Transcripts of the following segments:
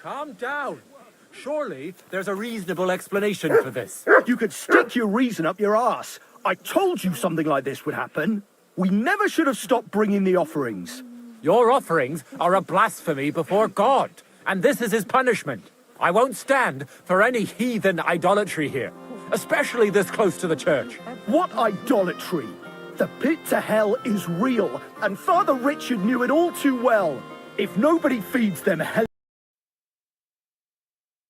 Calm down. Surely there's a reasonable explanation for this. You could stick your reason up your ass. I told you something like this would happen. We never should have stopped bringing the offerings. Your offerings are a blasphemy before God, and this is his punishment. I won't stand for any heathen idolatry here, especially this close to the church. What idolatry? The pit to hell is real, and Father Richard knew it all too well. If nobody feeds them hell,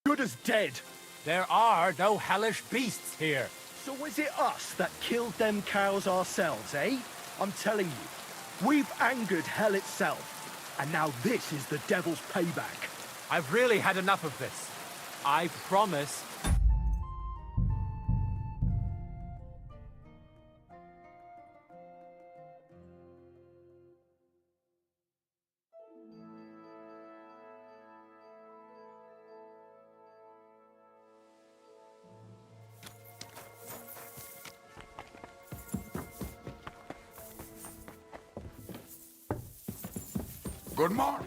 good as dead. There are no hellish beasts here. So is it us that killed them cows ourselves, eh? I'm telling you, we've angered hell itself, and now this is the devil's payback. I've really had enough of this. I promise. Good morning.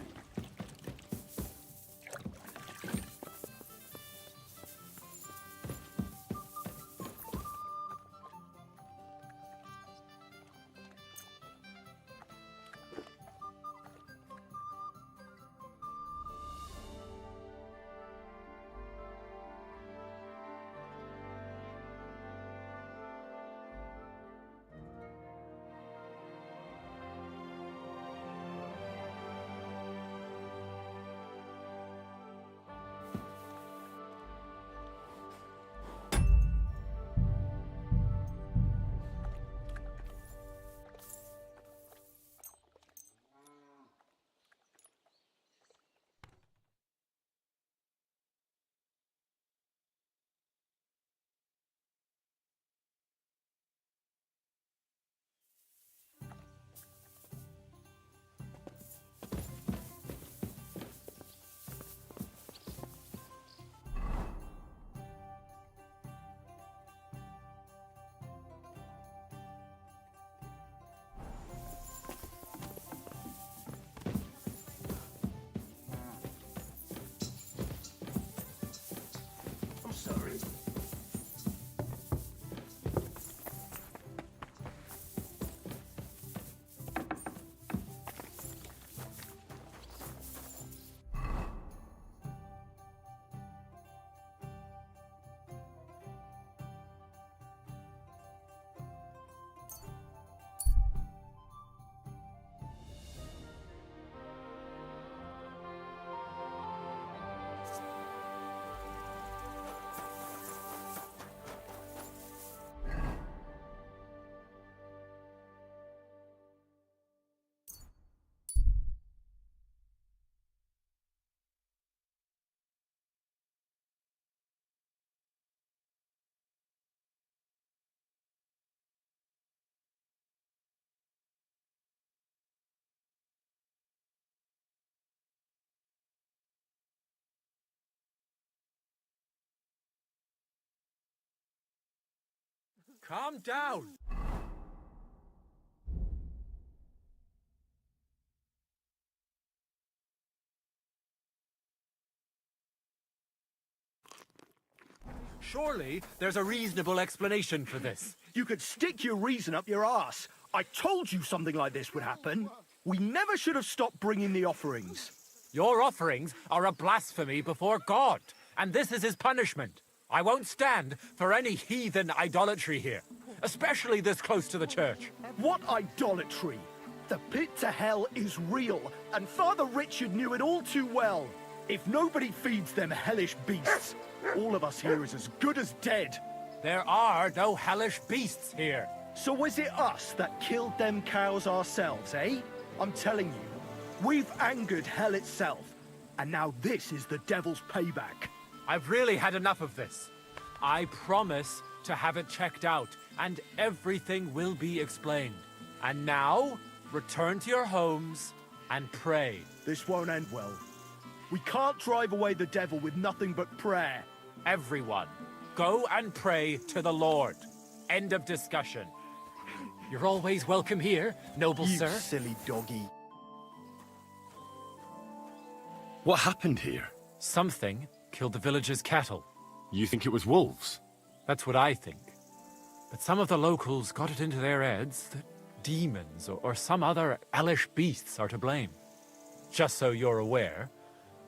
Calm down. Surely there's a reasonable explanation for this. You could stick your reason up your ass. I told you something like this would happen. We never should have stopped bringing the offerings. Your offerings are a blasphemy before God, and this is his punishment. I won't stand for any heathen idolatry here, especially this close to the church. What idolatry? The pit to hell is real, and Father Richard knew it all too well. If nobody feeds them hellish beasts, all of us here is as good as dead. There are no hellish beasts here. So is it us that killed them cows ourselves, eh? I'm telling you, we've angered hell itself, and now this is the devil's payback. I've really had enough of this. I promise to have it checked out, and everything will be explained. And now, return to your homes and pray. This won't end well. We can't drive away the devil with nothing but prayer. Everyone, go and pray to the Lord. End of discussion. You're always welcome here, noble sir. You silly doggy. What happened here? Something killed the villagers' cattle. You think it was wolves? That's what I think. But some of the locals got it into their heads that demons or some other hellish beasts are to blame. Just so you're aware,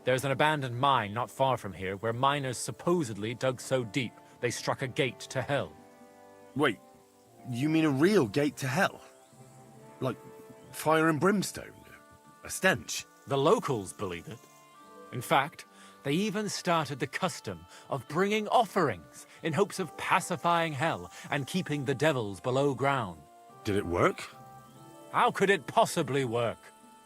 there's an abandoned mine not far from here where miners supposedly dug so deep they struck a gate to hell. Wait, you mean a real gate to hell? Like fire and brimstone? A stench? The locals believe it. In fact, they even started the custom of bringing offerings in hopes of pacifying hell and keeping the devils below ground. Did it work? How could it possibly work?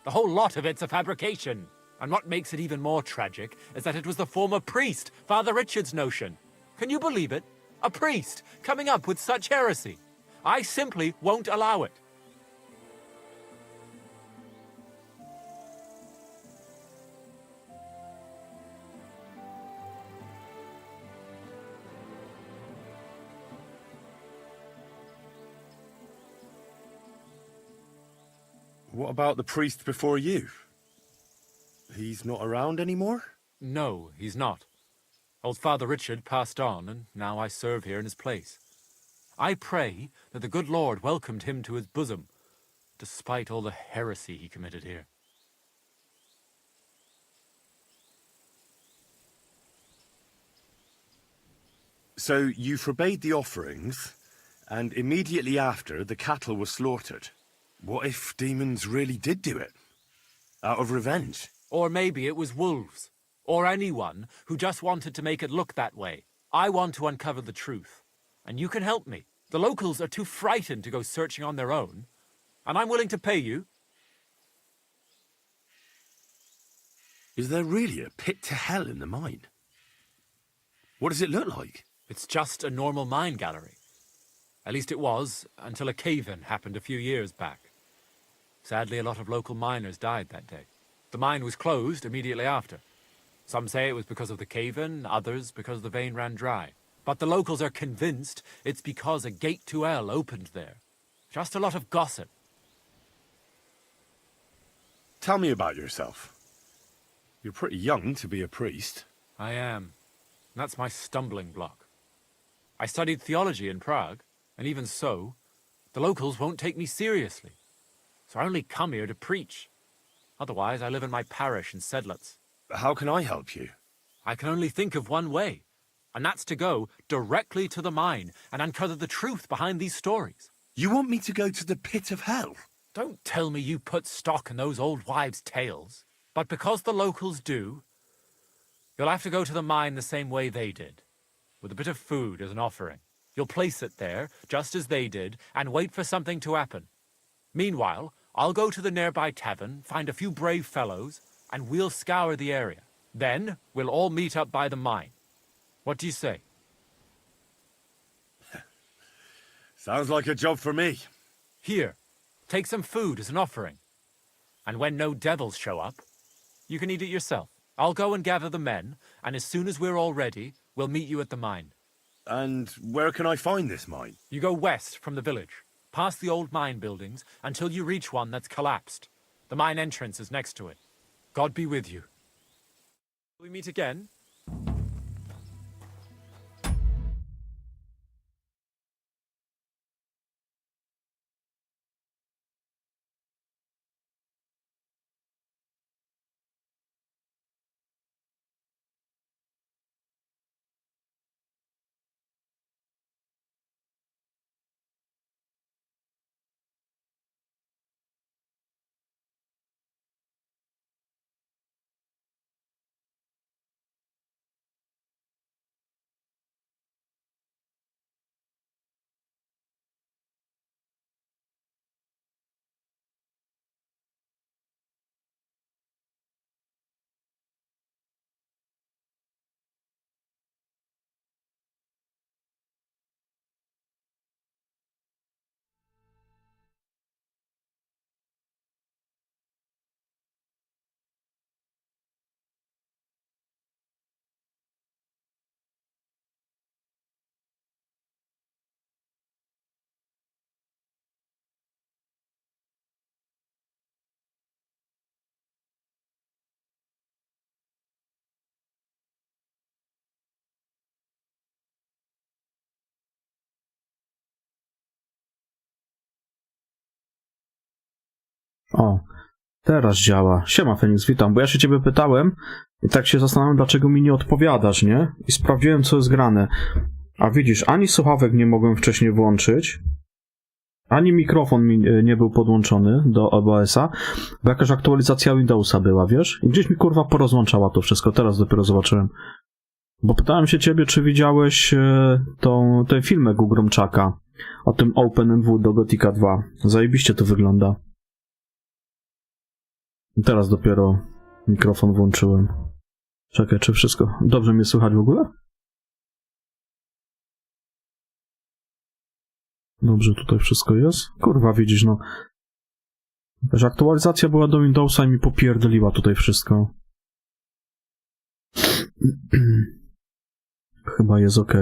The whole lot of it's a fabrication. And what makes it even more tragic is that it was the former priest, Father Richard's notion. Can you believe it? A priest coming up with such heresy. I simply won't allow it. What about the priest before you? He's not around anymore? No, he's not. Old Father Richard passed on, and now I serve here in his place. I pray that the good Lord welcomed him to his bosom, despite all the heresy he committed here. So you forbade the offerings, and immediately after, the cattle were slaughtered. What if demons really did do it? Out of revenge? Or maybe it was wolves. Or anyone who just wanted to make it look that way. I want to uncover the truth. And you can help me. The locals are too frightened to go searching on their own. And I'm willing to pay you. Is there really a pit to hell in the mine? What does it look like? It's just a normal mine gallery. At least it was, until a cave-in happened a few years back. Sadly, a lot of local miners died that day. The mine was closed immediately after. Some say it was because of the cave-in, others because the vein ran dry. But the locals are convinced it's because a gate to hell opened there. Just a lot of gossip. Tell me about yourself. You're pretty young to be a priest. I am. That's my stumbling block. I studied theology in Prague, and even so, the locals won't take me seriously. So I only come here to preach. Otherwise, I live in my parish in Sedlitz. How can I help you? I can only think of one way, and that's to go directly to the mine and uncover the truth behind these stories. You want me to go to the pit of hell? Don't tell me you put stock in those old wives' tales. But because the locals do, you'll have to go to the mine the same way they did, with a bit of food as an offering. You'll place it there, just as they did, and wait for something to happen. Meanwhile, I'll go to the nearby tavern, find a few brave fellows, and we'll scour the area. Then, we'll all meet up by the mine. What do you say? Sounds like a job for me. Here, take some food as an offering. And when no devils show up, you can eat it yourself. I'll go and gather the men, and as soon as we're all ready, we'll meet you at the mine. And where can I find this mine? You go west from the village, past the old mine buildings, until you reach one that's collapsed. The mine entrance is next to it. God be with you. Will we meet again? O, teraz działa. Siema, Feniks, witam, bo ja się ciebie pytałem i tak się zastanawiam, dlaczego mi nie odpowiadasz, nie? I sprawdziłem, co jest grane. A widzisz, ani słuchawek nie mogłem wcześniej włączyć, ani mikrofon mi nie był podłączony do OBS-a, bo jakaś aktualizacja Windowsa była, wiesz? I gdzieś mi kurwa porozłączała to wszystko, teraz dopiero zobaczyłem. Bo pytałem się ciebie, czy widziałeś ten filmek u Gromczaka o tym OpenMW do Gothica 2. Zajebiście to wygląda. I teraz dopiero mikrofon włączyłem. Czekaj, czy wszystko dobrze mnie słychać w ogóle? Dobrze, tutaj wszystko jest. Kurwa, widzisz, no. Jakaś aktualizacja była do Windowsa i mi popierdoliła tutaj wszystko. Chyba jest ok.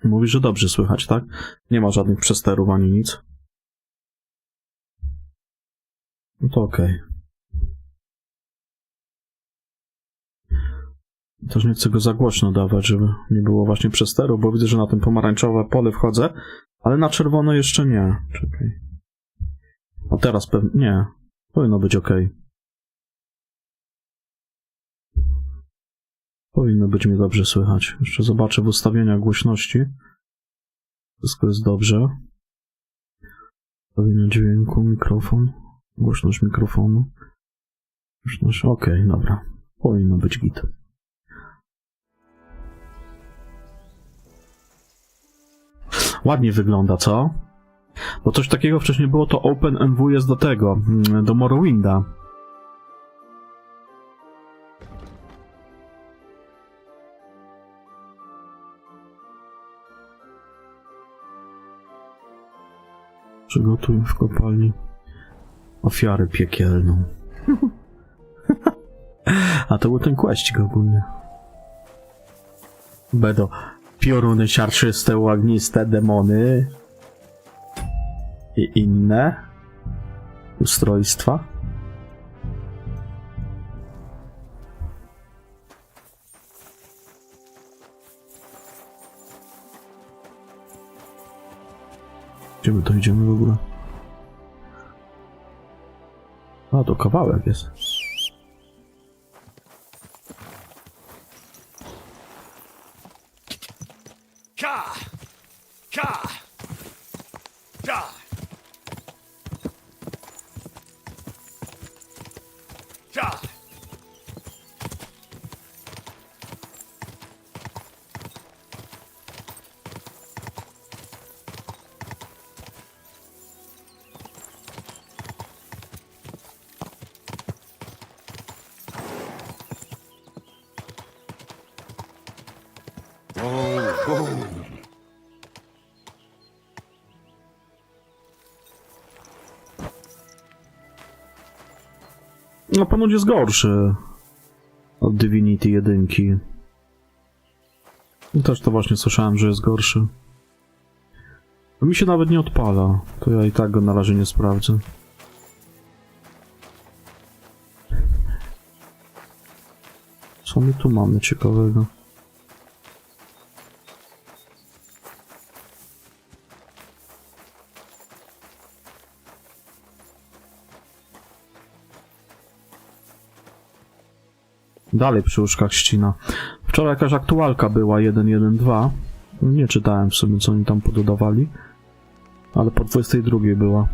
Mówisz, że dobrze słychać, tak? Nie ma żadnych przesterów ani nic. No to okej. Też nie chcę go za głośno dawać, żeby nie było właśnie przesteru, bo widzę, że na tym pomarańczowe pole wchodzę, ale na czerwono jeszcze nie. Czekaj. A teraz pewnie... Nie. Powinno być ok. Powinno być mnie dobrze słychać. Jeszcze zobaczę w ustawieniach głośności. Wszystko jest dobrze. Ustawienia dźwięku, mikrofon. Głośność mikrofonu. Głośność... Okej, dobra. Powinno być git. Ładnie wygląda, co? Bo coś takiego wcześniej było, to OpenMW jest do tego, do Morrowinda. Przygotuj w kopalni ofiarę piekielną. A to był ten questik ogólnie. Będą pioruny siarczyste, łagniste, demony i inne ustrojstwa. Gdzie my to idziemy w ogóle? A, to kawałek jest. Ka! Ka! Da! Da! No ponoć jest gorszy od Divinity 1. I też to właśnie słyszałem, że jest gorszy. No mi się nawet nie odpala, to ja i tak go na razie nie sprawdzę. Co my tu mamy ciekawego? Dalej przy łóżkach ścina. Wczoraj jakaś aktualka była 1.1.2. Nie czytałem w sumie, co oni tam pododawali. Ale po 22 była.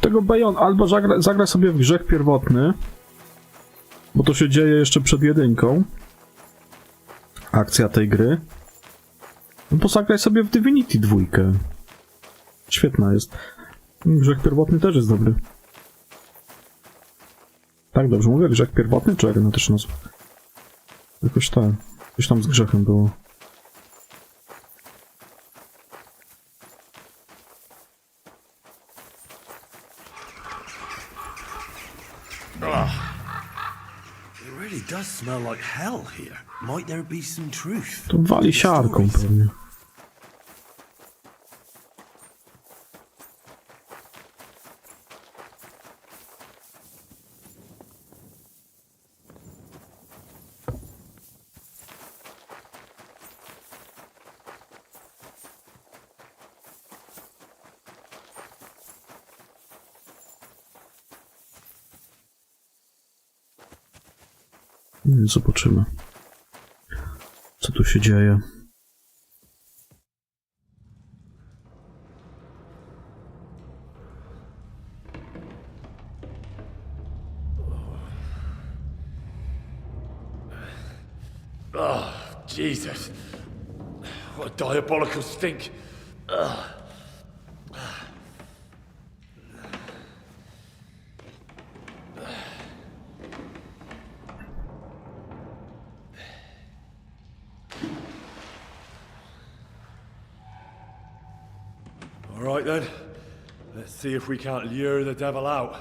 Tego Bayon albo zagraj sobie w Grzech Pierwotny, bo to się dzieje jeszcze przed 1. Akcja tej gry. No to zagraj sobie w Divinity 2. Świetna jest. Grzech Pierwotny też jest dobry. Tak, dobrze mówię? Grzech Pierwotny, czy jak to też nazwa? Jakoś tak. Coś tam z grzechem było. It really does smell like hell here. Might there be some truth? To wali siarką pewnie. Zobaczymy, co tu się dzieje. Oh, Jesus. What a diabolical stink. All right then. Let's see if we can't lure the devil out.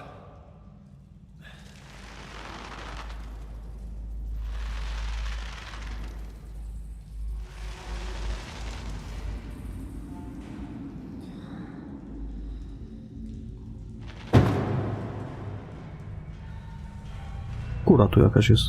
Kura tu jakaś jest.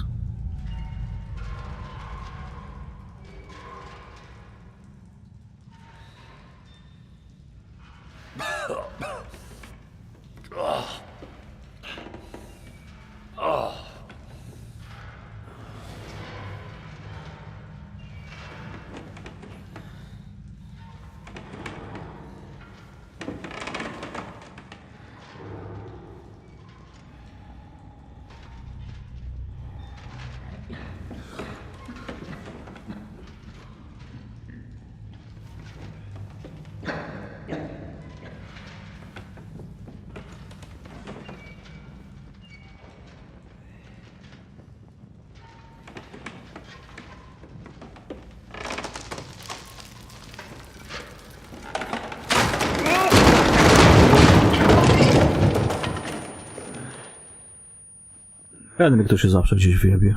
Henryk to się zawsze gdzieś wyjebie.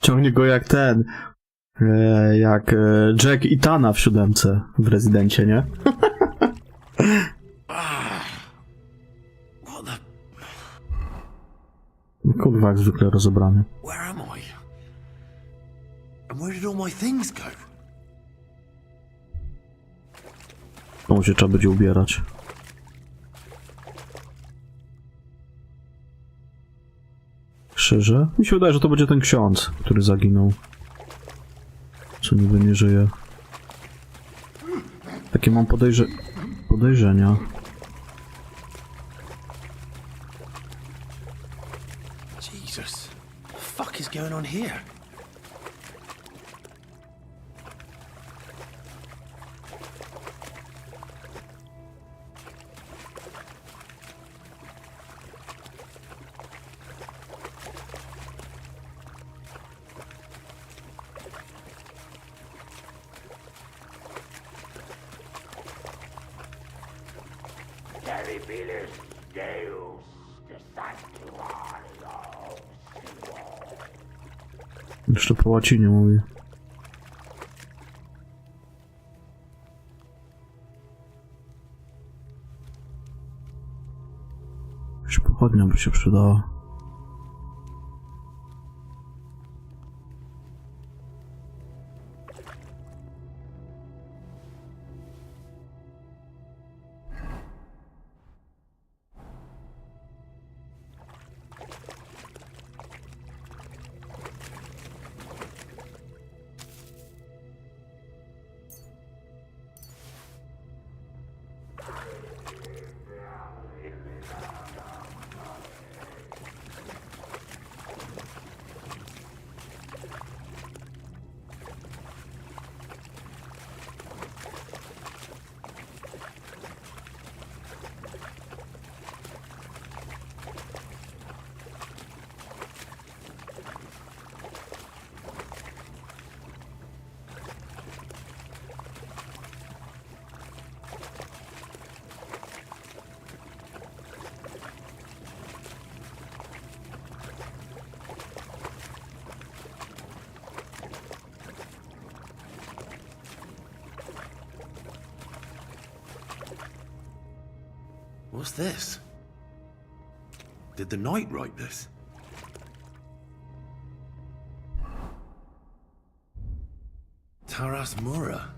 Ciągnie go jak ten... jak Jack i Tana w 7 w Rezydencie, nie? Kurwa, jak zwykle rozebrany. Where am I? And where did all my things go? To się trzeba będzie ubierać. Krzyże? Mi się wydaje, że to będzie ten ksiądz, który zaginął. Co niby nie żyje. Takie mam podejrzenia. Jesus, what the fuck is going on here? Terribilis Deus, the sanctuario. Jeszcze po łacinie mówi. Jakaś pochodnia by się przydała. What's this? Did the knight write this? Taras Mura.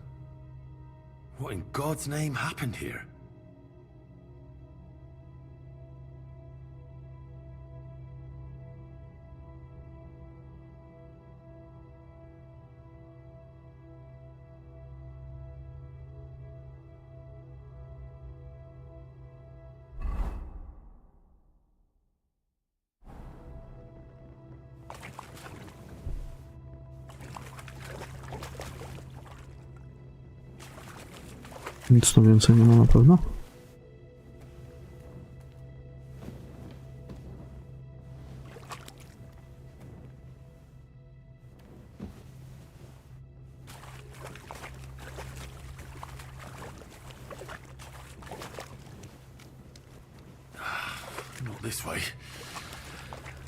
What in God's name happened here? Nic tu więcej nie ma na pewno. Not this way.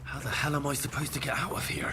How the hell am I supposed to get out of here?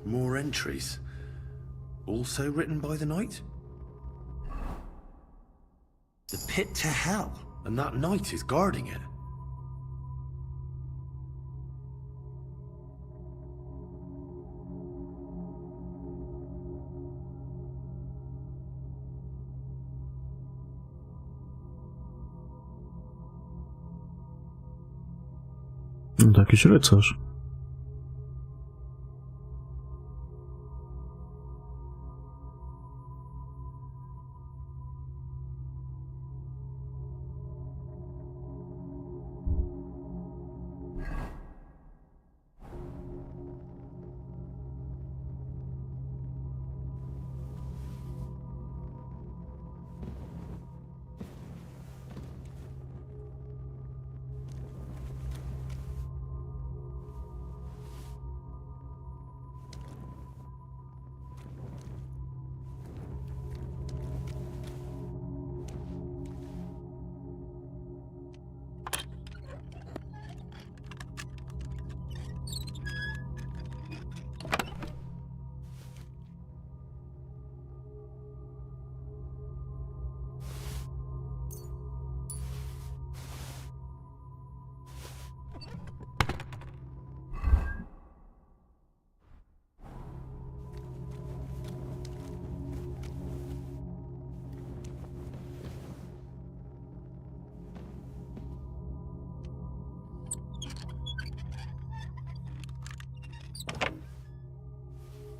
More entries. Also written by the knight? The pit to hell. And that knight is guarding it. No to jakiś rycerz.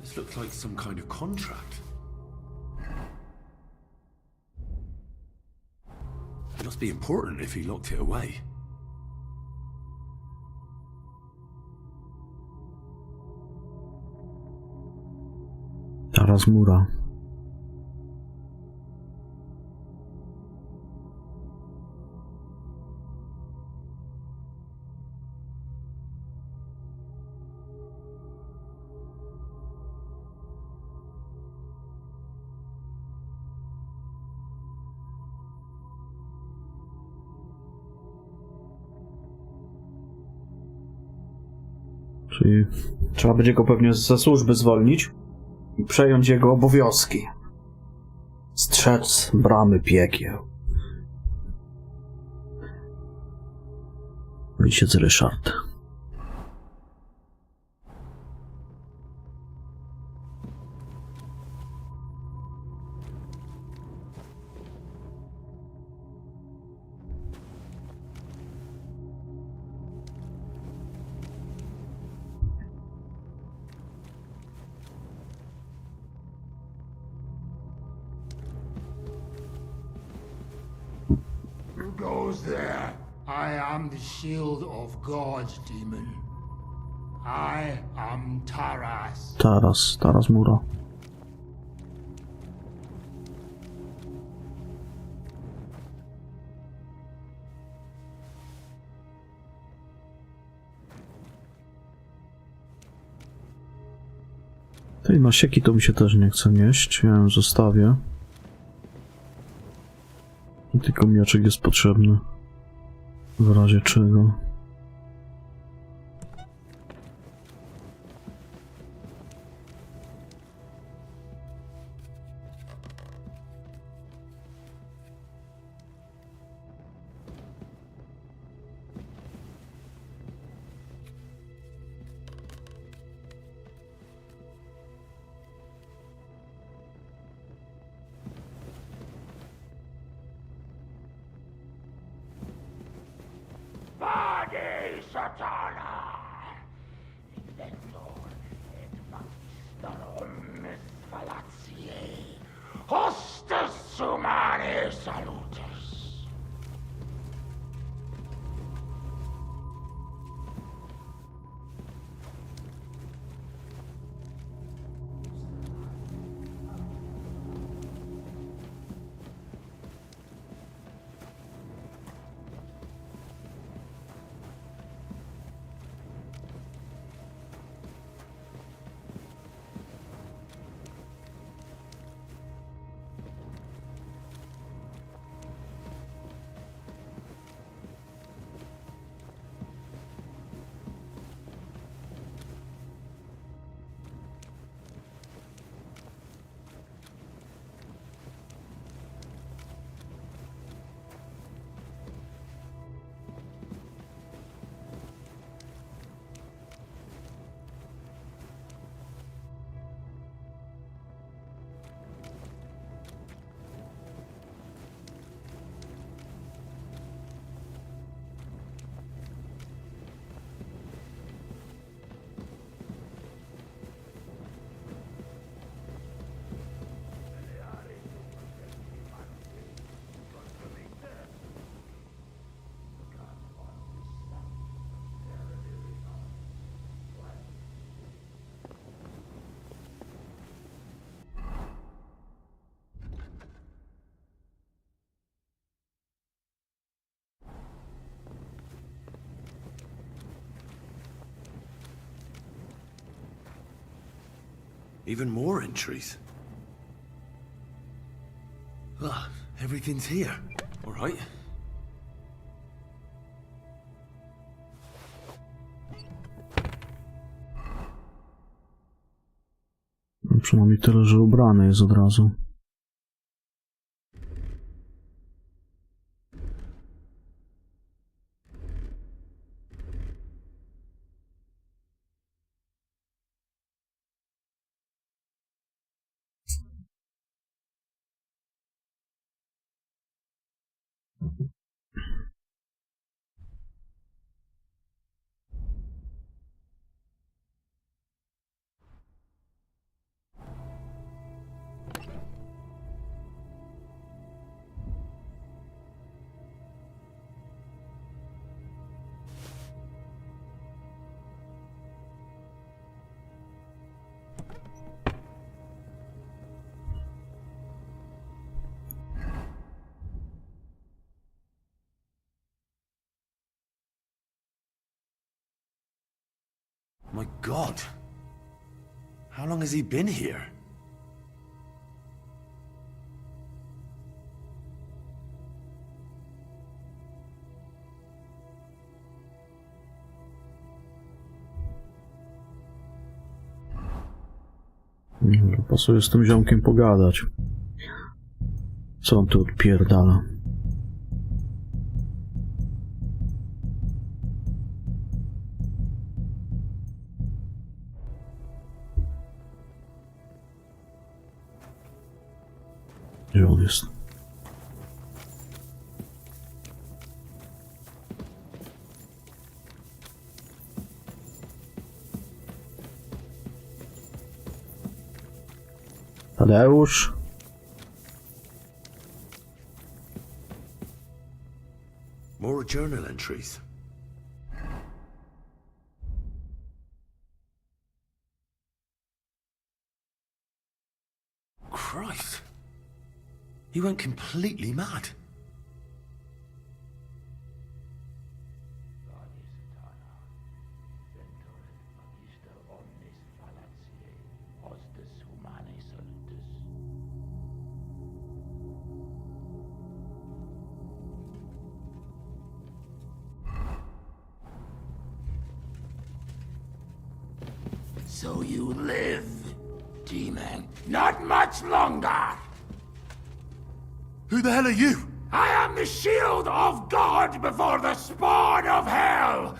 This looks like some kind of contract. It must be important if he locked it away. Taras mura. Czyli trzeba będzie go pewnie ze służby zwolnić i przejąć jego obowiązki. Strzec bramy piekieł. Ojciec Ryszard. Who goes there? I am the shield of God, demon. I am Taras. Taras mura. Tej masieki to mi się też nie chce nieść, ja ją zostawię. I tylko mieczek jest potrzebny. W razie czego. MSI Katana. Inventor et magisterum falaciae. Hostes humane salutis. Even more entries. Ah, everything's here. All right. No, przynajmniej tyle, że ubrany jest od razu. My God. How long has he been here? Pasuje z tym ziomkiem pogadać. Co on tu odpierdala? Gdzie on jest? Tadeusz? More journal entries. Christ. He went completely mad. So you live, demon. Not much longer. Who the hell are you? I am the shield of God before the spawn of hell.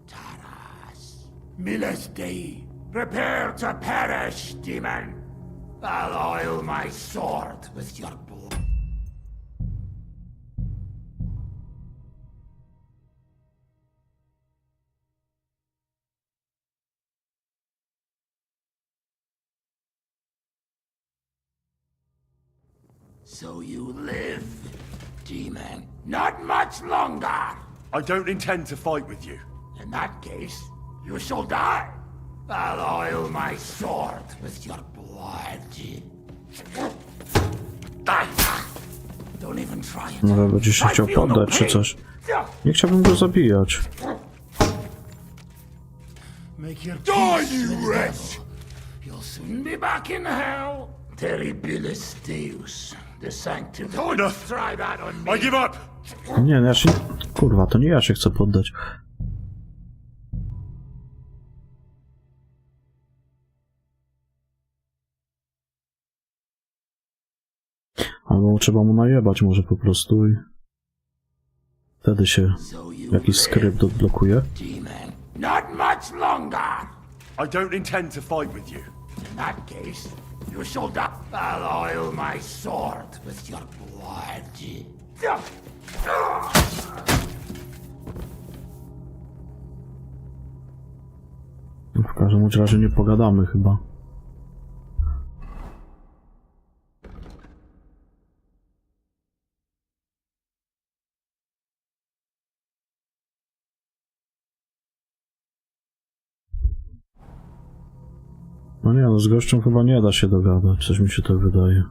Taras, Miles Dei, prepare to perish, demon. I'll oil my sword with your blood. So you live, demon. Not much longer. I don't intend to fight with you. In that case, you shall die. I'll oil my sword with your blood. Don't even try it. No, będzie się chciał poddać czy coś. Nie chciałbym go zabijać. Make your die, you wretch! You'll soon be back in hell. Terribilis Deus. The sanctum. Enough. Try that on me. I give up! Nie, no ja się... Kurwa, to nie ja się chcę poddać. Albo trzeba mu najebać może po prostu i... Wtedy się jakiś skrypt odblokuje. Demon. Not much longer. I don't intend to fight with you. In that case, you shall die. I'll oil my sword with your blood. W każdym razie nie pogadamy chyba. No nie, no z gościem chyba nie da się dogadać, coś mi się to wydaje.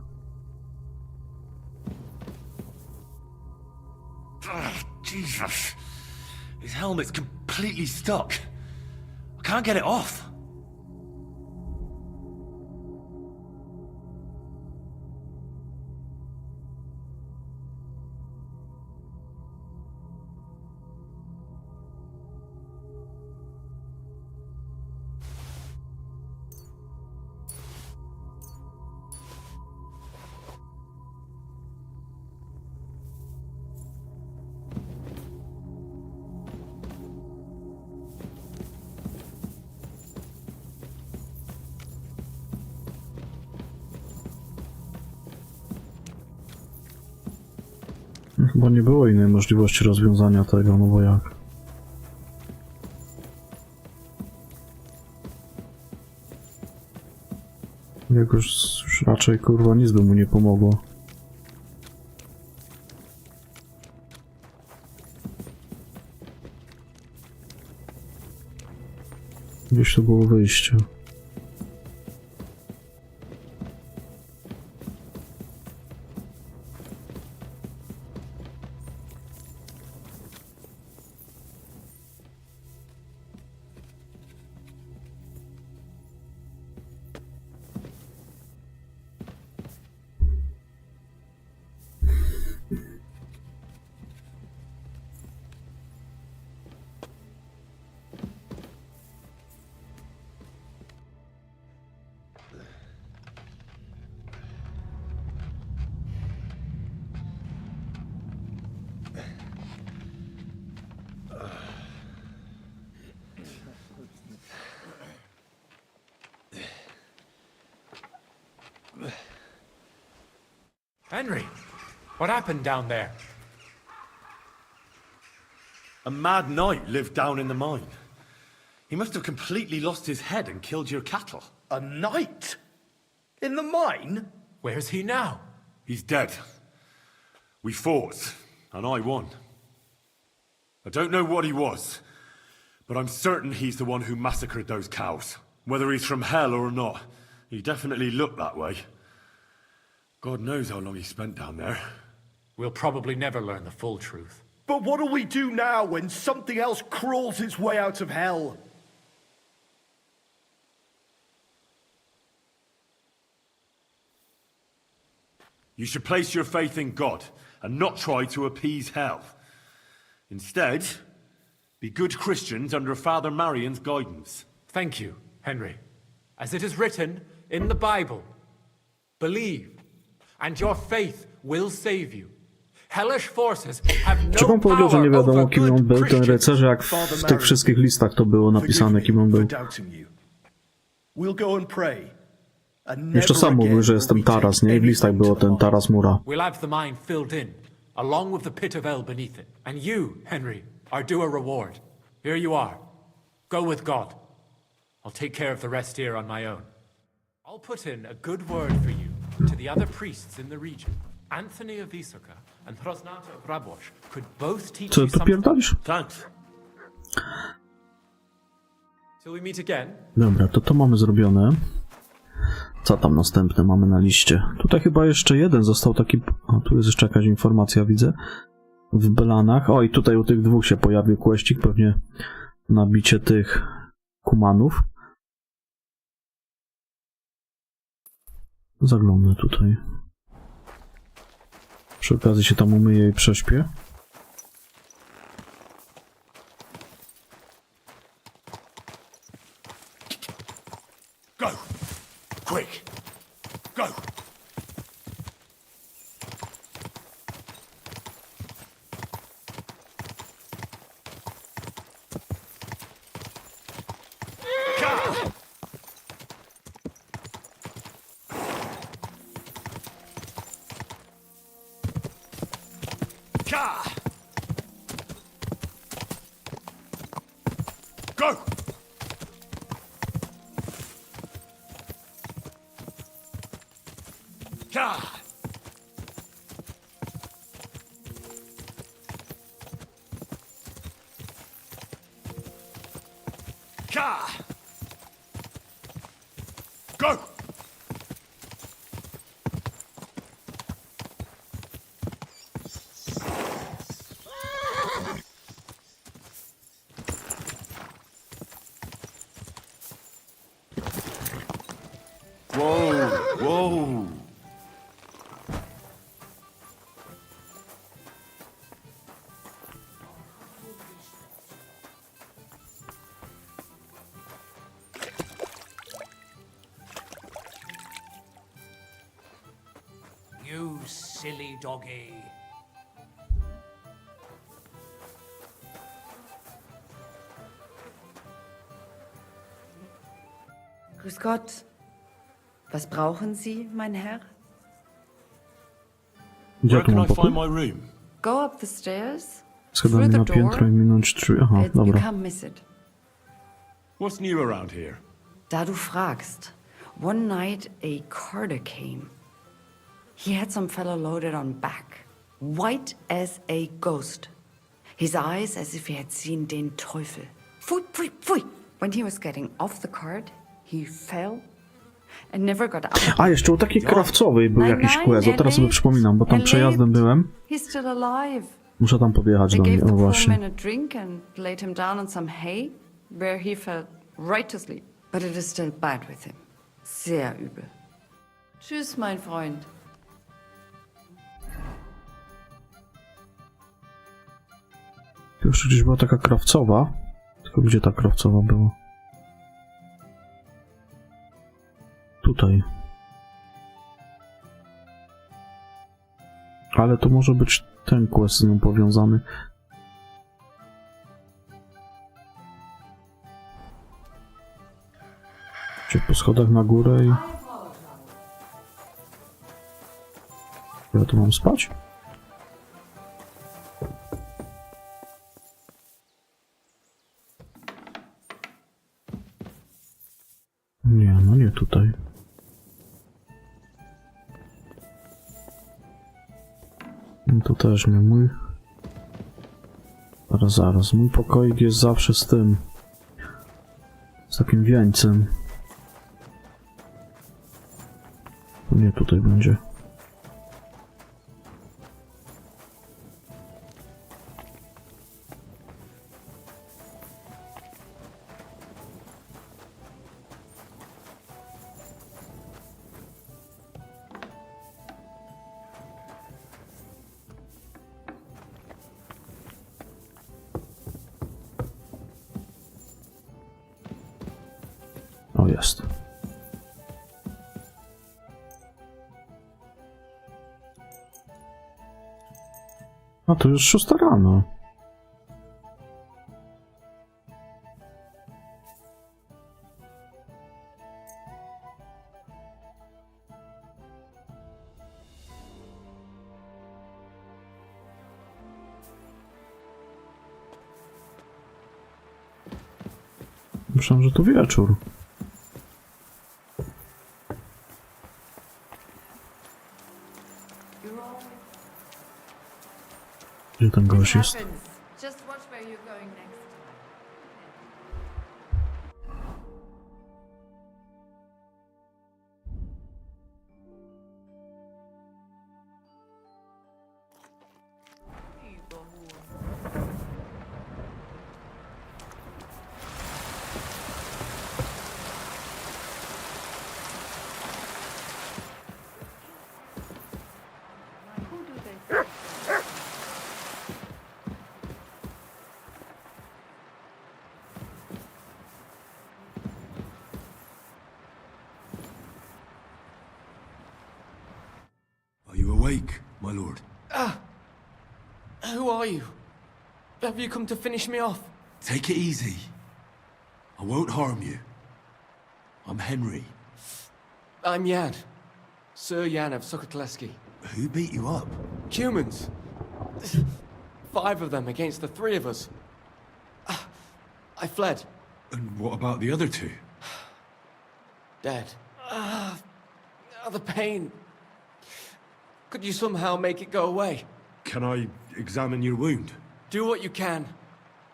Jesus. His helmet's completely stuck. I can't get it off. Chyba nie było innej możliwości rozwiązania tego, no bo jak? Już raczej kurwa nic by mu nie pomogło. Gdzieś to było wyjście. Henry, what happened down there? A mad knight lived down in the mine. He must have completely lost his head and killed your cattle. A knight? In the mine? Where's he now? He's dead. We fought, and I won. I don't know what he was, but I'm certain he's the one who massacred those cows. Whether he's from hell or not, he definitely looked that way. God knows how long he spent down there. We'll probably never learn the full truth. But what'll we do now when something else crawls its way out of hell? You should place your faith in God and not try to appease hell. Instead, be good Christians under Father Marion's guidance. Thank you, Henry. As it is written in the Bible, believe, and your faith will save you. Hellish forces have Czy no pan powiedział, że nie power wiadomo over kim on good był, ten Christians? rycerz, jak w tych wszystkich listach to było napisane, kim on był. We'll go and pray. And Jeszcze never sam mówił, again że will jestem we take Taras, nie? I w listach anything było to the ten mine. Taras Mura. We'll have the mine filled in, along with the pit of hell beneath it. And you, Henry, are due a reward. Here you are. Go with God. I'll take care of the rest here on my own. I'll put in a good word for you to the other priests in the region. Anthony of Isoka and Prosnata of Rabosh could both teach Co you ty something. pierdolisz? Thanks. Till we meet again. Dobra, to mamy zrobione. Co tam następne mamy na liście? Tutaj chyba jeszcze jeden został taki... O, tu jest jeszcze jakaś informacja, widzę. W Belanach. O, i tutaj u tych dwóch się pojawił questik, pewnie nabicie tych kumanów. Zaglądnę tutaj. Przy okazji się tam umyję i prześpię. Go! Quick! Go! Go! Ka! Ka! Go! Whoa, whoa. You silly doggy. Grüß Gott. Was brauchen Sie, mein Herr? Gdzie Where tu can mam I pokój? find my room? Go up the stairs, Schodami through the na door, piętro i minąć drzwi. Aha, and you dobra. can't miss it. What's new around here? Da du fragst, one night a carter came. He had some fellow loaded on back, white as a ghost. His eyes as if he had seen den Teufel. Pfui, pfui, pfui. When he was getting off the cart, he fell and never got up. A, jeszcze u takiej krawcowej był jakiś quest, o teraz sobie przypominam, bo tam przejazdem byłem. He's still alive. Muszę tam podjechać They do niej, gave o the poor właśnie. man a drink and laid him down on some hay, where he fell right to sleep. But it is still bad with him. Sehr übel. Tschüss, mein Freund. Tu jeszcze gdzieś była taka krawcowa. Tylko gdzie ta krawcowa była? Tutaj. Ale to może być ten quest z nią powiązany. Gdzie po schodach na górę i... Ja tu mam spać? Nie, no nie tutaj. No to też nie mój. Zaraz. Mój pokoik jest zawsze z tym. Z takim wieńcem. To nie tutaj będzie. O, jest. A to już 6 rano. Myślałem, że to wieczór. Gdzie ten gość jest? Just watch where you're going next. Are you awake, my lord? Who are you? Have you come to finish me off? Take it easy. I won't harm you. I'm Henry. I'm Jan. Sir Jan of Sokotleski. Who beat you up? Humans. 5 of them against the 3 of us. I fled. And what about the other 2? Dead. The pain. Could you somehow make it go away? Can I examine your wound? Do what you can.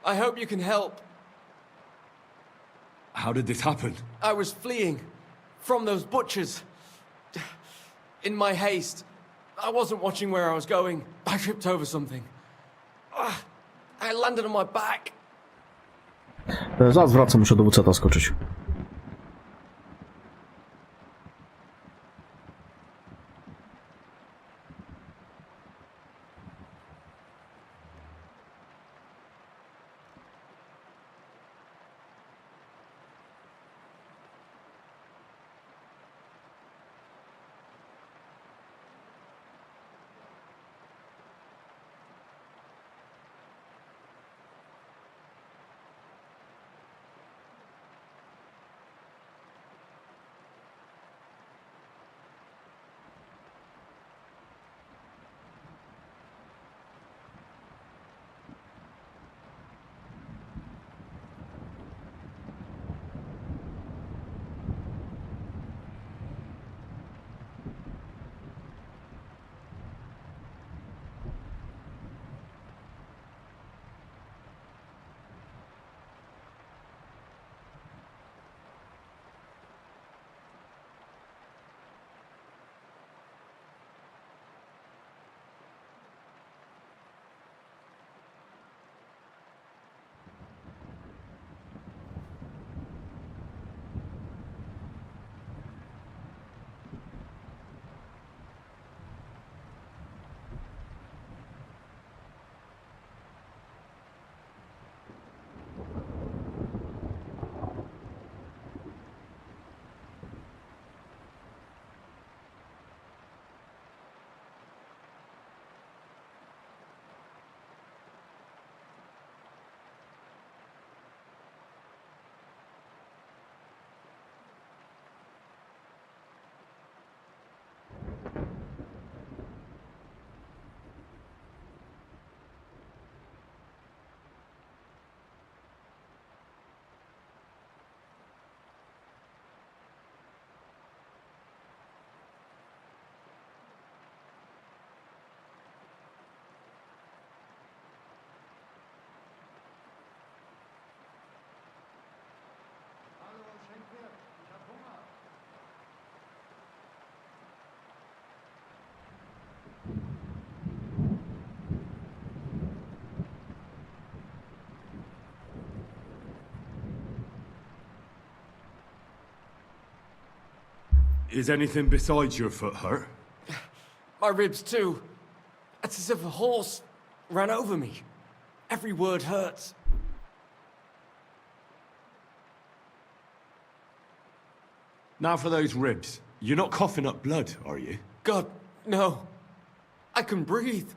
I hope you can help. How did this happen? I was fleeing from those butchers. In my haste, I wasn't watching where I was going. I tripped over something. I landed on my back. Zaraz wracam, muszę do WC-ta skoczyć. Is anything besides your foot hurt? My ribs too. It's as if a horse ran over me. Every word hurts. Now for those ribs. You're not coughing up blood, are you? God, no. I can breathe.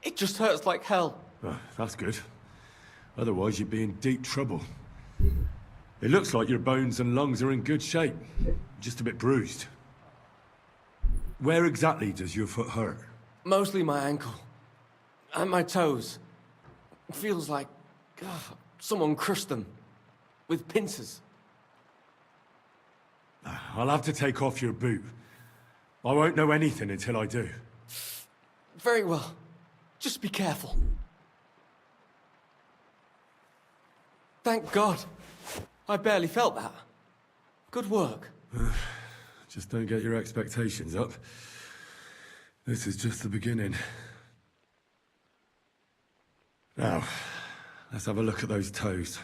It just hurts like hell. Oh, that's good. Otherwise you'd be in deep trouble. It looks like your bones and lungs are in good shape. Just a bit bruised. Where exactly does your foot hurt? Mostly my ankle. And my toes. It feels like someone crushed them. With pincers. I'll have to take off your boot. I won't know anything until I do. Very well. Just be careful. Thank God. I barely felt that. Good work. Just don't get your expectations up. This is just the beginning. Now, let's have a look at those toes.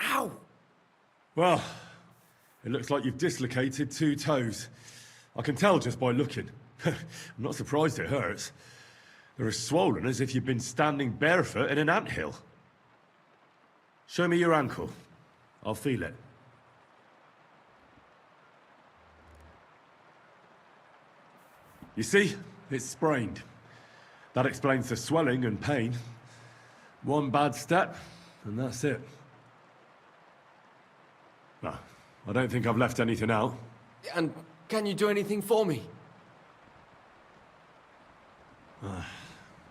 Ow! Well, it looks like you've dislocated 2 toes. I can tell just by looking. I'm not surprised it hurts. They're as swollen as if you've been standing barefoot in an anthill. Show me your ankle. I'll feel it. You see? It's sprained. That explains the swelling and pain. One bad step, and that's it. No, I don't think I've left anything out. And can you do anything for me?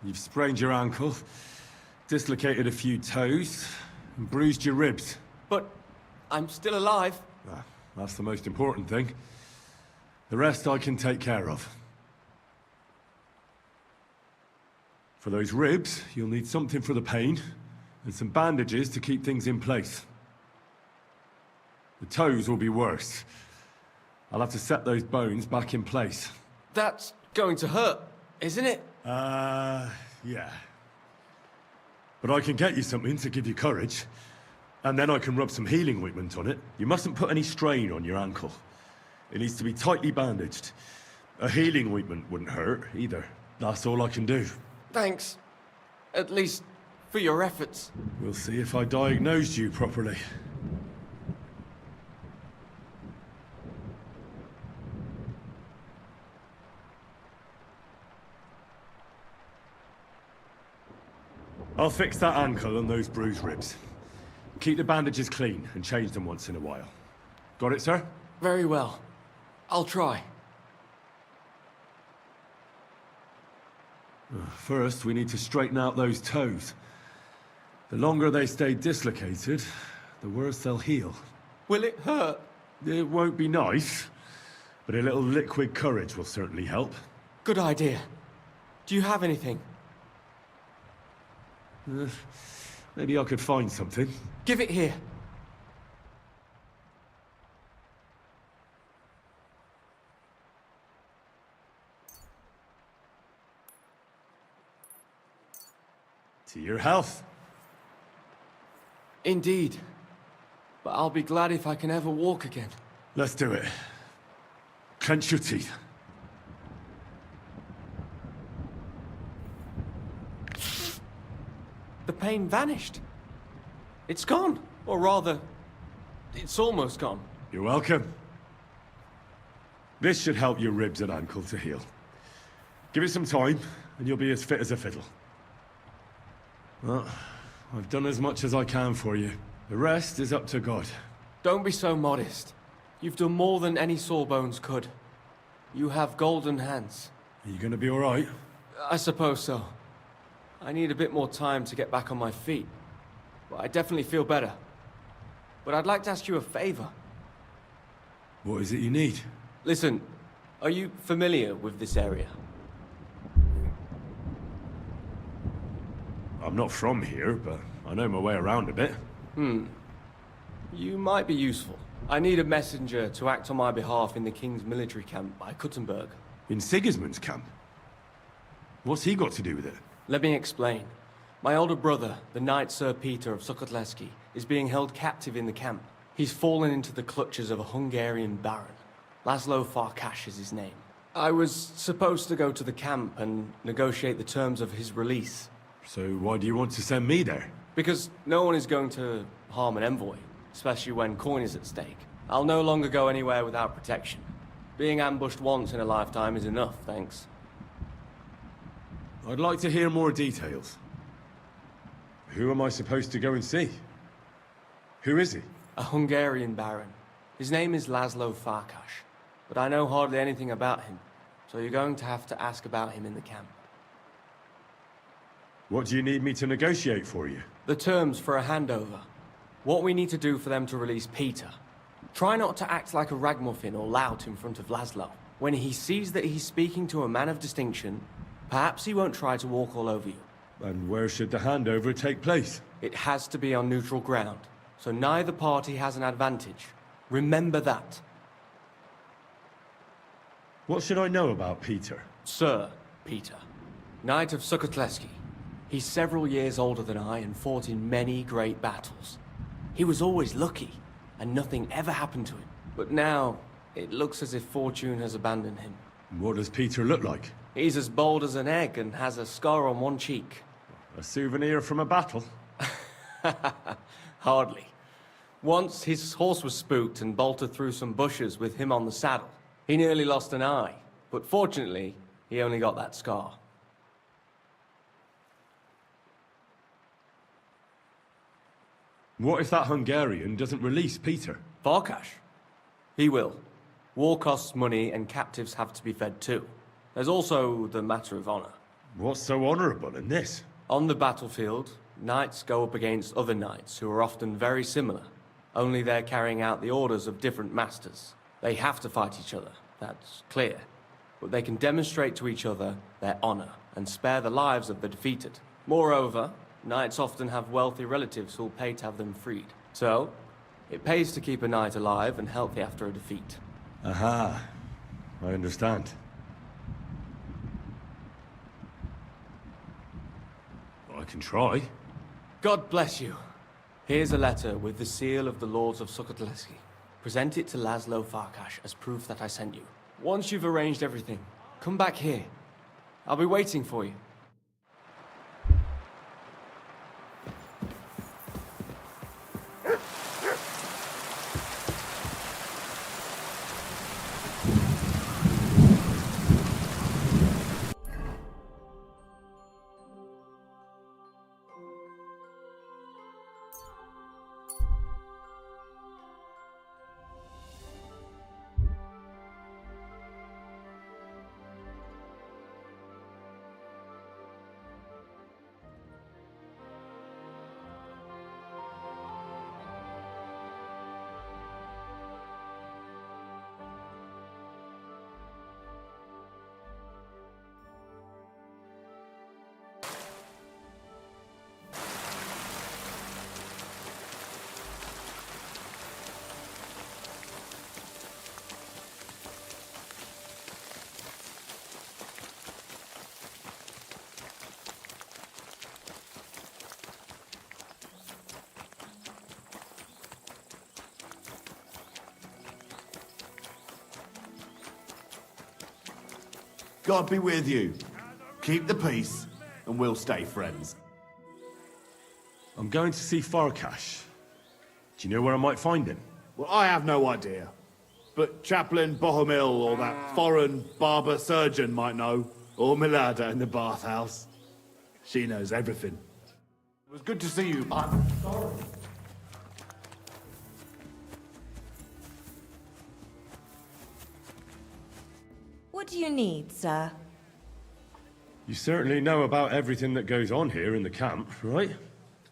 You've sprained your ankle, dislocated a few toes, and bruised your ribs. But I'm still alive. That's the most important thing. The rest I can take care of. For those ribs, you'll need something for the pain, and some bandages to keep things in place. The toes will be worse. I'll have to set those bones back in place. That's going to hurt, isn't it? Yeah. But I can get you something to give you courage. And then I can rub some healing ointment on it. You mustn't put any strain on your ankle. It needs to be tightly bandaged. A healing ointment wouldn't hurt, either. That's all I can do. Thanks. At least for your efforts. We'll see if I diagnosed you properly. I'll fix that ankle and those bruised ribs. Keep the bandages clean and change them once in a while. Got it, sir? Very well. I'll try. First, we need to straighten out those toes. The longer they stay dislocated, the worse they'll heal. Will it hurt? It won't be nice, but a little liquid courage will certainly help. Good idea. Do you have anything? Maybe I could find something. Give it here. To your health. Indeed. But I'll be glad if I can ever walk again. Let's do it. Clench your teeth. The pain vanished. It's gone. Or rather, it's almost gone. You're welcome. This should help your ribs and ankle to heal. Give it some time, and you'll be as fit as a fiddle. Well, I've done as much as I can for you. The rest is up to God. Don't be so modest. You've done more than any sawbones could. You have golden hands. Are you gonna be all right? I suppose so. I need a bit more time to get back on my feet. But I definitely feel better. But I'd like to ask you a favor. What is it you need? Listen, are you familiar with this area? I'm not from here, but I know my way around a bit. You might be useful. I need a messenger to act on my behalf in the King's military camp by Kuttenberg. In Sigismund's camp? What's he got to do with it? Let me explain. My older brother, the Knight Sir Peter of Sokotlevski, is being held captive in the camp. He's fallen into the clutches of a Hungarian baron. Laszlo Farkas is his name. I was supposed to go to the camp and negotiate the terms of his release. So why do you want to send me there? Because no one is going to harm an envoy, especially when coin is at stake. I'll no longer go anywhere without protection. Being ambushed once in a lifetime is enough, thanks. I'd like to hear more details. Who am I supposed to go and see? Who is he? A Hungarian baron. His name is Laszlo Farkas, but I know hardly anything about him, so you're going to have to ask about him in the camp. What do you need me to negotiate for you? The terms for a handover. What we need to do for them to release Peter. Try not to act like a ragamuffin or lout in front of Laszlo. When he sees that he's speaking to a man of distinction, perhaps he won't try to walk all over you. And where should the handover take place? It has to be on neutral ground, so neither party has an advantage. Remember that. What should I know about Peter? Sir Peter, Knight of Sukotleski. He's several years older than I and fought in many great battles. He was always lucky, and nothing ever happened to him. But now, it looks as if fortune has abandoned him. What does Peter look like? He's as bold as an egg and has a scar on one cheek. A souvenir from a battle? Hardly. Once his horse was spooked and bolted through some bushes with him on the saddle. He nearly lost an eye, but fortunately, he only got that scar. What if that Hungarian doesn't release Peter? Farkas? He will. War costs money and captives have to be fed too. There's also the matter of honor. What's so honorable in this? On the battlefield, knights go up against other knights who are often very similar, only they're carrying out the orders of different masters. They have to fight each other, that's clear. But they can demonstrate to each other their honor and spare the lives of the defeated. Moreover, knights often have wealthy relatives who'll pay to have them freed. So, it pays to keep a knight alive and healthy after a defeat. Aha. I understand. I can try. God bless you. Here's a letter with the seal of the Lords of Sukotleski. Present it to Laszlo Farkas as proof that I sent you. Once you've arranged everything, come back here. I'll be waiting for you. God be with you. Keep the peace, and we'll stay friends. I'm going to see Farkas. Do you know where I might find him? Well, I have no idea. But Chaplain Bohomil or that foreign barber surgeon might know. Or Milada in the bathhouse. She knows everything. It was good to see you. I'm sorry. What do you need, sir? You certainly know about everything that goes on here in the camp, right?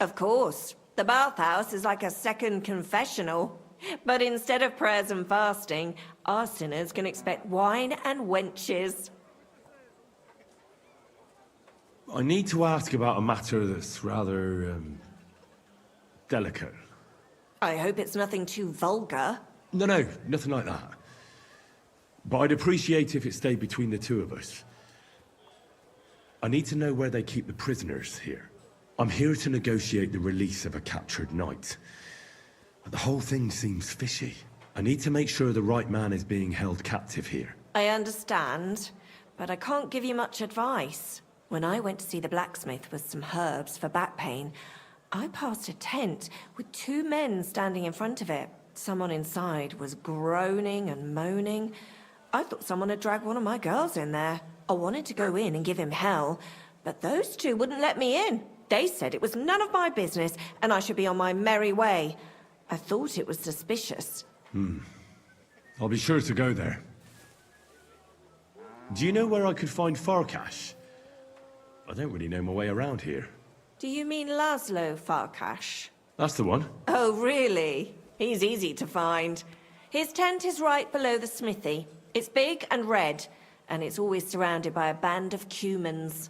Of course. The bathhouse is like a second confessional. But instead of prayers and fasting, our sinners can expect wine and wenches. I need to ask about a matter that's rather, delicate. I hope it's nothing too vulgar. No, nothing like that. But I'd appreciate if it stayed between the two of us. I need to know where they keep the prisoners here. I'm here to negotiate the release of a captured knight. The whole thing seems fishy. I need to make sure the right man is being held captive here. I understand, but I can't give you much advice. When I went to see the blacksmith with some herbs for back pain, I passed a tent with 2 men standing in front of it. Someone inside was groaning and moaning. I thought someone had dragged one of my girls in there. I wanted to go in and give him hell, but those 2 wouldn't let me in. They said it was none of my business and I should be on my merry way. I thought it was suspicious. I'll be sure to go there. Do you know where I could find Farkash? I don't really know my way around here. Do you mean Laszlo Farkash? That's the one. Oh, really? He's easy to find. His tent is right below the smithy. It's big and red, and it's always surrounded by a band of cumans.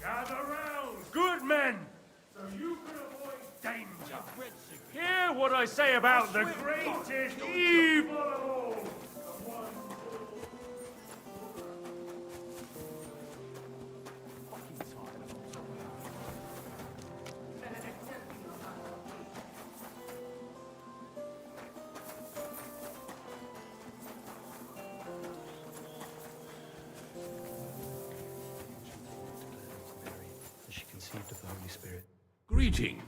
Gather round, good men, so you can avoid danger. Hear what I say about the greatest evil of all. She conceived of the Holy Spirit. Greetings.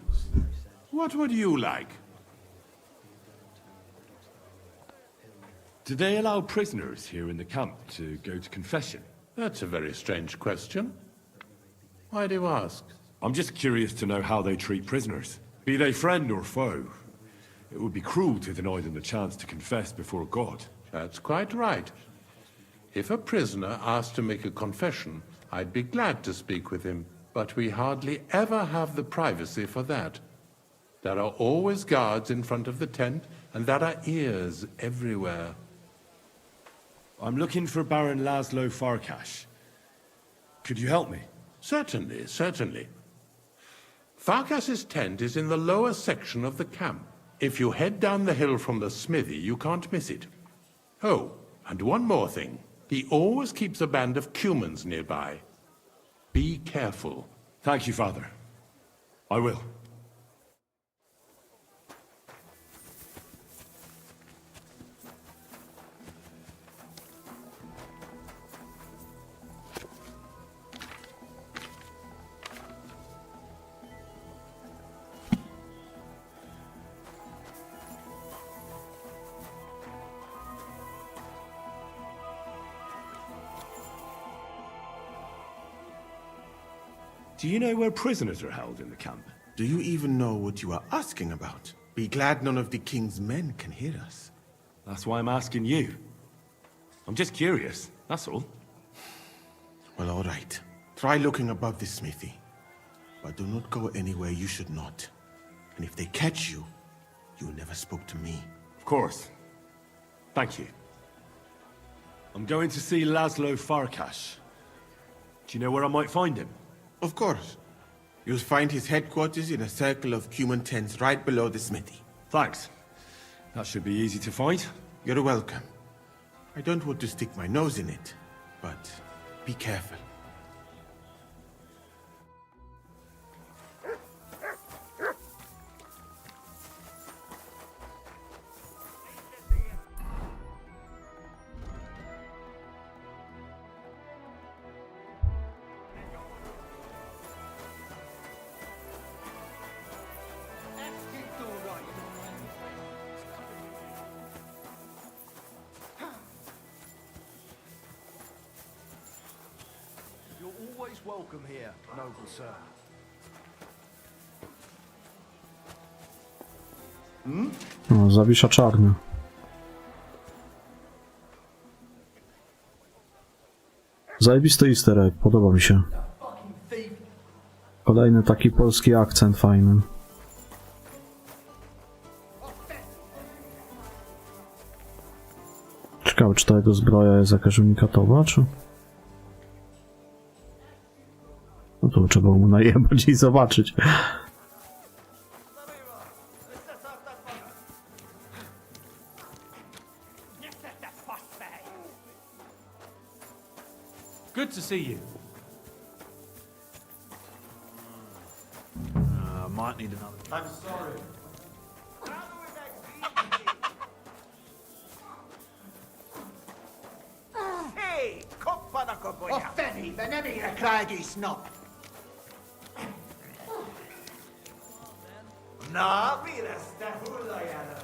What would you like? Do they allow prisoners here in the camp to go to confession? That's a very strange question. Why do you ask? I'm just curious to know how they treat prisoners. Be they friend or foe. It would be cruel to deny them the chance to confess before God. That's quite right. If a prisoner asked to make a confession, I'd be glad to speak with him. But we hardly ever have the privacy for that. There are always guards in front of the tent, and there are ears everywhere. I'm looking for Baron Laszlo Farkash. Could you help me? Certainly, certainly. Farkas's tent is in the lower section of the camp. If you head down the hill from the smithy, you can't miss it. Oh, and one more thing. He always keeps a band of cumans nearby. Be careful. Thank you, Father. I will. Do you know where prisoners are held in the camp? Do you even know what you are asking about? Be glad none of the king's men can hear us. That's why I'm asking you. I'm just curious, that's all. Well, all right. Try looking above the smithy. But do not go anywhere you should not. And if they catch you, you never spoke to me. Of course. Thank you. I'm going to see Laszlo Farkash. Do you know where I might find him? Of course. You'll find his headquarters in a circle of human tents right below the smithy. Thanks. That should be easy to find. You're welcome. I don't want to stick my nose in it, but be careful. Always welcome here, noble sir. O, zawisza czarny. Zajebisty easter egg, podoba mi się. Kolejny taki polski akcent fajny. Ciekawe, czy ta jego zbroja jest jakaś unikatowa, czy... No to trzeba mu najebać i zobaczyć. Good to see you. Might need another. I'm sorry. Hei, koppanako poja? Offeni, venemi ja kragi snop. No, mielestä hulloja.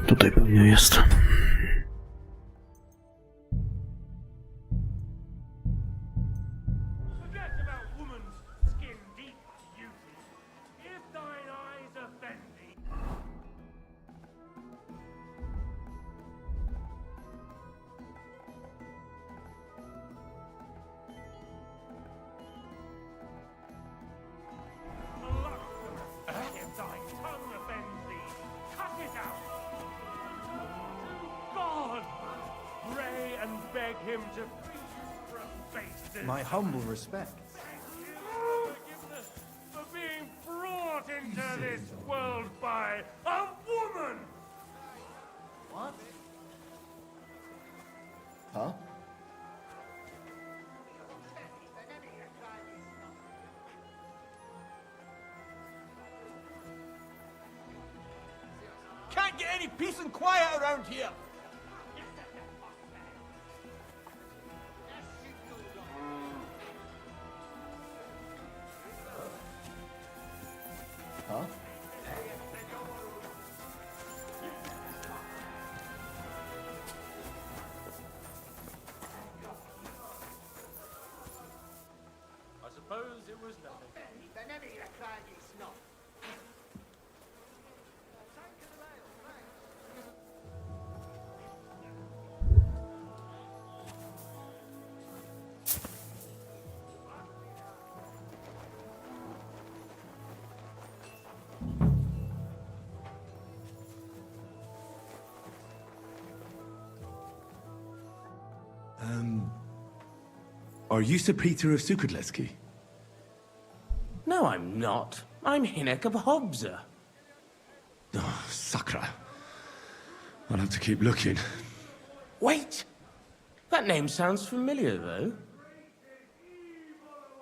Tutaj pewnie jest. My humble respect. For being brought into this world by a woman! What? Huh? Can't get any peace and quiet around here! Huh? I suppose it was nothing. Are you Sir Peter of Sukadleski? No, I'm not. I'm Hinnock of Hobser. Oh, Sakra. I'll have to keep looking. Wait! That name sounds familiar, though.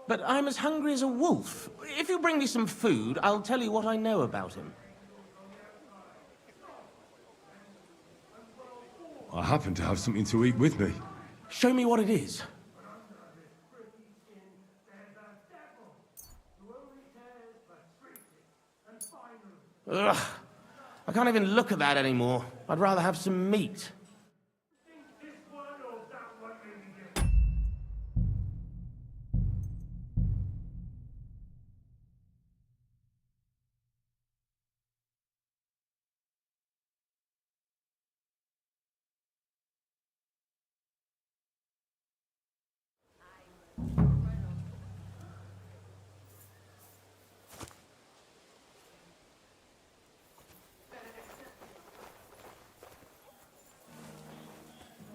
But I'm as hungry as a wolf. If you bring me some food, I'll tell you what I know about him. I happen to have something to eat with me. Show me what it is. Ugh. I can't even look at that anymore. I'd rather have some meat.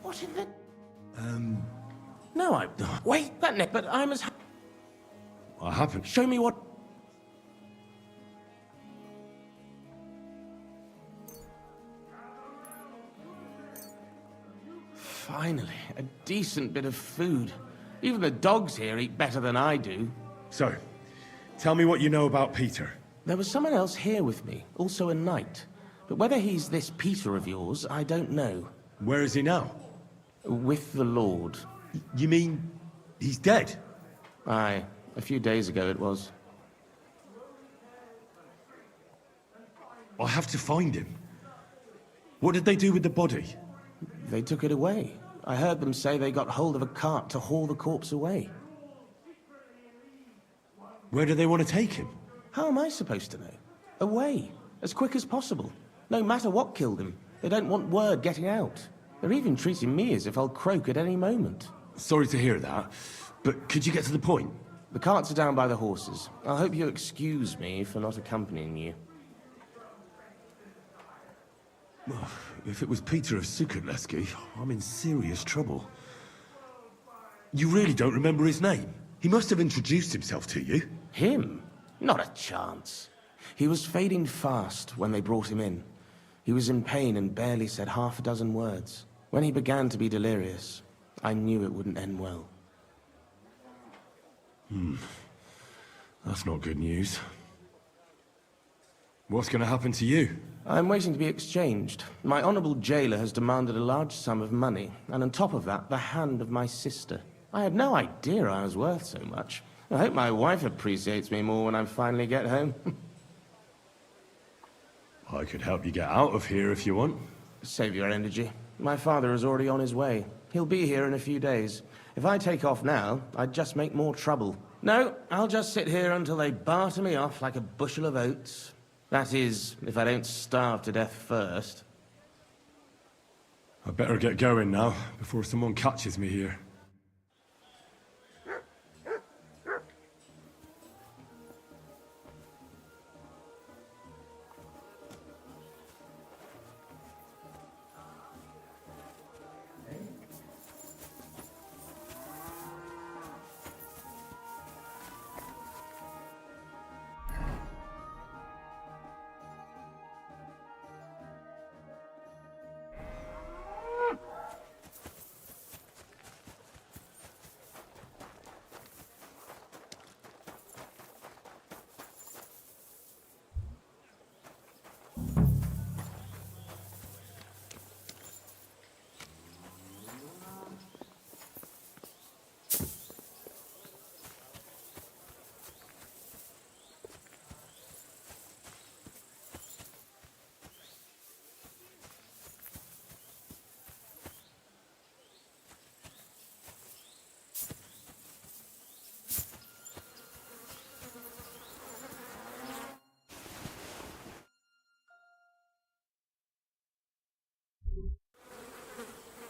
What in the... No, I... Wait, that neck, but I'm as... I haven't. Show me what... Finally, a decent bit of food. Even the dogs here eat better than I do. So, tell me what you know about Peter. There was someone else here with me, also a knight. But whether he's this Peter of yours, I don't know. Where is he now? With the Lord. You mean he's dead? Aye, a few days ago it was. I have to find him. What did they do with the body? They took it away. I heard them say they got hold of a cart to haul the corpse away. Where do they want to take him? How am I supposed to know? Away, as quick as possible. No matter what killed him, they don't want word getting out. They're even treating me as if I'll croak at any moment. Sorry to hear that, but could you get to the point? The carts are down by the horses. I hope you'll excuse me for not accompanying you. If it was Peter of Sukutleski, I'm in serious trouble. You really don't remember his name? He must have introduced himself to you. Him? Not a chance. He was fading fast when they brought him in. He was in pain and barely said half a dozen words. When he began to be delirious, I knew it wouldn't end well. That's not good news. What's going to happen to you? I'm waiting to be exchanged. My honorable jailer has demanded a large sum of money, and on top of that, the hand of my sister. I had no idea I was worth so much. I hope my wife appreciates me more when I finally get home. I could help you get out of here if you want. Save your energy. My father is already on his way. He'll be here in a few days. If I take off now, I'd just make more trouble. No, I'll just sit here until they barter me off like a bushel of oats. That is, if I don't starve to death first. I better get going now, before someone catches me here.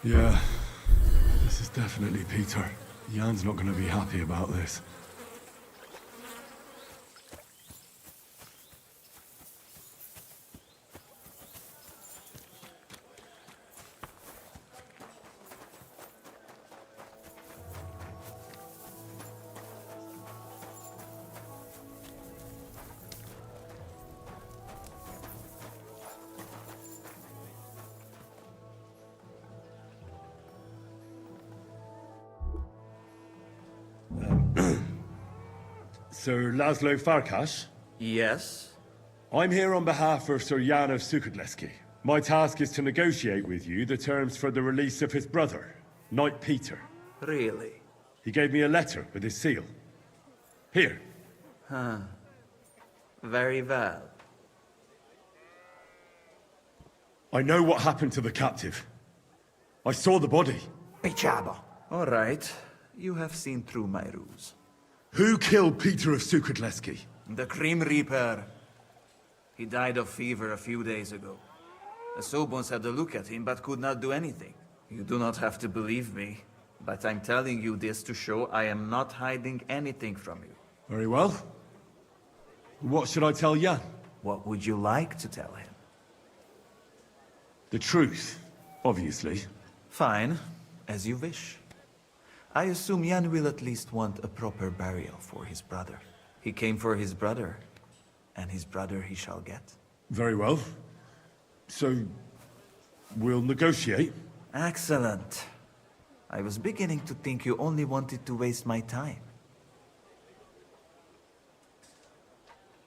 Yeah, this is definitely Peter. Jan's not going to be happy about this. Sir Laszlo Farkas? Yes? I'm here on behalf of Sir Jan of Sukutleski. My task is to negotiate with you the terms for the release of his brother, Knight Peter. Really? He gave me a letter with his seal. Here. Huh. Very well. I know what happened to the captive. I saw the body. All right. You have seen through my ruse. Who killed Peter of Sukutleski? The Grim Reaper. He died of fever a few days ago. The Sobons had a look at him, but could not do anything. You do not have to believe me, but I'm telling you this to show I am not hiding anything from you. Very well. What should I tell Jan? What would you like to tell him? The truth, obviously. Fine, as you wish. I assume Jan will at least want a proper burial for his brother. He came for his brother, and his brother he shall get. Very well. So, we'll negotiate? Excellent. I was beginning to think you only wanted to waste my time.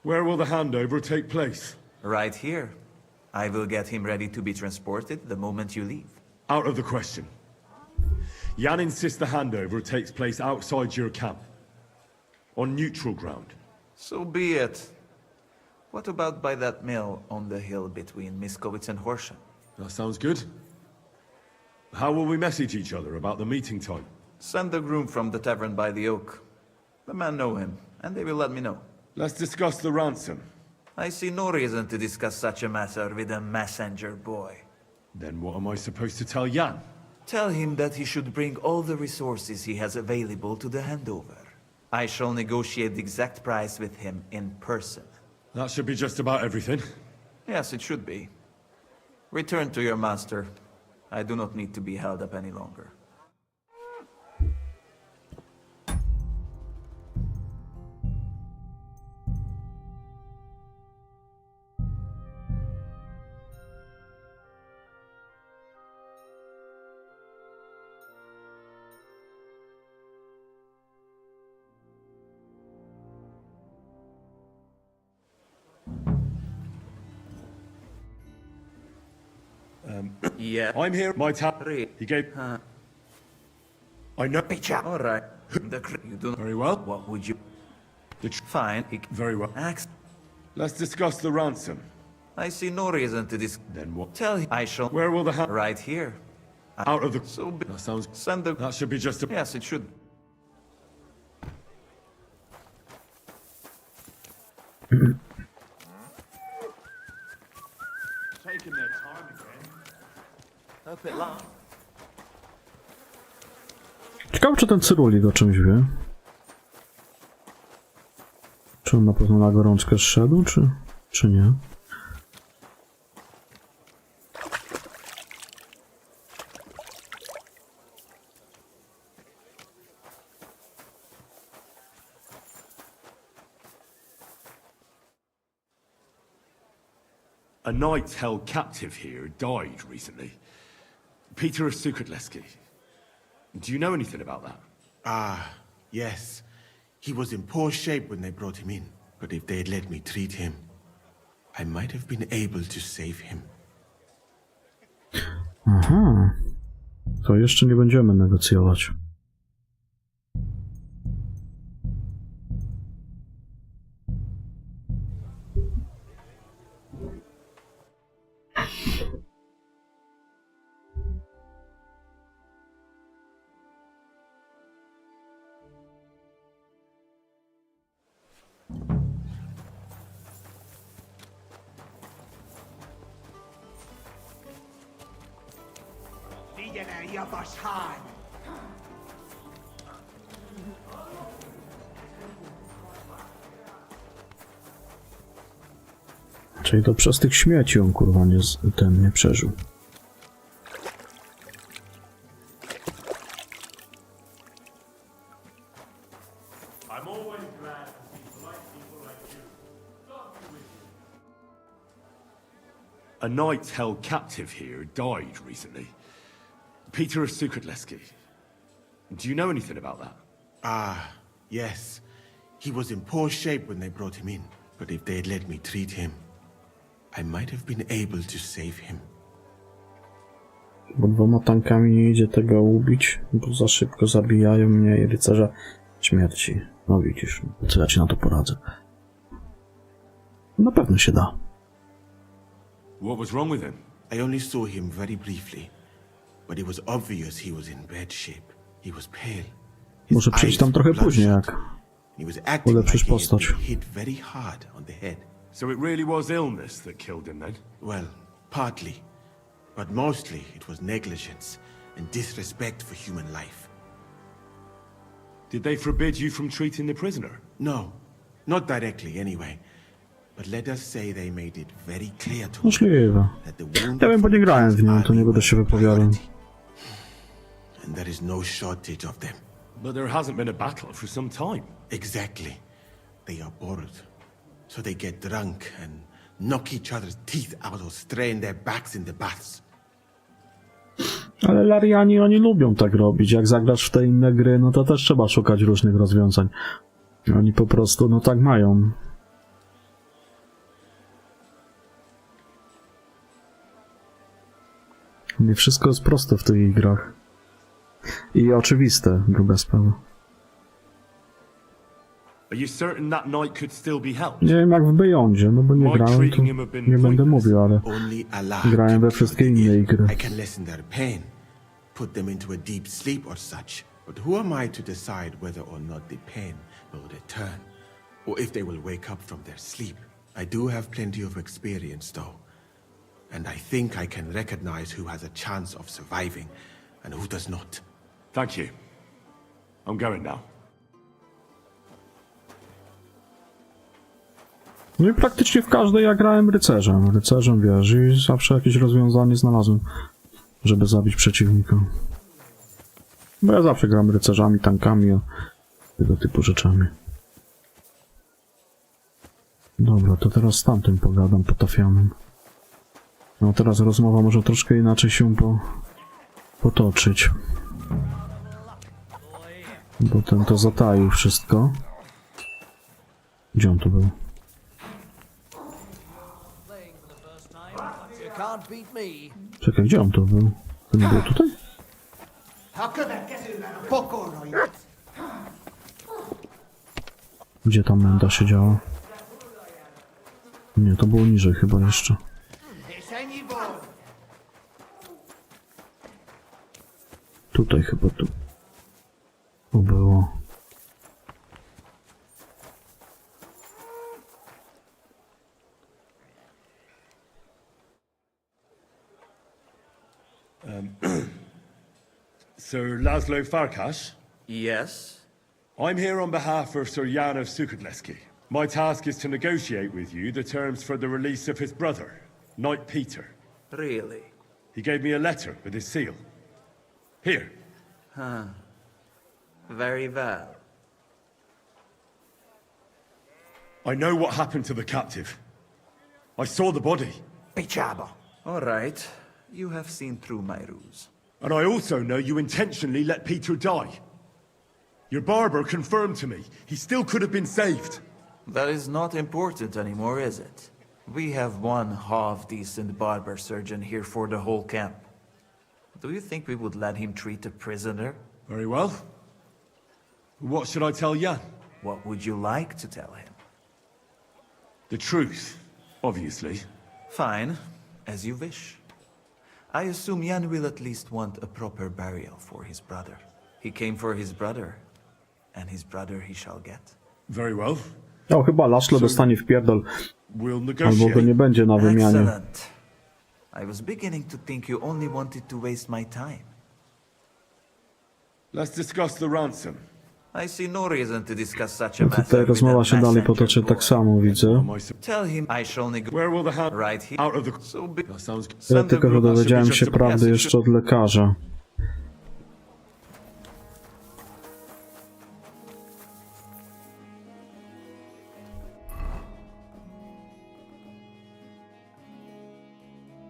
Where will the handover take place? Right here. I will get him ready to be transported the moment you leave. Out of the question. Jan insists the handover takes place outside your camp. On neutral ground. So be it. What about by that mill on the hill between Miskowitz and Horsham? That sounds good. How will we message each other about the meeting time? Send the groom from the tavern by the oak. The men know him, and they will let me know. Let's discuss the ransom. I see no reason to discuss such a matter with a messenger boy. Then what am I supposed to tell Jan? Tell him that he should bring all the resources he has available to the handover. I shall negotiate the exact price with him in person. That should be just about everything. Yes, it should be. Return to your master. I do not need to be held up any longer. Yeah. I'm here, my He gave... I know... All right. You do not... Very well. What would you... Fine. Very well. Let's discuss the ransom. I see no reason to Then what? Tell him I shall... Where will the Right here. Out of the... So That sounds... send the... That should be just a... Yes, it should. Taking their time again. Hope it lasts. Ciekawe, czy ten cyrulik o czymś wie. Czy on na pewno na gorączkę zszedł, czy nie? A knight held captive here died recently. Peter of Sukatleski. Do you know anything about that? Ah, yes. He was in poor shape when they brought him in. But if they had let me treat him, I might have been able to save him. Aha. To jeszcze nie będziemy negocjować. Czyli to przez tych śmieci on kurwa nie przeżył. I'm always glad to see polite people like you. God be with you. A knight held captive here died recently. Peter of Sukatleski. Do you know anything about that? Ah, yes. He was in poor shape when they brought him in. But if they had let me treat him, I might have been able to save him. Bo 2 tankami nie idzie tego ubić, bo za szybko zabijają mnie i rycerza śmierci. No widzisz, co ja ci na to poradzę. Na pewno się da. What was wrong with him? I only saw him very briefly, but it was obvious he was in bad shape. He was pale. His Może przyjść tam eyes trochę were później, bloodshot. jak He was acting ulepszysz like he had postać. been hit very hard on the head. So it really was illness that killed him then? Well, partly. But mostly it was negligence and disrespect for human life. Did they forbid you from treating the prisoner? No, not directly anyway. But let us say they made it very clear to him Możliwe. that the wounded Ja wiem, bo nie grałem w nią, to nie będę się wypowiadał. and there is no shortage of them. But there hasn't been a battle for some time. Exactly. They are bored. So they get drunk and knock each other's teeth out or strain their backs in the baths. Ale Lariani oni lubią tak robić. Jak zagrasz w te inne gry, no to też trzeba szukać różnych rozwiązań. Oni po prostu, no tak mają. Nie wszystko jest proste w tych grach. I oczywiste, druga sprawa. Are you certain that knight could still be helped? Nie wiem jak w Beyondzie, no bo nie grałem, to nie będę mówił, ale Only Allah grałem can we cure wszystkie them. inne gry. I can lessen their pain, put them into a deep sleep or such. But who am I to decide whether or not the pain will return? or if they will wake up from their sleep. I do have plenty of experience, though. And I think I can recognize who has a chance of surviving and who does not. Thank you. I'm going now. No i praktycznie w każdej ja grałem rycerzem. Rycerzem, wiesz, i zawsze jakieś rozwiązanie znalazłem, żeby zabić przeciwnika. Bo ja zawsze gram rycerzami, tankami, tego typu rzeczami. Dobra, to teraz z tamtym pogadam, potafianym. No teraz rozmowa może troszkę inaczej się potoczyć. Bo ten to zataił wszystko. Gdzie on tu był? Czekaj, gdzie on tu był? To nie był tutaj? Gdzie ta menda siedziała? Nie, to było niżej chyba jeszcze. Tutaj chyba tu. To było. Sir Laszlo Farkas? Yes? I'm here on behalf of Sir Jan of Sukadleski. My task is to negotiate with you the terms for the release of his brother, Knight Peter. Really? He gave me a letter with his seal. Here. Huh. Very well. I know what happened to the captive. I saw the body. All right. You have seen through my ruse. And I also know you intentionally let Peter die. Your barber confirmed to me he still could have been saved. That is not important anymore, is it? We have one half-decent barber surgeon here for the whole camp. Do you think we would let him treat a prisoner? Very well. What should I tell Jan? What would you like to tell him? The truth, obviously. Fine, as you wish. I assume Jan will at least want a proper burial for his brother. He came for his brother, and his brother he shall get. Very well. O, chyba Laszlo dostanie w pierdol. We'll Albo go nie będzie na wymianie. Excellent. I was beginning to think you only wanted to waste my time. Let's discuss the ransom. I see no reason to discuss such a matter. Tutaj rozmowa się dalej potoczy tak samo, widzę. Tell him I shall Where will the hand right here. out of the... So be... That sounds good. Ja tylko że dowiedziałem się prawdy jeszcze od lekarza.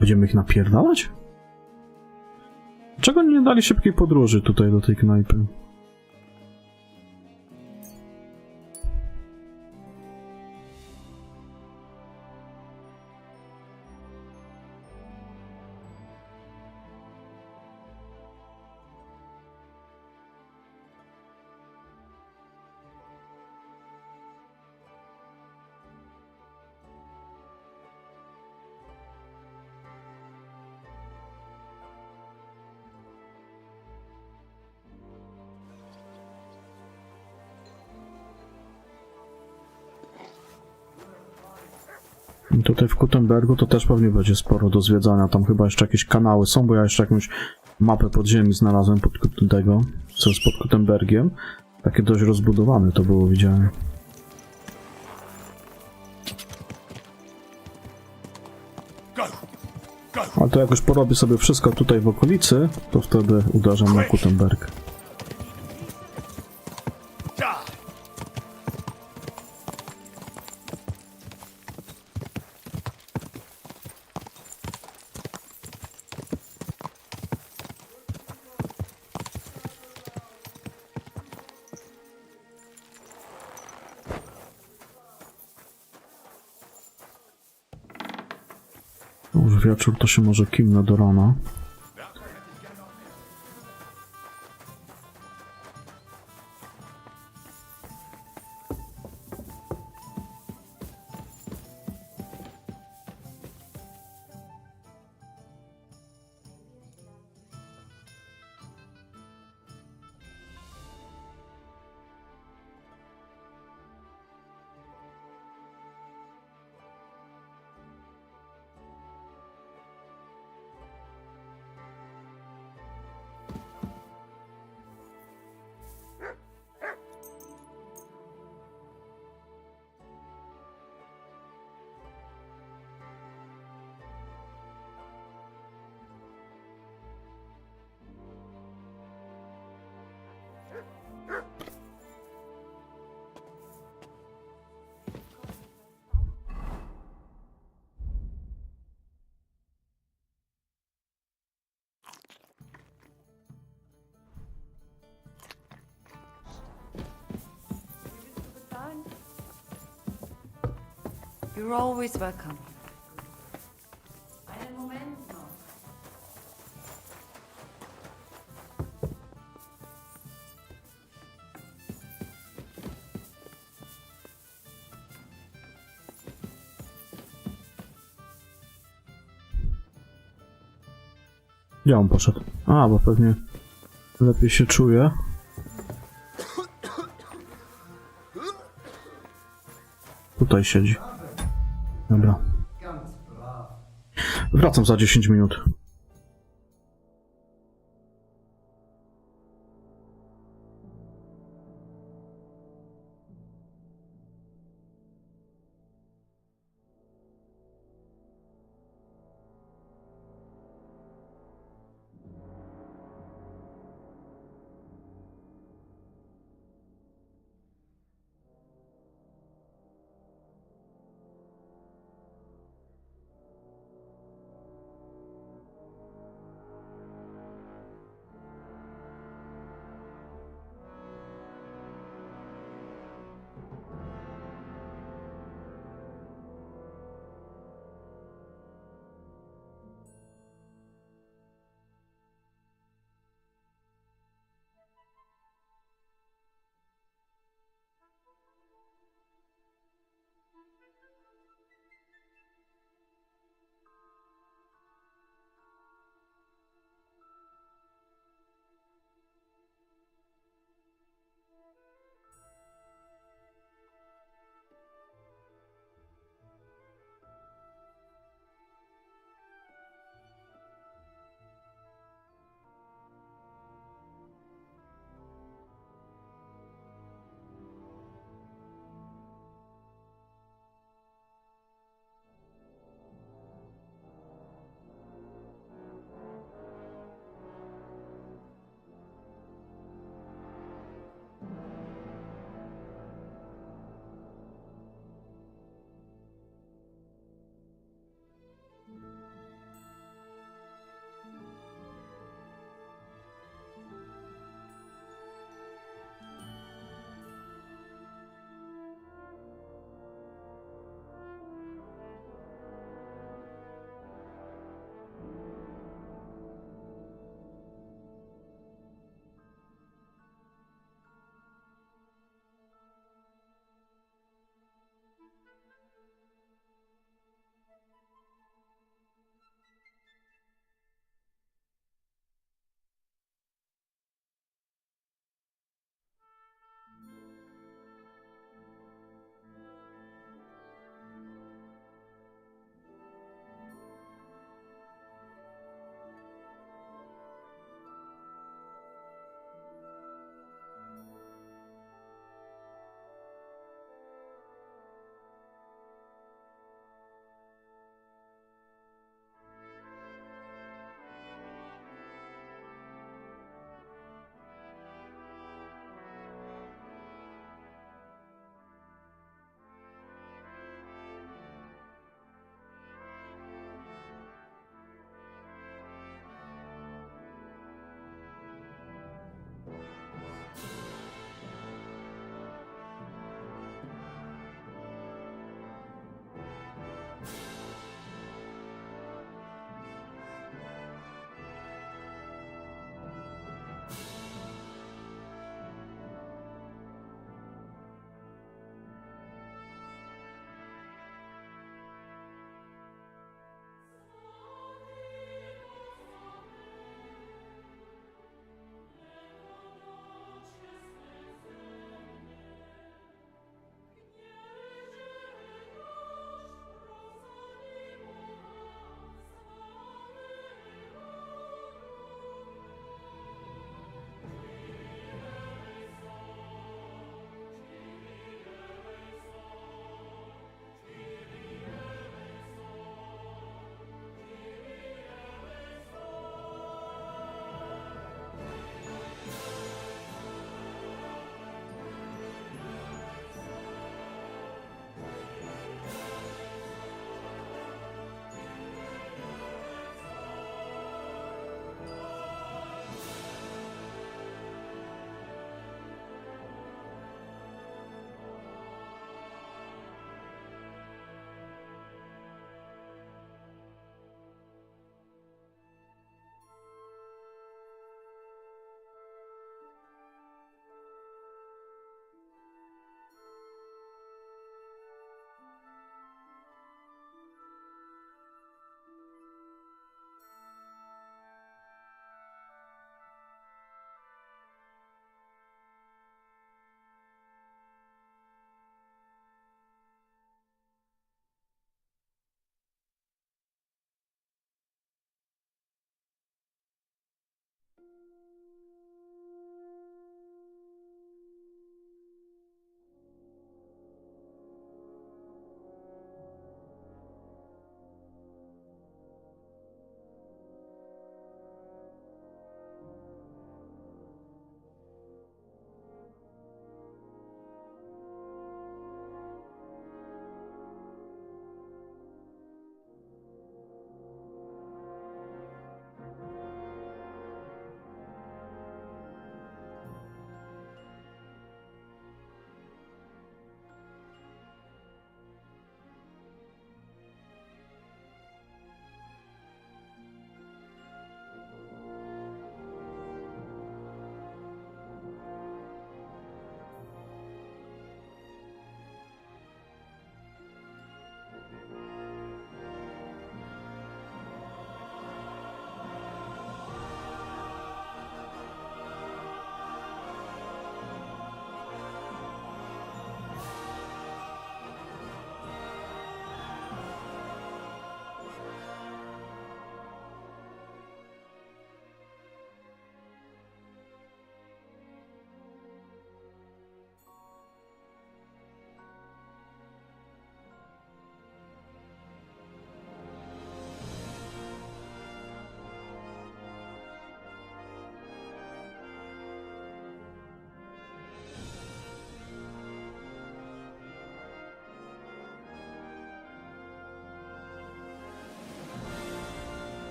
Będziemy ich napierdalać? Dlaczego nie dali szybkiej podróży tutaj do tej knajpy? Tutaj w Kuttenbergu to też pewnie będzie sporo do zwiedzania. Tam chyba jeszcze jakieś kanały są, bo ja jeszcze jakąś mapę podziemi znalazłem tego, co jest pod Kuttenbergiem. Takie dość rozbudowane to było, widziałem. Ale to jak już porobię sobie wszystko tutaj w okolicy, to wtedy uderzam na Kuttenberg. Już wieczór, to się może kimnę do rana. You're always welcome. Einen Moment noch. Gdzie on poszedł? A, bo pewnie lepiej się czuje. Tutaj siedzi. Dobra. Wracam za 10 minut.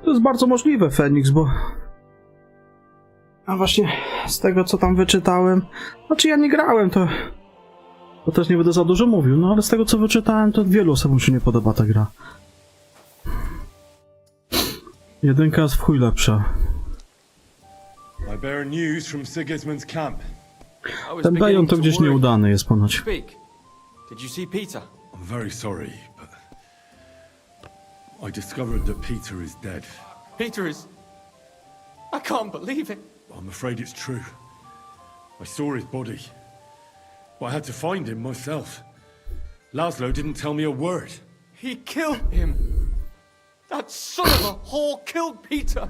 To jest bardzo możliwe, Feniks, bo... A właśnie z tego, co tam wyczytałem... Znaczy ja nie grałem, to też nie będę za dużo mówił, no ale z tego, co wyczytałem, to wielu osobom się nie podoba ta gra. Jedynka jest w chuj lepsza. I bear news from Sigismund's camp. Ten Bajon to gdzieś nieudany jest ponoć. Speak. Did you see Peter? I'm very sorry, but I discovered that Peter is dead. Peter is... I can't believe it. I'm afraid it's true. I saw his body, but I had to find him myself. Laszlo didn't tell me a word. He killed him. That son of a whore killed Peter.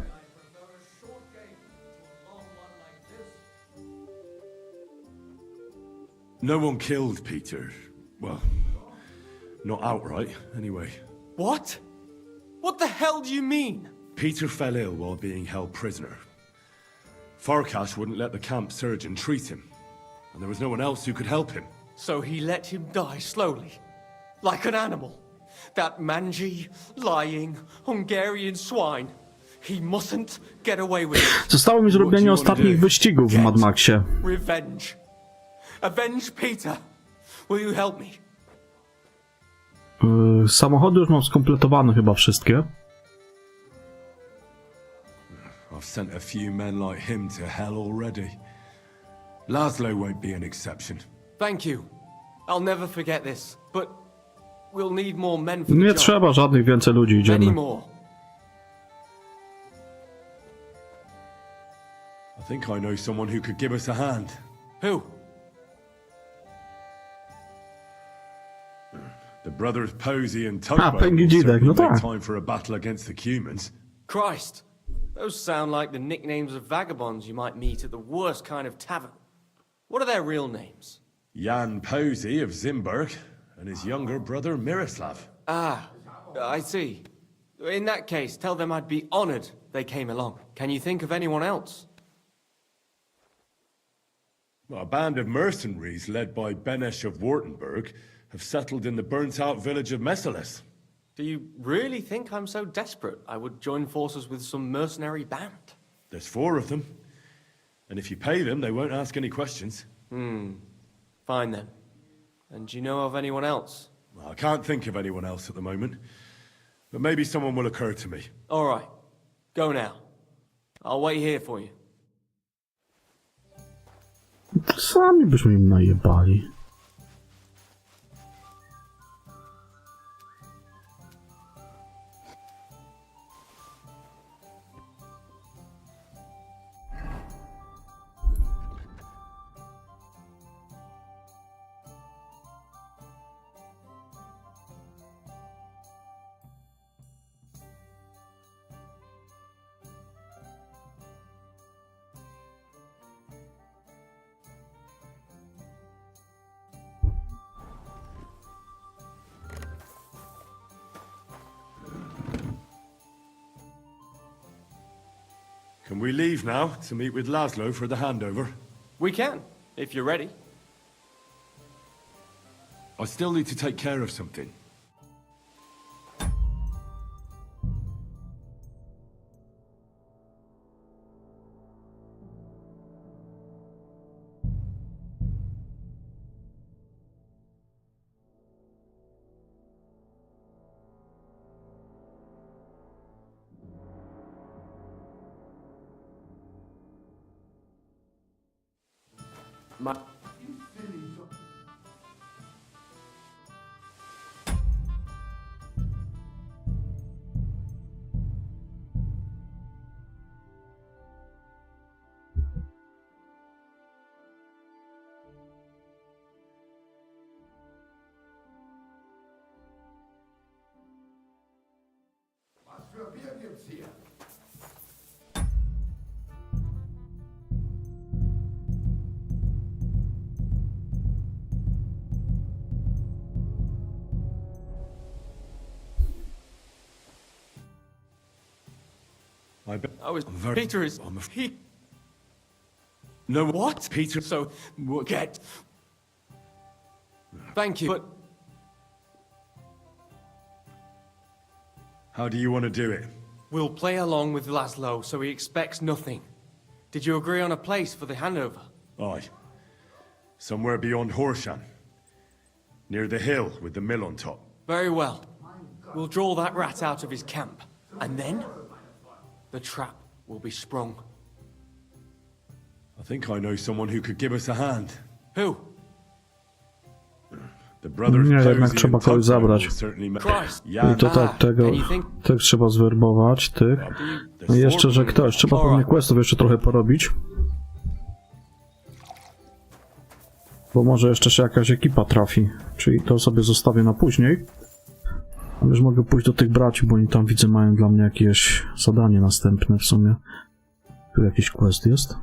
No one killed Peter. Well, not outright, anyway. What? What the hell do you mean? Peter fell ill while being held prisoner. Farkas wouldn't let the camp surgeon treat him, and there was no one else who could help him. So he let him die slowly, like an animal. That mangy, lying, Hungarian swine. He mustn't get away with it. Zostało mi zrobienie ostatnich wyścigów w Mad Maxie. Revenge. Avenge Peter. Will you help me? Samochody już mam skompletowane chyba wszystkie. I've sent a few men like him to hell already. Laszlo won't be an exception. Thank you. I'll never forget this, but we'll need more men for the Nie job. trzeba żadnych więcej ludzi, Many idziemy. more. I think I know someone who could give us a hand. Who? The brothers Posey and Tugboat Pęgi will Dzidek, certainly no make tak. time for a battle against the Cumans. Christ. Those sound like the nicknames of vagabonds you might meet at the worst kind of tavern. What are their real names? Jan Posey of Zimberg and his younger brother Miroslav. Ah, I see. In that case, tell them I'd be honored they came along. Can you think of anyone else? Well, a band of mercenaries led by Benesh of Wartenberg have settled in the burnt-out village of Messalis. Do you really think I'm so desperate I would join forces with some mercenary band? There's 4 of them, and if you pay them, they won't ask any questions. Fine then. And do you know of anyone else? Well, I can't think of anyone else at the moment, but maybe someone will occur to me. All right. Go now. I'll wait here for you. Sami byśmy im najebali. Can we leave now to meet with Laszlo for the handover? We can, if you're ready. I still need to take care of something. My... Was für Bier gibt's hier? I was... I'm very- Peter is... I'm He... No, What? Peter? So, get... Thank you, but... How do you want to do it? We'll play along with Laszlo, so he expects nothing. Did you agree on a place for the handover? Aye. Somewhere beyond Horshan. Near the hill with the mill on top. Very well. We'll draw that rat out of his camp. And then, the trap will be sprung. I think I know someone who could give us a hand. Who? The brothers Nie, jednak Posey trzeba and kogoś Tugman zabrać. will certainly Christ. I to tak, tych trzeba zwerbować, tych. No i jeszcze, że ktoś. Trzeba pewnie questów jeszcze trochę porobić. Bo może jeszcze się jakaś ekipa trafi. Czyli to sobie zostawię na później. Ale już mogę pójść do tych braci, bo oni tam widzę mają dla mnie jakieś zadanie następne w sumie. Tu jakiś quest jest.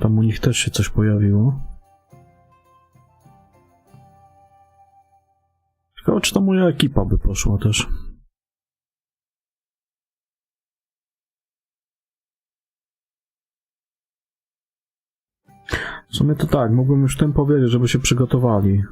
Tam u nich też się coś pojawiło. Ciekawe, czy to moja ekipa by poszła też. W sumie to tak, mógłbym już tym powiedzieć, żeby się przygotowali.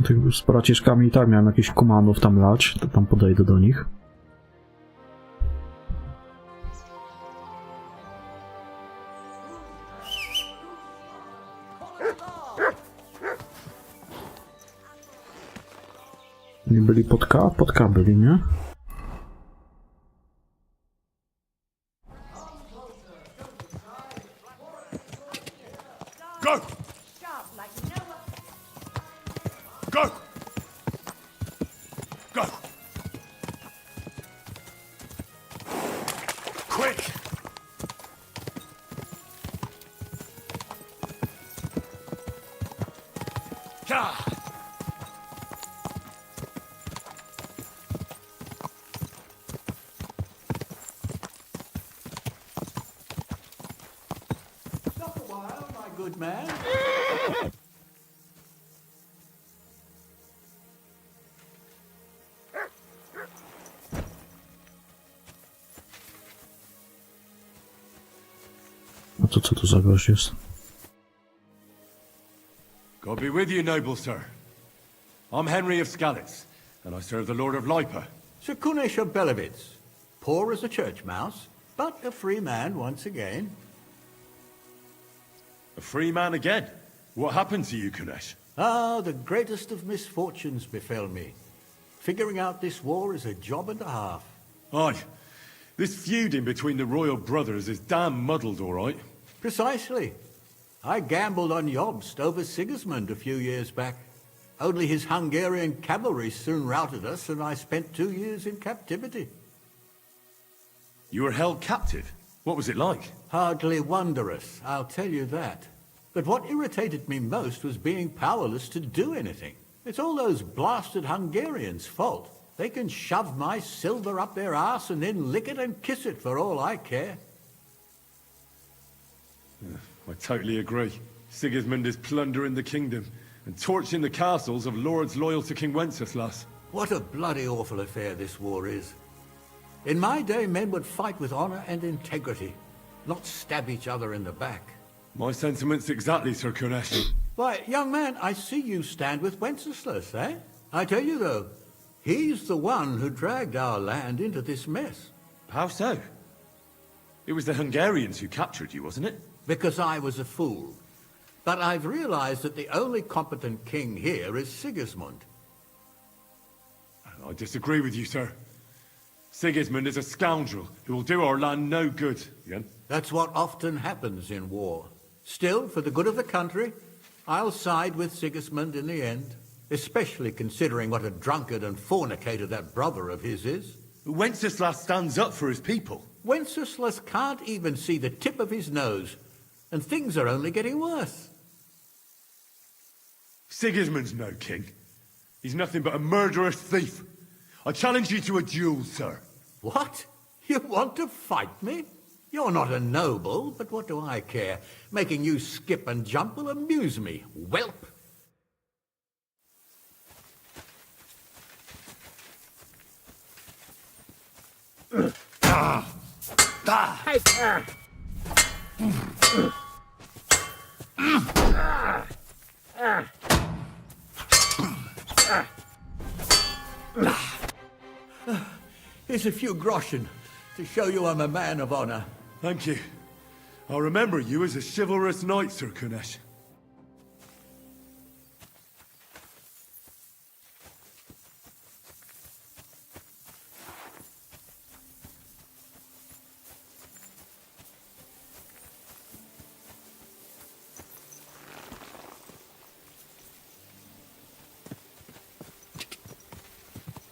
Tych z braciszkami i tak miałem jakichś komandów tam lać, to tam podejdę do nich. Nie byli pod K? Pod K byli, nie? Go! Go! Go! Quick! Ja! Stop a while, my good man. A to co to za gość jest? God be with you, noble sir. I'm Henry of Skalitz, and I serve the Lord of Lipa. Sir Kunesh of Belevitz. Poor as a church mouse, but a free man once again. A free man again? What happened to you, Kunesh? Ah, the greatest of misfortunes befell me. Figuring out this war is a job and a half. Aye. This feuding between the royal brothers is damn muddled, all right. Precisely. I gambled on Jobst over Sigismund a few years back. Only his Hungarian cavalry soon routed us, and I spent 2 years in captivity. You were held captive? What was it like? Hardly wondrous, I'll tell you that. But what irritated me most was being powerless to do anything. It's all those blasted Hungarians' fault. They can shove my silver up their arse and then lick it and kiss it for all I care. I totally agree. Sigismund is plundering the kingdom and torching the castles of lords loyal to King Wenceslas. What a bloody awful affair this war is. In my day, men would fight with honor and integrity, not stab each other in the back. My sentiments exactly, Sir Kunesh. Why, young man, I see you stand with Wenceslas, eh? I tell you, though, he's the one who dragged our land into this mess. How so? It was the Hungarians who captured you, wasn't it? Because I was a fool. But I've realized that the only competent king here is Sigismund. I disagree with you, sir. Sigismund is a scoundrel who will do our land no good. Again? That's what often happens in war. Still, for the good of the country, I'll side with Sigismund in the end, especially considering what a drunkard and fornicator that brother of his is. Wenceslas stands up for his people. Wenceslas can't even see the tip of his nose, and things are only getting worse. Sigismund's no king. He's nothing but a murderous thief. I challenge you to a duel, sir. What? You want to fight me? You're not a noble, but what do I care? Making you skip and jump will amuse me, whelp. Here's a few groschen to show you I'm a man of honor. Thank you. I'll remember you as a chivalrous knight, Sir Kunesh.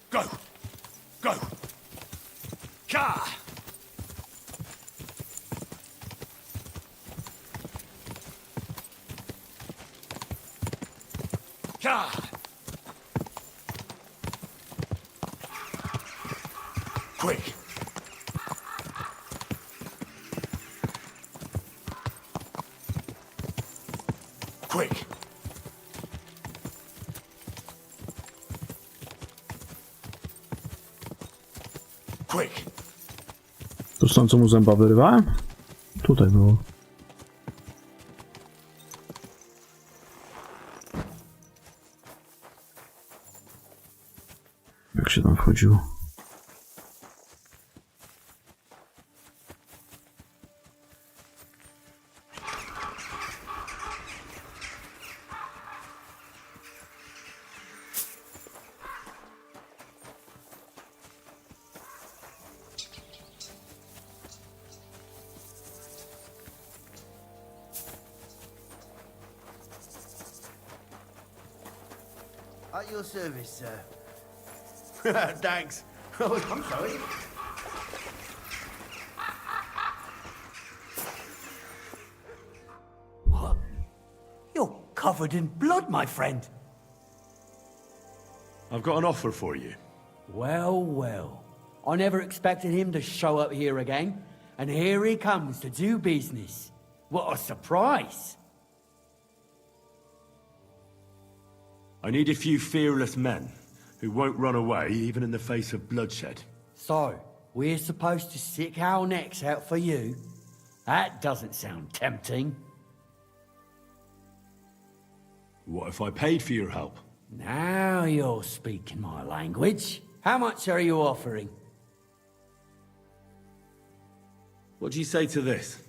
Go! Go! Ka! Ka! Quick! Quick! Quick! To stąd co mu zęba wyrywałem? Tutaj było. Jak się tam wchodziło? At your service, sir. Thanks. Oh, I'm sorry. What? You're covered in blood, my friend. I've got an offer for you. Well, well. I never expected him to show up here again. And here he comes to do business. What a surprise. I need a few fearless men who won't run away even in the face of bloodshed. So, we're supposed to stick our necks out for you? That doesn't sound tempting. What if I paid for your help? Now you're speaking my language. How much are you offering? What do you say to this?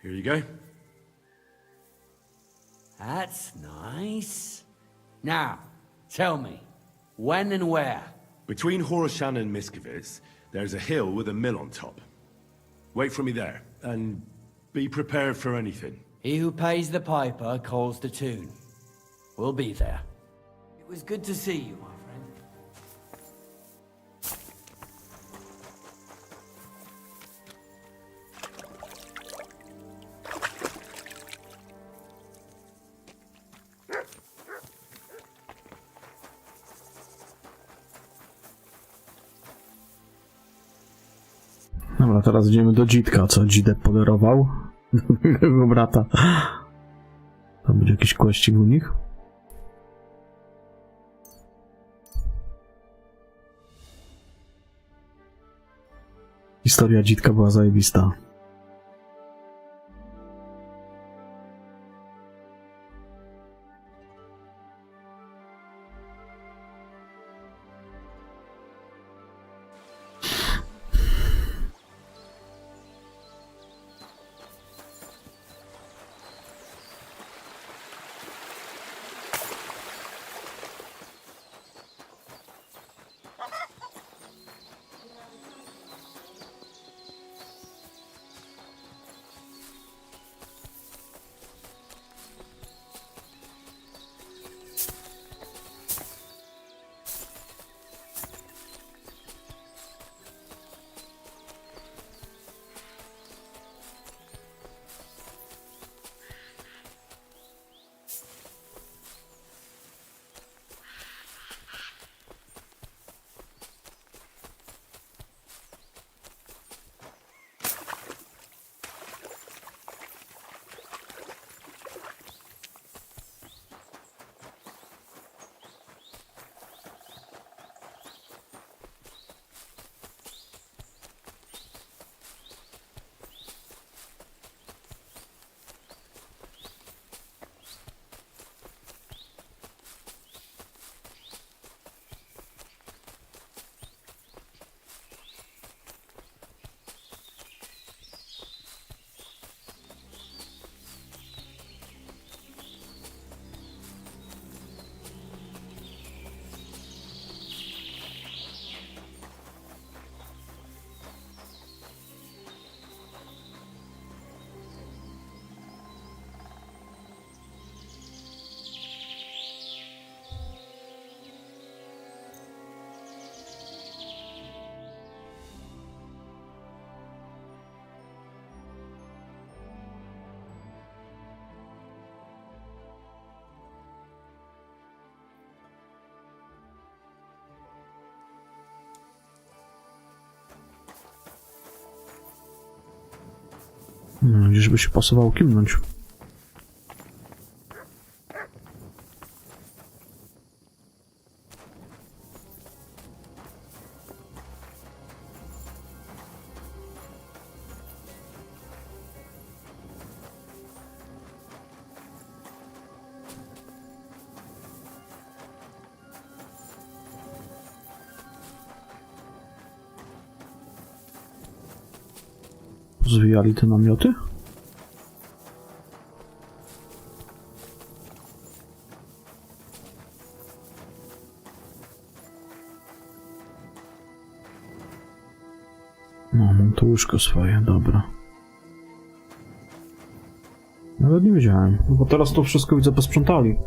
Here you go. That's nice. Now, tell me, when and where? Between Horoshan and Miskovitz, there's a hill with a mill on top. Wait for me there, and be prepared for anything. He who pays the piper calls the tune. We'll be there. It was good to see you, my friend. Dobra, teraz idziemy do Dzitka, co Dzidek polerował. Jego brata. Tam będzie jakiś kłeścik u nich. Historia Dzitka była zajebista. No, gdzieś by się pasowało kimnąć. Zwijali te namioty? No, mam to łóżko swoje, dobra. Nawet nie wiedziałem, no bo teraz to wszystko widzę posprzątali.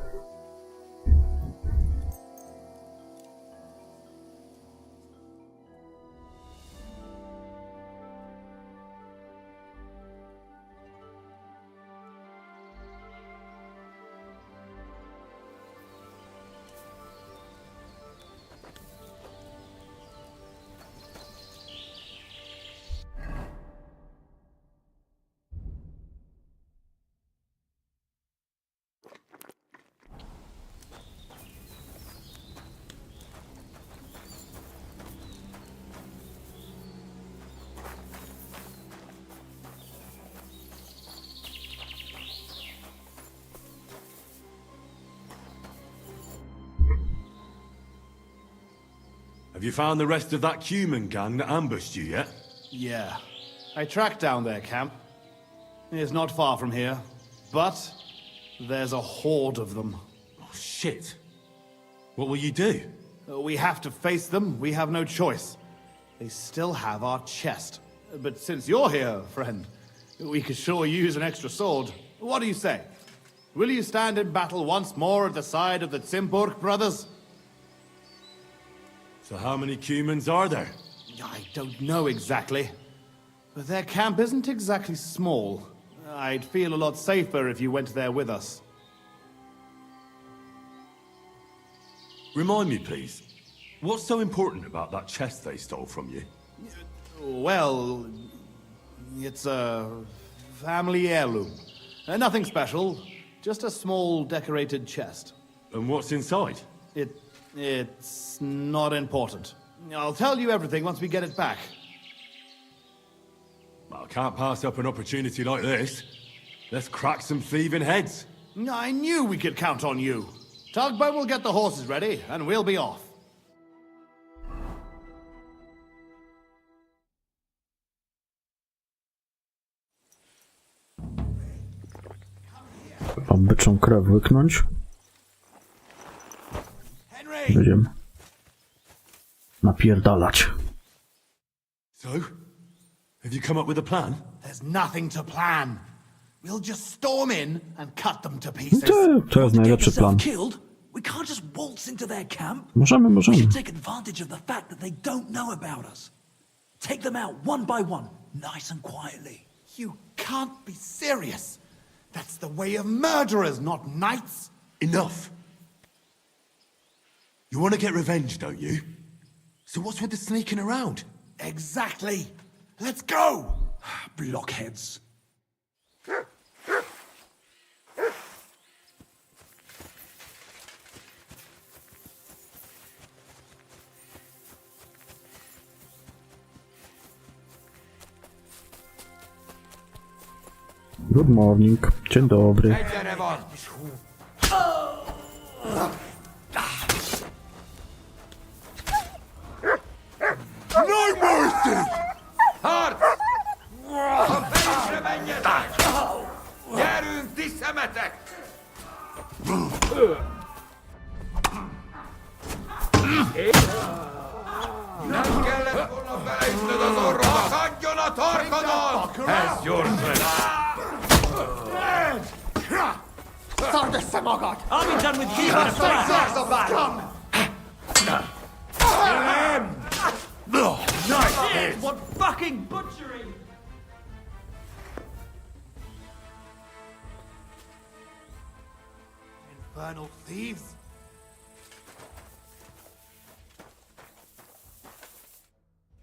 Have you found the rest of that human gang that ambushed you yet? Yeah. I tracked down their camp. It's not far from here. But there's a horde of them. Oh, shit. What will you do? We have to face them. We have no choice. They still have our chest. But since you're here, friend, we could sure use an extra sword. What do you say? Will you stand in battle once more at the side of the Zimburg brothers? So how many humans are there? I don't know exactly. But their camp isn't exactly small. I'd feel a lot safer if you went there with us. Remind me, please. What's so important about that chest they stole from you? Well, it's a family heirloom. Nothing special, just a small decorated chest. And what's inside? It's not important. I'll tell you everything once we get it back. I can't pass up an opportunity like this. Let's crack some thieving heads. I knew we could count on you. Tugboat will get the horses ready, and we'll be off. Mam byczą krew łyknąć. Będziemy napierdalać. So? Have you come up with a plan? There's nothing to plan. We'll just storm in and cut them to pieces. To jest najlepszy plan. We can't just waltz into their camp. Możemy. We should take advantage of the fact that they don't know about us. Take them out one by one, nice and quietly. You can't be serious. That's the way of murderers, not knights. Enough. You want to get revenge, don't you? So what's with the sneaking around? Exactly. Let's go! Blockheads. Good morning. Dzień dobry. No mercy! Hard! Järyn tissämätek! Näkelle kunnon väleistötä turvaa! Sanjona tarkoitaan! As your Sardessa magat! I'll be done with you in a flash! Nice! What fucking butchery! Infernal thieves!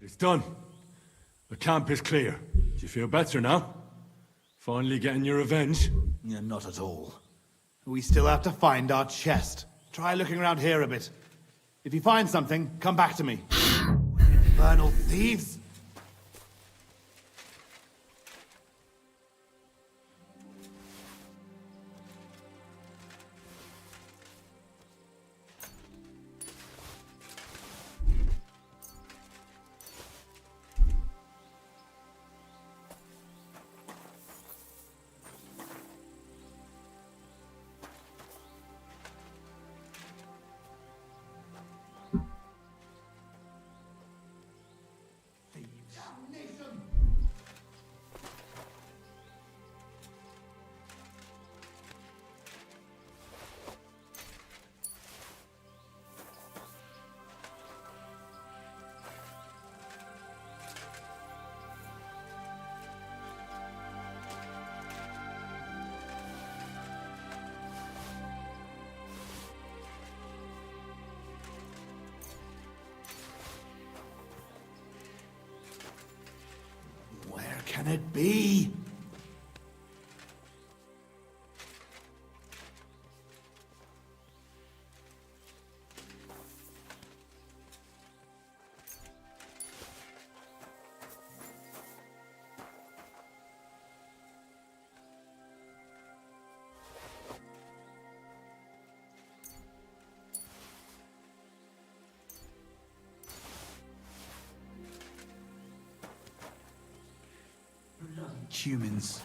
It's done. The camp is clear. Do you feel better now? Finally getting your revenge? Yeah, not at all. We still have to find our chest. Try looking around here a bit. If you find something, come back to me. Infernal thieves! Where can it be? Humans.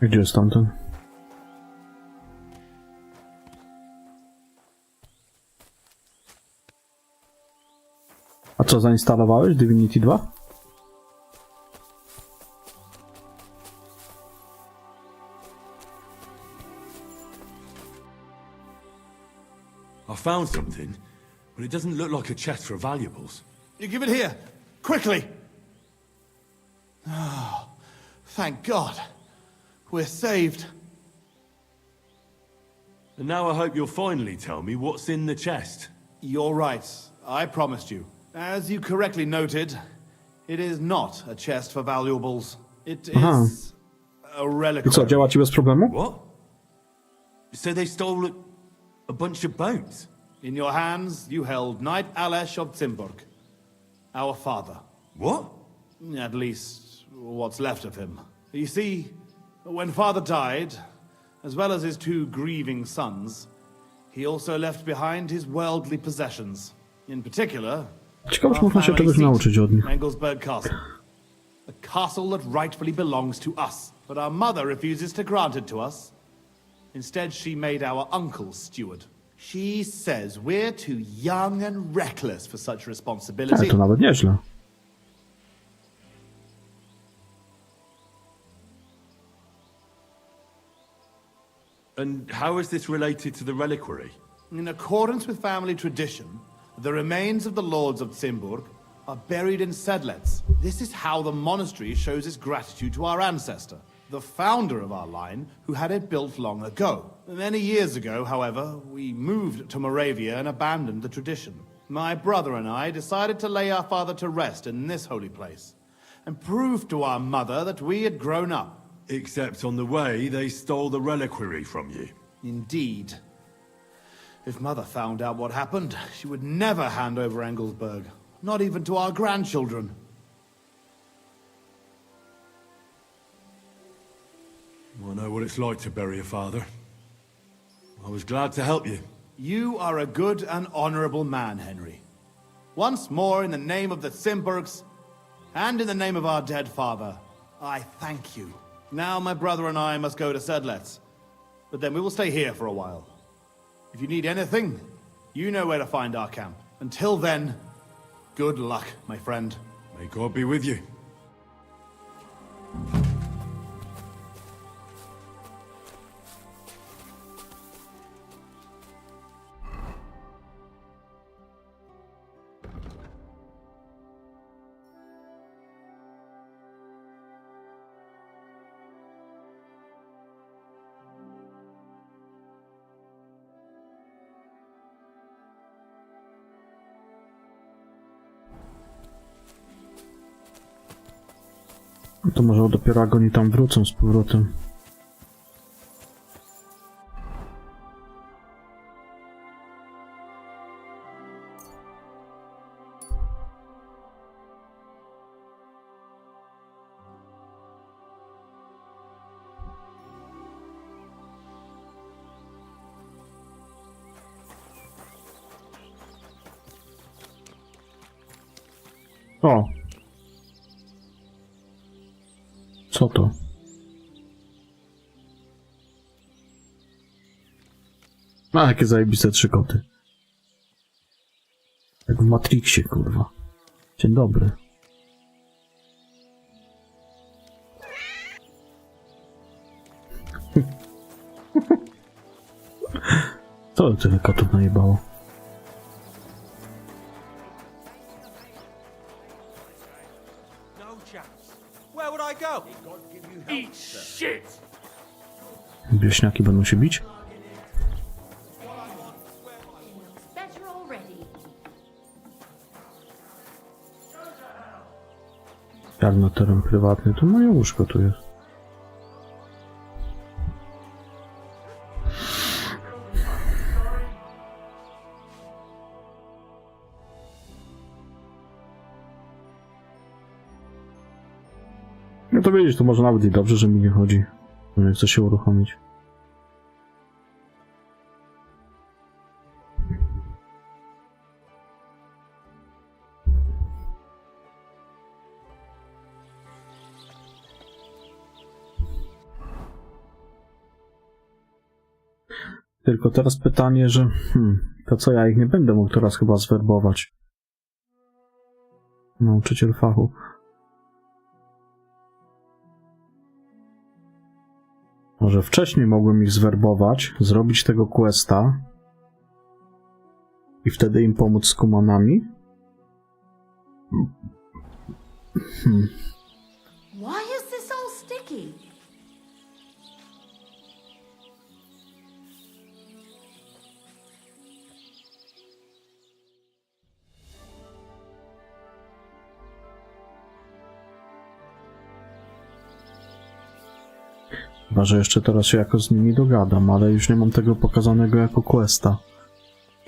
Gdzie jest tamten? A co, zainstalowałeś Divinity 2? I found something, but it doesn't look like a chest for valuables. You give it here, quickly! Oh, thank God. We're saved. And now I hope you'll finally tell me what's in the chest. You're right. I promised you. As you correctly noted, it is not a chest for valuables. It is a relic. I co, działa ci bez problemu? What? So they stole a bunch of bones? In your hands, you held Knight Alesh of Zimburg, our father. What? At least, what's left of him. You see, when father died, As well as his 2 grieving sons, he also left behind his worldly possessions. In particular, Ciekawe, czy our można się family czegoś seat, nauczyć od nich. Anglesburg Castle. A castle that rightfully belongs to us. But our mother refuses to grant it to us. Instead, she made our uncle steward. She says we're too young and reckless for such responsibility. To nawet nieźle. And how is this related to the reliquary? In accordance with family tradition, the remains of the lords of Zimburg are buried in sedlets. This is how the monastery shows its gratitude to our ancestor, the founder of our line, who had it built long ago. Many years ago, however, we moved to Moravia and abandoned the tradition. My brother and I decided to lay our father to rest in this holy place, and prove to our mother that we had grown up. Except on the way, they stole the reliquary from you. Indeed. If Mother found out what happened, she would never hand over Engelsberg, not even to our grandchildren. I know what it's like to bury a father. I was glad to help you. You are a good and honorable man, Henry. Once more, in the name of the Simburgs, and in the name of our dead father, I thank you. Now my brother and I must go to Sedlets, but then we will stay here for a while. If you need anything, you know where to find our camp. Until then, good luck, my friend. May God be with you. To może dopiero jak oni tam wrócą z powrotem. O! Co to? A, jakie zajebiste 3 koty. Jak w Matrixie, kurwa. Dzień dobry. Co tyle kotów najebało? Wieśniaki będą się bić? Jak na teren prywatny, to moje łóżko tu jest. No to widzisz, to może nawet i dobrze, że mi nie chodzi. Nie chce się uruchomić. Tylko teraz pytanie, że to co, ja ich nie będę mógł teraz chyba zwerbować. Nauczyciel fachu. Może wcześniej mogłem ich zwerbować, zrobić tego questa i wtedy im pomóc z kumanami? Why is this all sticky? Chyba, że jeszcze teraz się jakoś z nimi dogadam, ale już nie mam tego pokazanego jako questa.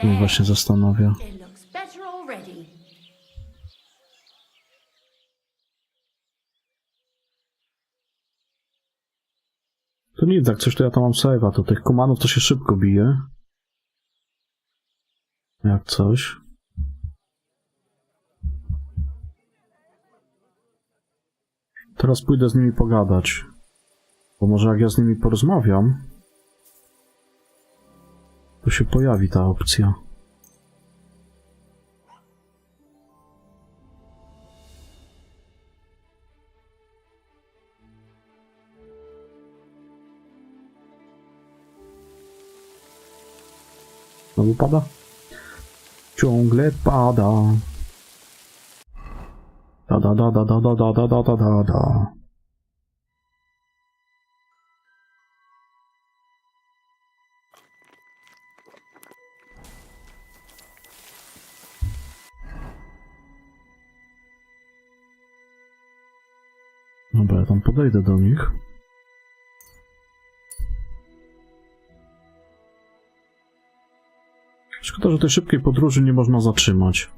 Mnie właśnie zastanawia. Tu nic, jak coś to ja tam mam save'a, to tych kumanów to się szybko bije. Jak coś. Teraz pójdę z nimi pogadać. Bo może jak ja z nimi porozmawiam, to się pojawi ta opcja. Znowu pada? Ciągle pada. Da da da da da da da da da da da. Dobra, ja tam podejdę do nich. Szkoda, że tej szybkiej podróży nie można zatrzymać.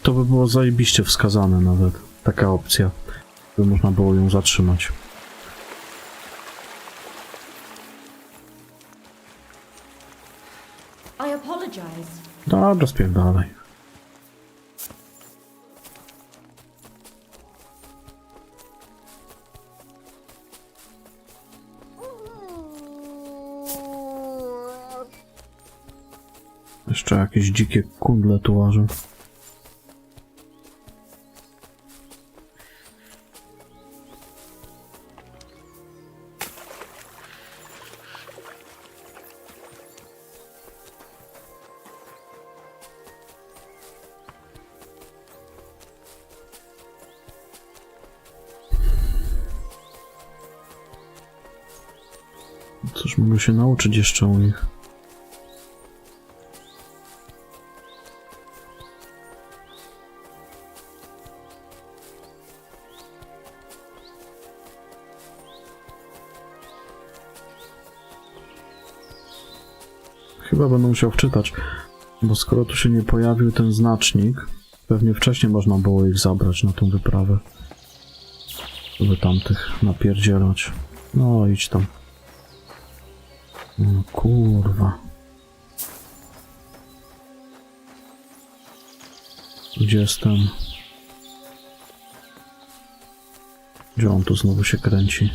To by było zajebiście wskazane nawet, taka opcja, by można było ją zatrzymać. I apologize. Dobra, spierdalaj. Jeszcze jakieś dzikie kundle tu łażą. Cóż mogę się nauczyć jeszcze u nich? Chyba będę musiał wczytać, bo skoro tu się nie pojawił ten znacznik, pewnie wcześniej można było ich zabrać na tą wyprawę, żeby tamtych napierdzielać. No idź tam. No kurwa. Gdzie jestem? Gdzie on tu znowu się kręci?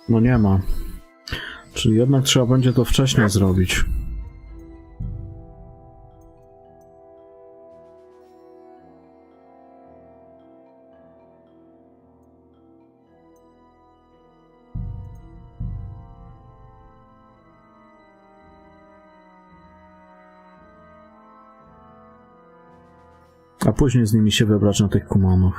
No nie ma. Czyli jednak trzeba będzie to wcześniej zrobić. A później z nimi się wybrać na tych kumanów.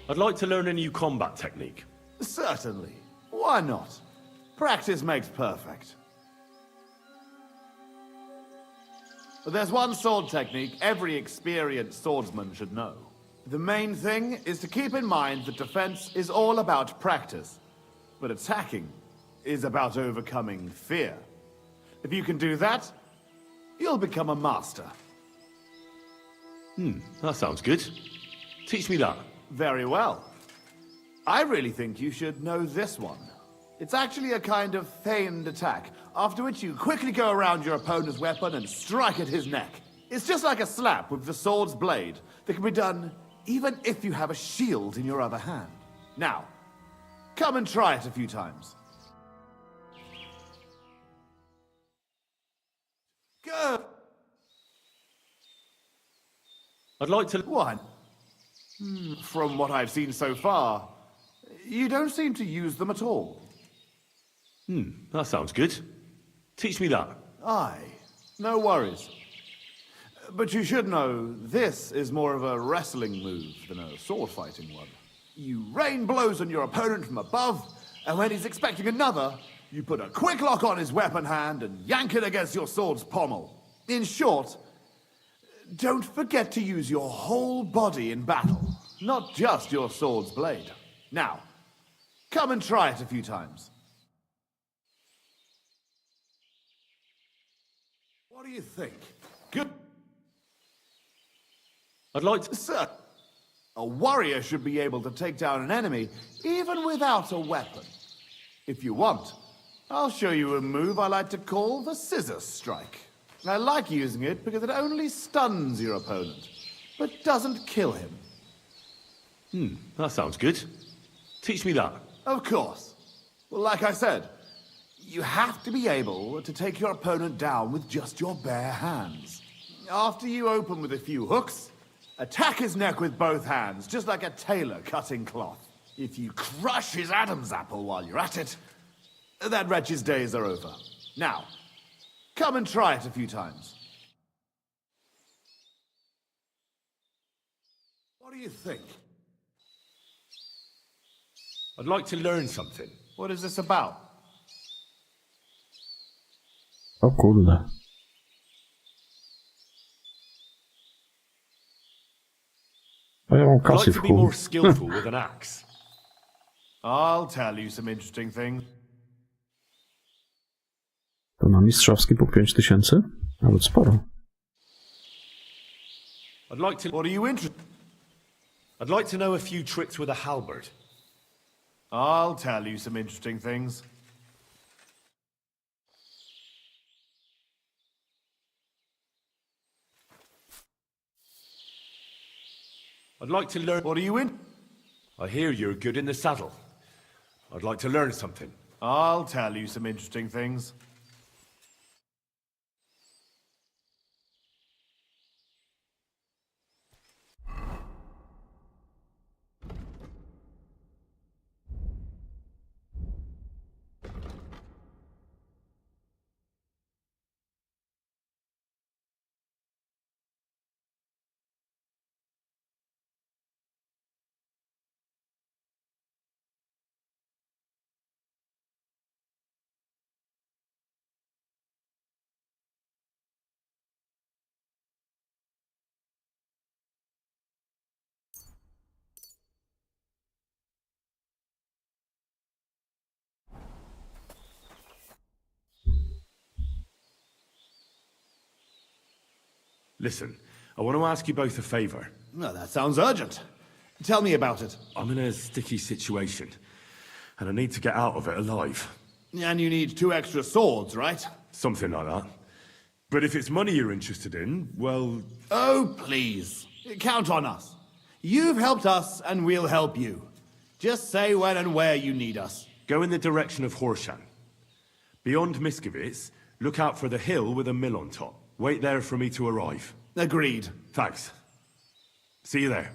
I'd like to learn a new combat technique. Certainly. Why not? Practice makes perfect. But there's one sword technique every experienced swordsman should know. The main thing is to keep in mind that defense is all about practice, but attacking is about overcoming fear. If you can do that, you'll become a master. That sounds good. Teach me that. Very well. I really think you should know this one. It's actually a kind of feigned attack, after which you quickly go around your opponent's weapon and strike at his neck. It's just like a slap with the sword's blade that can be done even if you have a shield in your other hand. Now, come and try it a few times. Go! I'd like to... What? From what I've seen so far, you don't seem to use them at all. That sounds good. Teach me that. Aye, no worries. But you should know, this is more of a wrestling move than a sword-fighting one. You rain blows on your opponent from above, and when he's expecting another, you put a quick lock on his weapon hand and yank it against your sword's pommel. In short, don't forget to use your whole body in battle, not just your sword's blade. Now, come and try it a few times. What do you think? Good. I'd like to... Sir, a warrior should be able to take down an enemy even without a weapon. If you want, I'll show you a move I like to call the scissor strike. I like using it because it only stuns your opponent, but doesn't kill him. That sounds good. Teach me that. Of course. Well, like I said, you have to be able to take your opponent down with just your bare hands. After you open with a few hooks, attack his neck with both hands, just like a tailor cutting cloth. If you crush his Adam's apple while you're at it, that wretch's days are over. Now, come and try it a few times. What do you think? I'd like to learn something. What is this about? O kurde. A ja mam I'd like kasy to w be chuj. more skillful with an axe. I'll tell you some interesting things. To na mistrzowski po 5000? Nawet sporo. I'd like to... What are you interested? I'd like to know a few tricks with a halberd. I'll tell you some interesting things. I'd like to learn... What are you in? I hear you're good in the saddle. I'd like to learn something. I'll tell you some interesting things. Listen, I want to ask you both a favor. No, that sounds urgent. Tell me about it. I'm in a sticky situation, and I need to get out of it alive. And you need 2 extra swords, right? Something like that. But if it's money you're interested in, well... Oh, please. Count on us. You've helped us, and we'll help you. Just say when and where you need us. Go in the direction of Horshan. Beyond Miskovitz, look out for the hill with a mill on top. Wait there for me to arrive. Agreed. Thanks. See you there.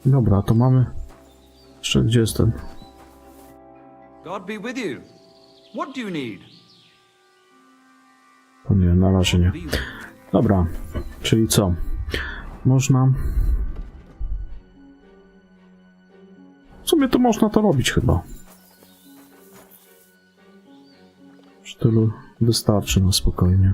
Dobra, to mamy... Jeszcze gdzie jest ten? God be with you. What do you need? To nie, na razie nie. Dobra, czyli co? Można... W sumie to można to robić chyba. Już tylu wystarczy na spokojnie.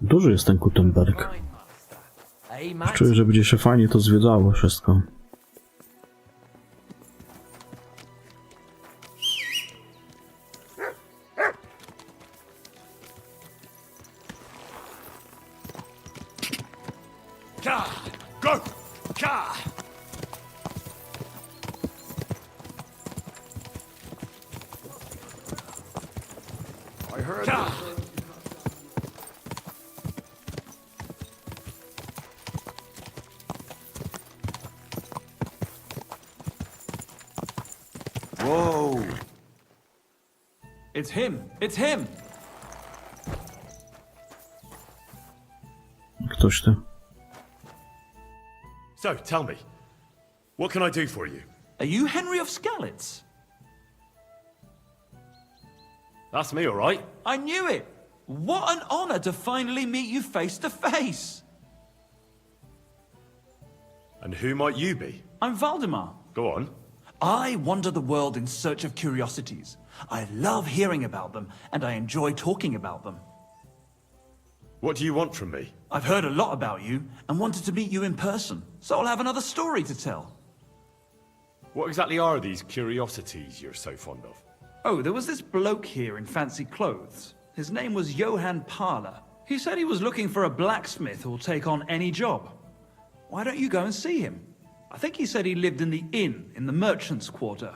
Duży jest ten Gutenberg. Czuję, że będzie się fajnie to zwiedzało wszystko. Go! Ka! I heard Ka! Whoa! It's him! It's him! Ktoś ty. So, tell me, what can I do for you? Are you Henry of Skalitz? That's me, all right. I knew it! What an honor to finally meet you face to face! And who might you be? I'm Valdemar. Go on. I wander the world in search of curiosities. I love hearing about them, and I enjoy talking about them. What do you want from me? I've heard a lot about you, and wanted to meet you in person, so I'll have another story to tell. What exactly are these curiosities you're so fond of? Oh, there was this bloke here in fancy clothes. His name was Johann Parler. He said he was looking for a blacksmith who'll take on any job. Why don't you go and see him? I think he said he lived in the inn in the merchant's quarter.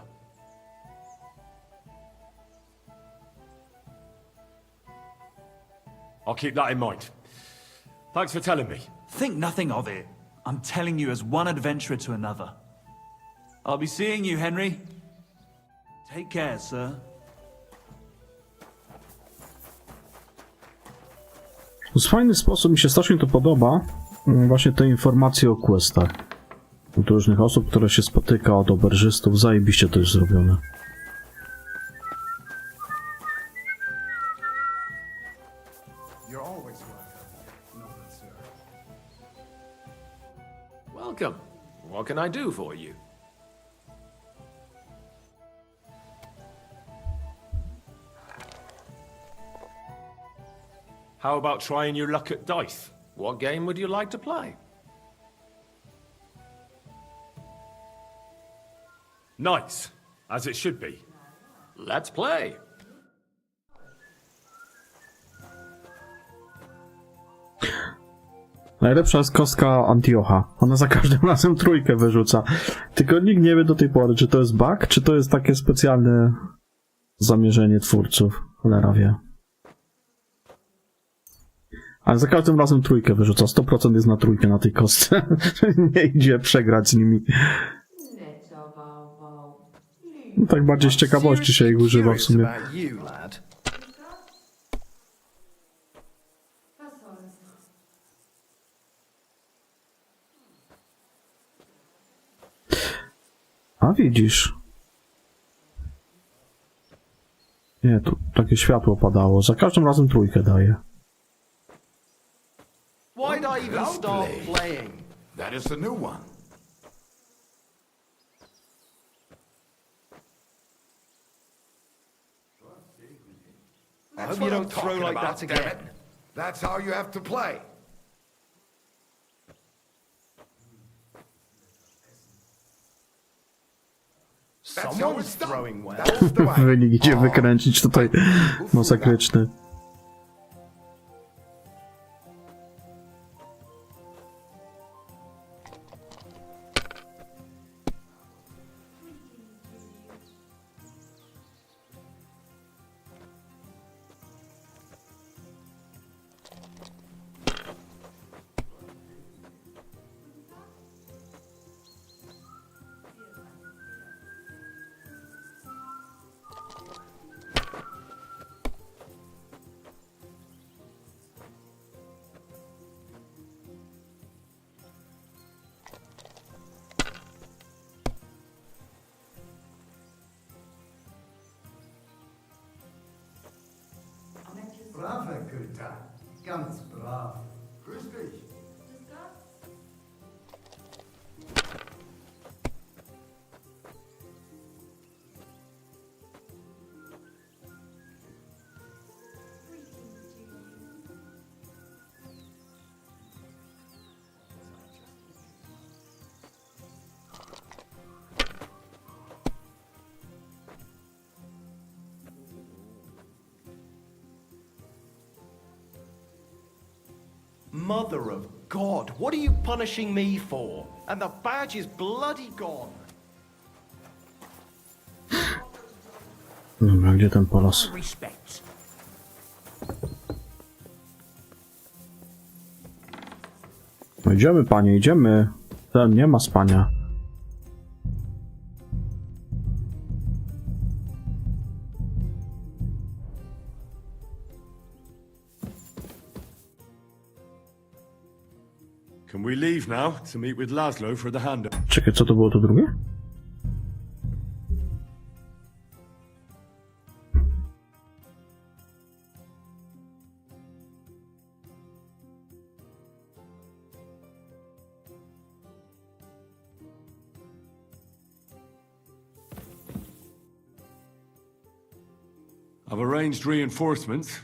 I'll keep that in mind. Thanks for telling me. Think nothing of it. I'm telling you as one adventurer to another. I'll be seeing you, Henry. Take care, sir. W fajny sposób mi się strasznie to podoba. Właśnie te informacje o questach. Od różnych osób, które się spotyka, od oberżystów. Zajebiście to jest zrobione. Welcome. What can I do for you? How about trying your luck at dice? What game would you like to play? Nice, as it should be. Let's play. Najlepsza jest kostka Antiocha. Ona za każdym razem trójkę wyrzuca. Tylko nikt nie wie do tej pory, czy to jest bug, czy to jest takie specjalne zamierzenie twórców. Cholera wie. Ale za każdym razem trójkę wyrzuca. 100% jest na trójkę na tej kostce. Nie idzie przegrać z nimi. No tak bardziej z ciekawości się ich używa w sumie. A widzisz. Nie, tu takie światło padało. Za każdym razem trójkę daje. Why'd I even start playing? That is the new one. I hope you don't throw like that again. That's how you have to play. Someone's throwing well. Wynik idzie wykręcić tutaj masakryczny. Brawe, Goethe. Ganz brav. Grüß dich. Mother of God, what are you punishing me for? And the badge is bloody gone. Dobra, gdzie ten polas? Respect. No idziemy, panie, idziemy. Ten nie ma spania. Can we leave now to meet with Laszlo for the handover? Czekaj, co to było to drugie? I've arranged reinforcements.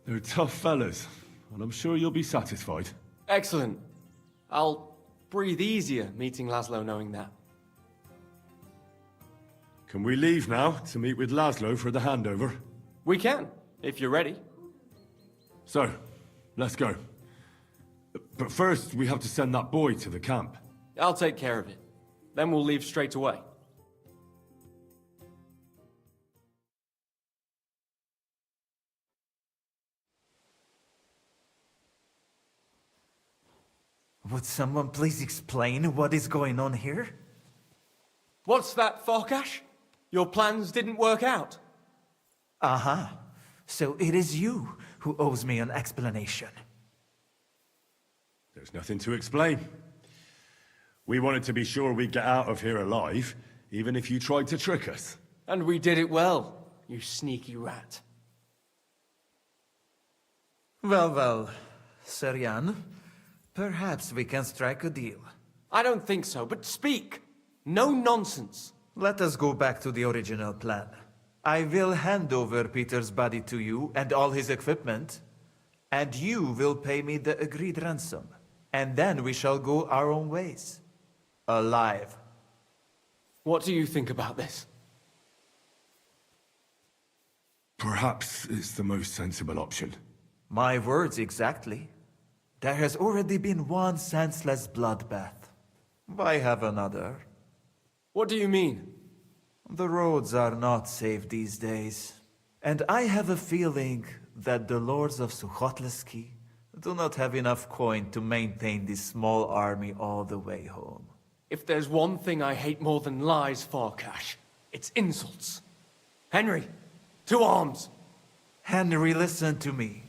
They're tough fellas, and I'm sure you'll be satisfied. Excellent. I'll breathe easier meeting Laszlo knowing that. Can we leave now to meet with Laszlo for the handover? We can, if you're ready. So, let's go. But first, we have to send that boy to the camp. I'll take care of it. Then we'll leave straight away. Would someone please explain what is going on here? What's that, Farkash? Your plans didn't work out. Aha. So it is you who owes me an explanation. There's nothing to explain. We wanted to be sure we'd get out of here alive, even if you tried to trick us. And we did it well, you sneaky rat. Well, Sir Jan, perhaps we can strike a deal. I don't think so, but speak. No nonsense. Let us go back to the original plan. I will hand over Peter's body to you and all his equipment, and you will pay me the agreed ransom. And then we shall go our own ways. Alive. What do you think about this? Perhaps it's the most sensible option. My words exactly. There has already been one senseless bloodbath. Why have another? What do you mean? The roads are not safe these days. And I have a feeling that the lords of Sukhotleski do not have enough coin to maintain this small army all the way home. If there's one thing I hate more than lies, Farkash, it's insults. Henry, to arms! Henry, listen to me.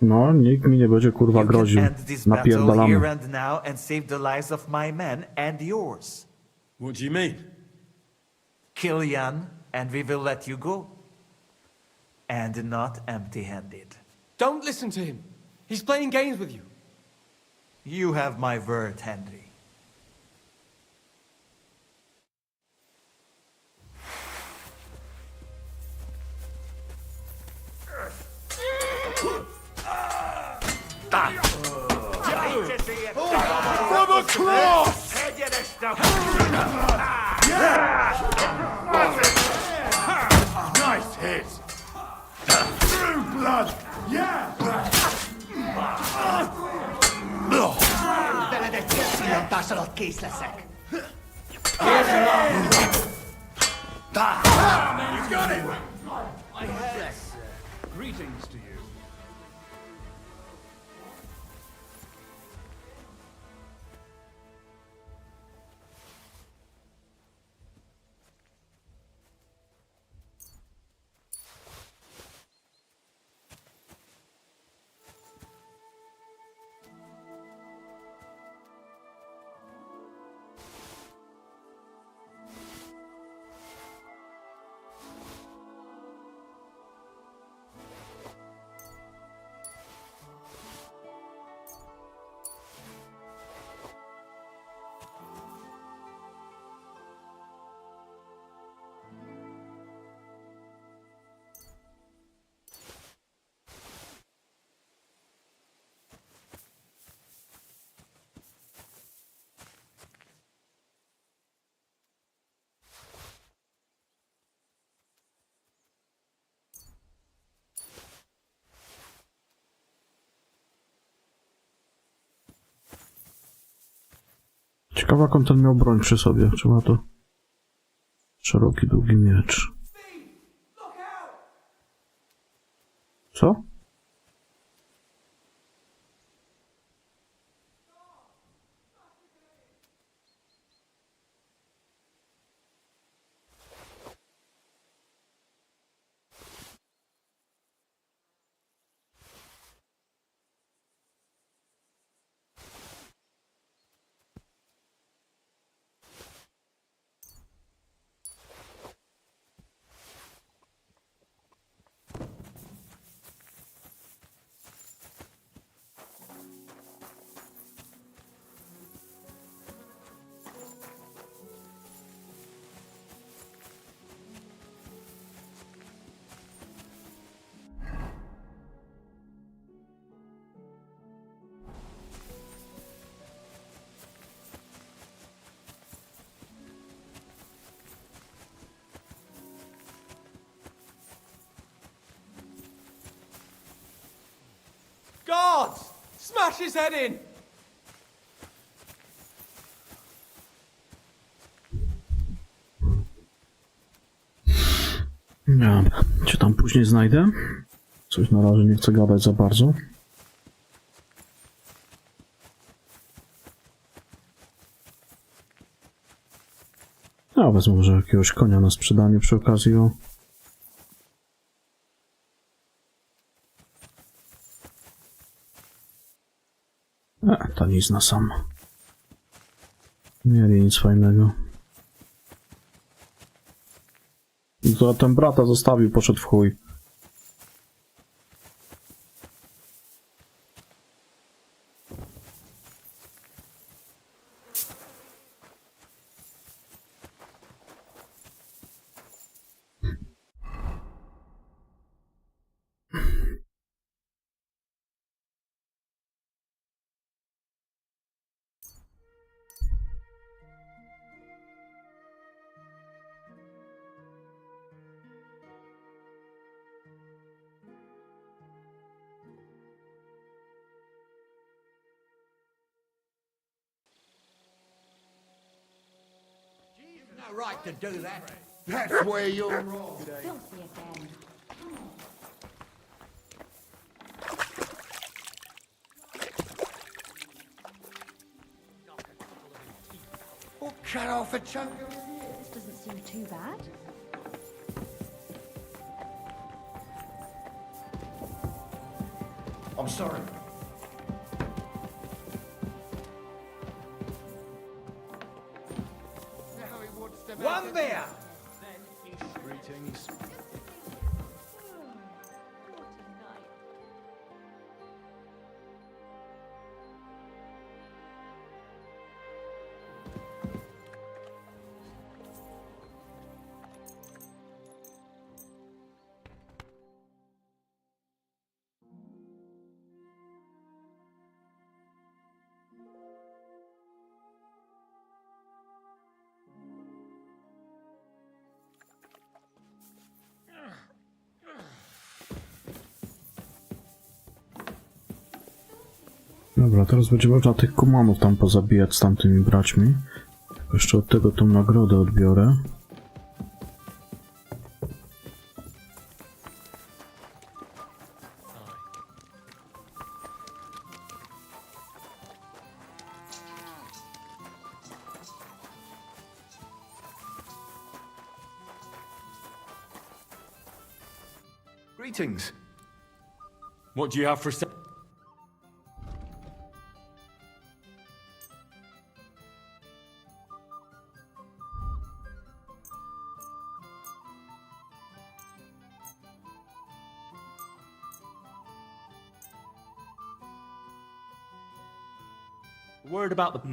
No, nikt mi nie będzie kurwa groził. End this battle here Napierdalamy. and now and save the lives of my men and yours. What do you mean? Kill Jan and we will let you go. And not empty-handed. Don't listen to him. He's playing games with you. You have my word, Henry. From across! Nice hit! True blood! Yeah! You got it! Greetings to you. Ciekawe, jaką ten miał broń przy sobie. Trzeba to... Szeroki, długi miecz. Co? Guards! Smash his head in! Ja cię tam później znajdę. Coś na razie nie chcę gadać za bardzo. Ja wezmę może jakiegoś konia na sprzedanie przy okazji. O. Tanizna sam. Nie mieli nic fajnego. To ten brata zostawił, poszedł w chuj. No right to do that. That's where you're wrong. Filthy again. Or cut off a chunk of it. This doesn't seem too bad. I'm sorry. One beer! Greetings. Dobra, teraz będzie można tych kumanów tam pozabijać z tamtymi braćmi. Jeszcze od tego tą nagrodę odbiorę. Greetings. What do you have for sale? Word about the...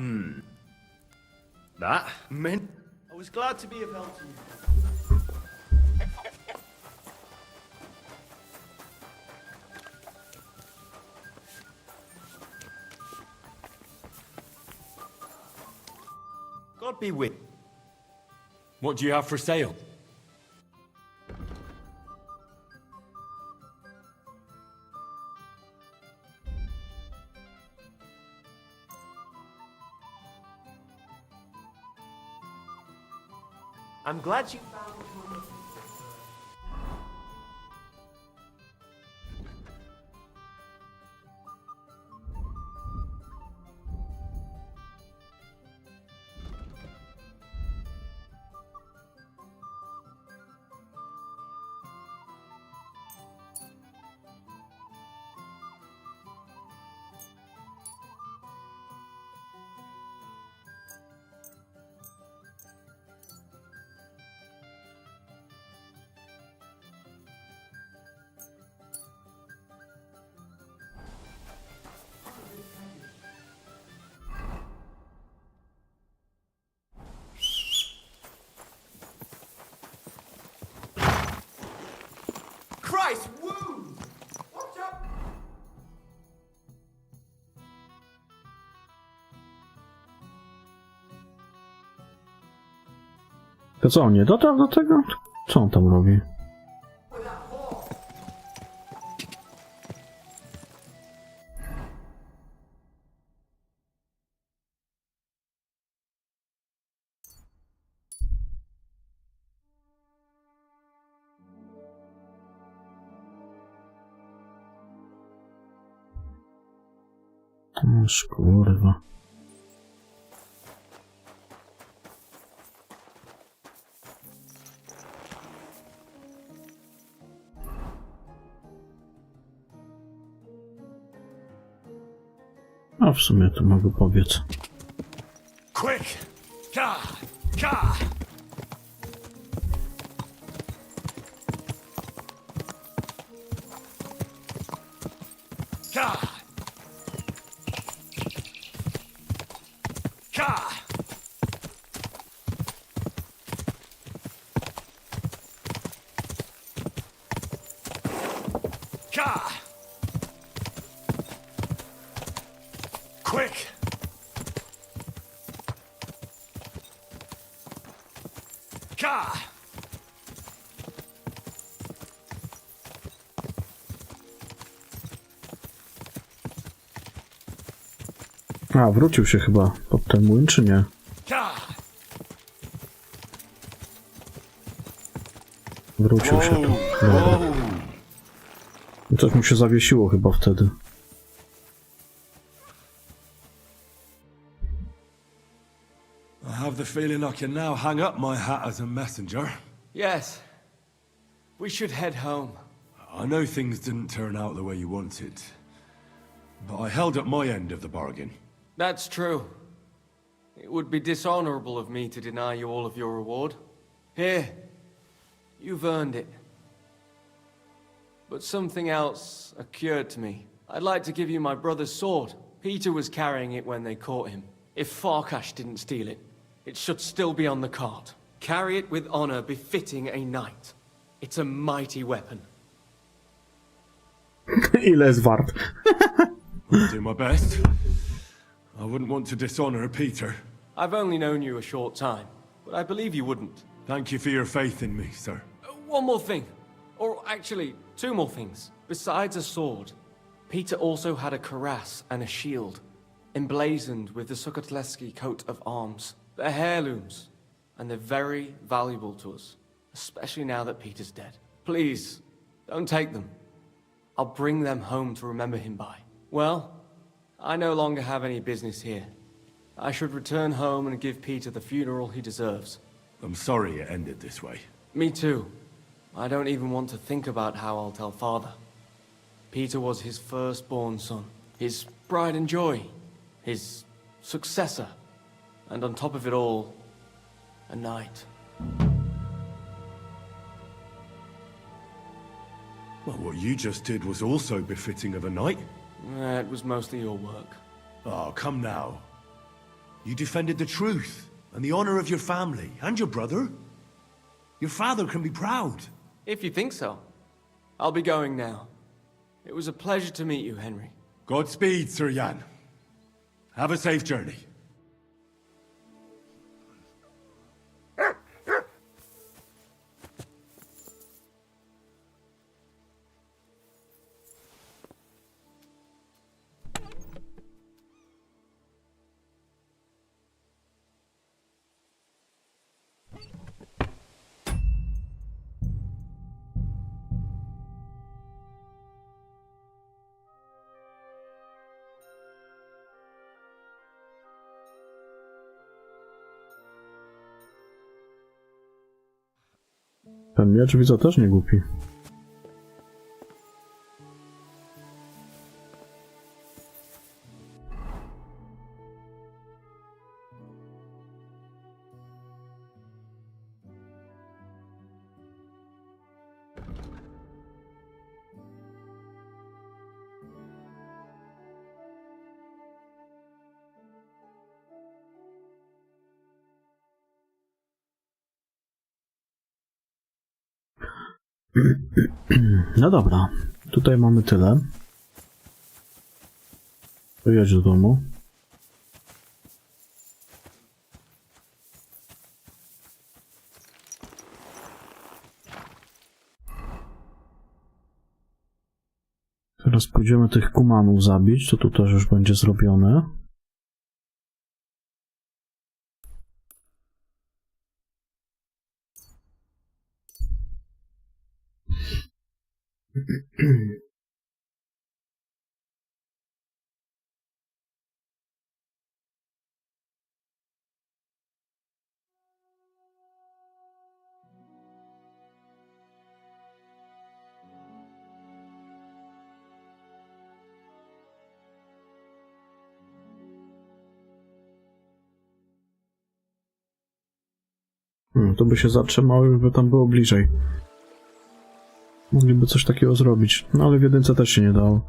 That? Men? I was glad to be of help to you. God be with. What do you have for sale? I'm glad you found... Christ, wound! Watch out! To co, on nie dotarł do tego? Co on tam robi? Aż kurwa. A w sumie to mogę powiedz. Quick! Ka! Ka! Ka! Ka! Ka! Quick! Ka! A, wrócił się chyba pod ten młyn, czy nie? Wrócił się tu. Dobra. Coś mu się zawiesiło chyba wtedy. I have the feeling I can now hang up my hat as a messenger. Yes. We should head home. I know things didn't turn out the way you wanted, but I held up my end of the bargain. That's true. It would be dishonorable of me to deny you all of your reward. Here, you've earned it. But something else occurred to me. I'd like to give you my brother's sword. Peter was carrying it when they caught him. If Farkash didn't steal it, it should still be on the cart. Carry it with honor befitting a knight. It's a mighty weapon. Ile jest wart? I'll do my best. I wouldn't want to dishonor Peter. I've only known you a short time, but I believe you wouldn't. Thank you for your faith in me, sir. One more thing. Or actually, two more things. Besides a sword, Peter also had a cuirass and a shield, emblazoned with the Sukotleski coat of arms. They're heirlooms, and they're very valuable to us, especially now that Peter's dead. Please, don't take them. I'll bring them home to remember him by. Well, I no longer have any business here. I should return home and give Peter the funeral he deserves. I'm sorry it ended this way. Me too. I don't even want to think about how I'll tell Father. Peter was his firstborn son, his pride and joy, his successor, and on top of it all, a knight. Well, what you just did was also befitting of a knight. It was mostly your work. Oh, come now. You defended the truth and the honor of your family and your brother. Your father can be proud. If you think so. I'll be going now. It was a pleasure to meet you, Henry. Godspeed, Sir Jan. Have a safe journey. Ten miecz widzę też nie głupi. No dobra, tutaj mamy tyle. To jedź do domu. Teraz pójdziemy tych kumanów zabić, to też już będzie zrobione. To by się zatrzymało, już by tam było bliżej. Mogliby coś takiego zrobić. No ale w jedynce też się nie dało.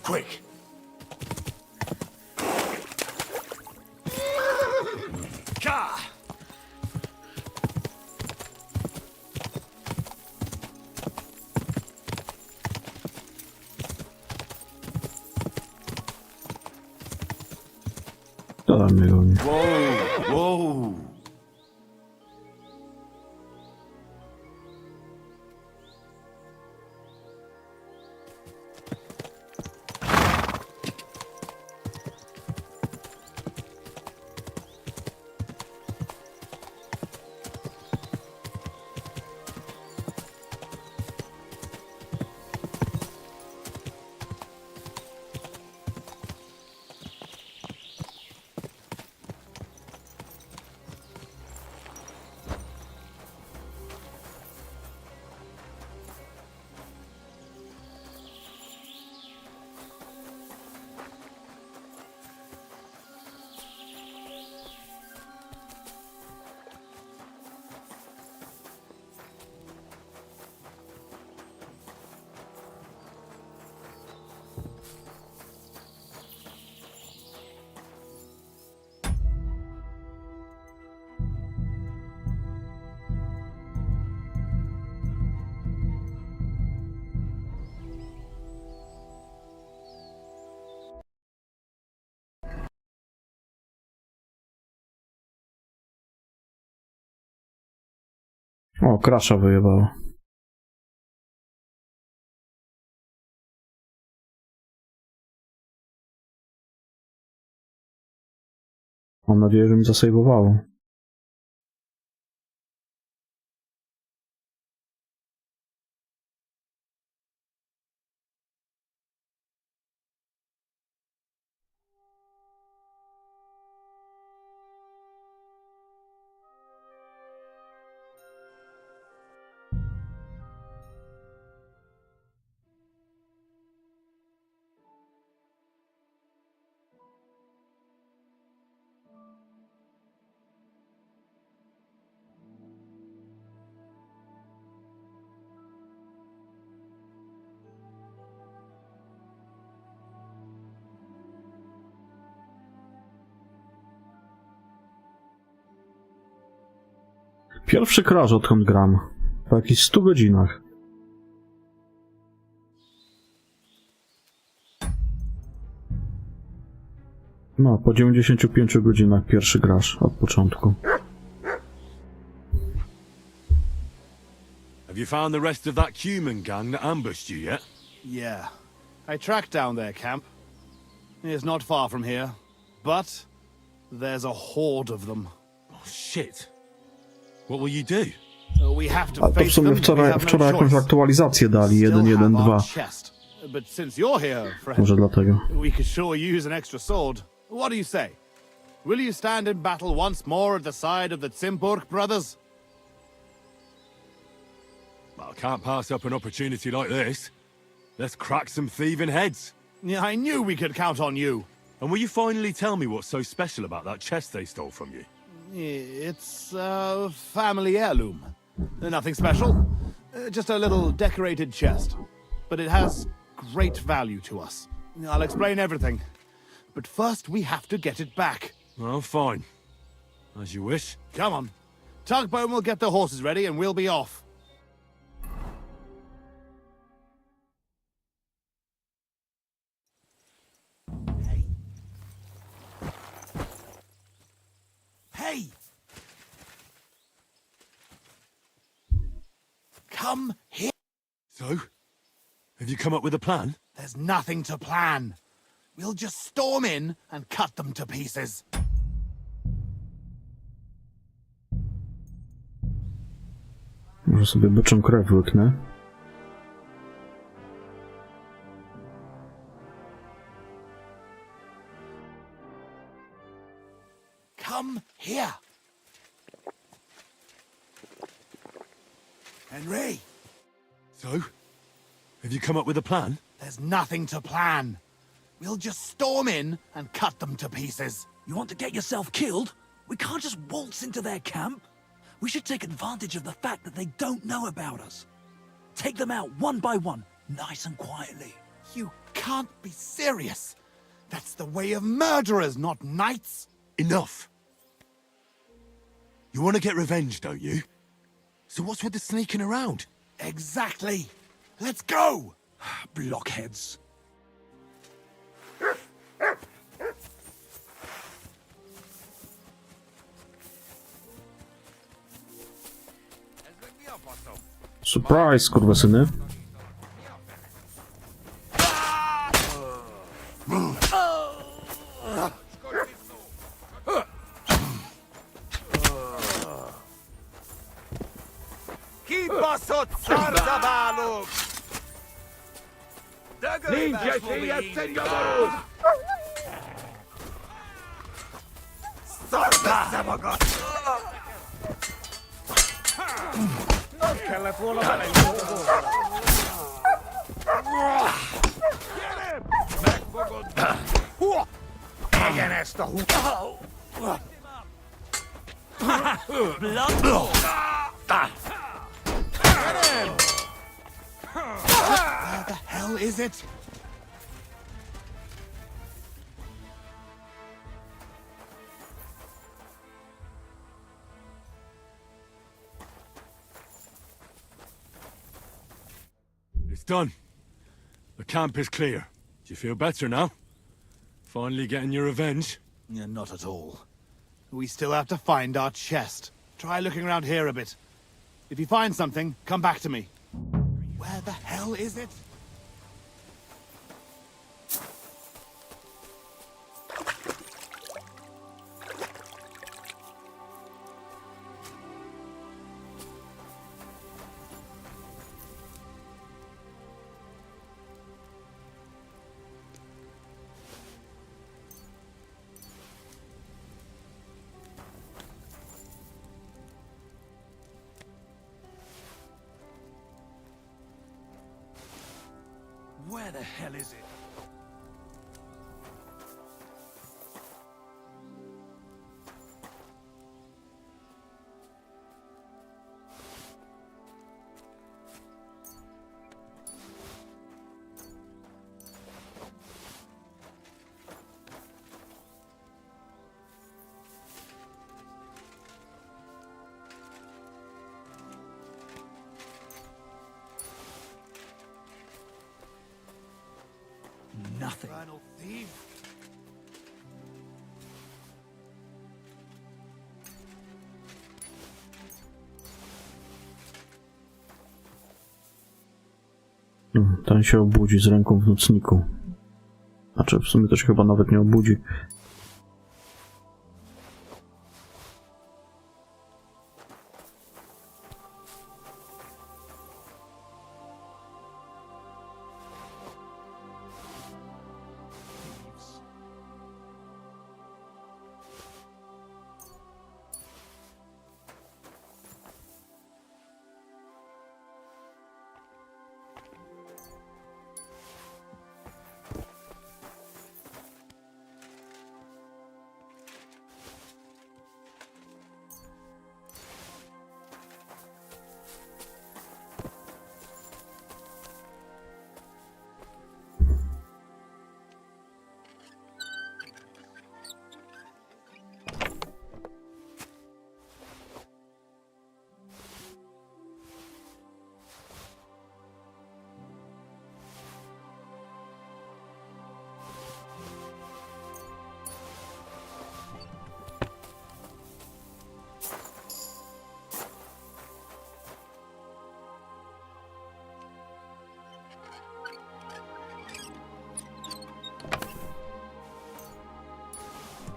Quick! Ka! To tam mnie goni. Whoa! Whoa! O, krasza wyjebała. Mam nadzieję, że mi zasejwowało. Pierwszy crash, odkąd gram. Po jakichś 100 godzinach. No, po 95 godzinach pierwszy crash od początku. Have you found the rest of that human gang that ambushed you yet? Yeah. I tracked down their camp. It's not far from here. But there's a horde of them. Oh, shit. What will you do? We have to A to w face sumie them. We have wczoraj no jakąś choice. aktualizację dali, Still have our 1.1.2. chest. But since you're here, friend, Może dlatego. we could sure use an extra sword. What do you say? Will you stand in battle once more at the side of the Zimburg brothers? Well, I can't pass up an opportunity like this. Let's crack some thieving heads. Yeah, I knew we could count on you. And will you finally tell me what's so special about that chest they stole from you? It's a family heirloom. Nothing special. Just a little decorated chest. But it has great value to us. I'll explain everything. But first we have to get it back. Well, fine. As you wish. Come on. Tugbone will get the horses ready and we'll be off. Hey! Come here. So? Have you come up with a plan? There's nothing to plan. We'll just storm in and cut them to pieces. Może sobie byczą krew łyknę. Come here. Henry! So? Have you come up with a plan? There's nothing to plan. We'll just storm in and cut them to pieces. You want to get yourself killed? We can't just waltz into their camp. We should take advantage of the fact that they don't know about us. Take them out one by one, nice and quietly. You can't be serious. That's the way of murderers, not knights. Enough. You want to get revenge, don't you? So what's with the sneaking around? Exactly. Let's go! Blockheads. Surprise, skurwysyny. Ninja się jest seniorów! Where the hell is it? It's done. The camp is clear. Do you feel better now? Finally getting your revenge? Yeah, not at all. We still have to find our chest. Try looking around here a bit. If you find something, come back to me. Where the hell is it? Where the hell is it? nothing. Ten się obudzi z ręką w nocniku. Znaczy, w sumie to się chyba nawet nie obudzi.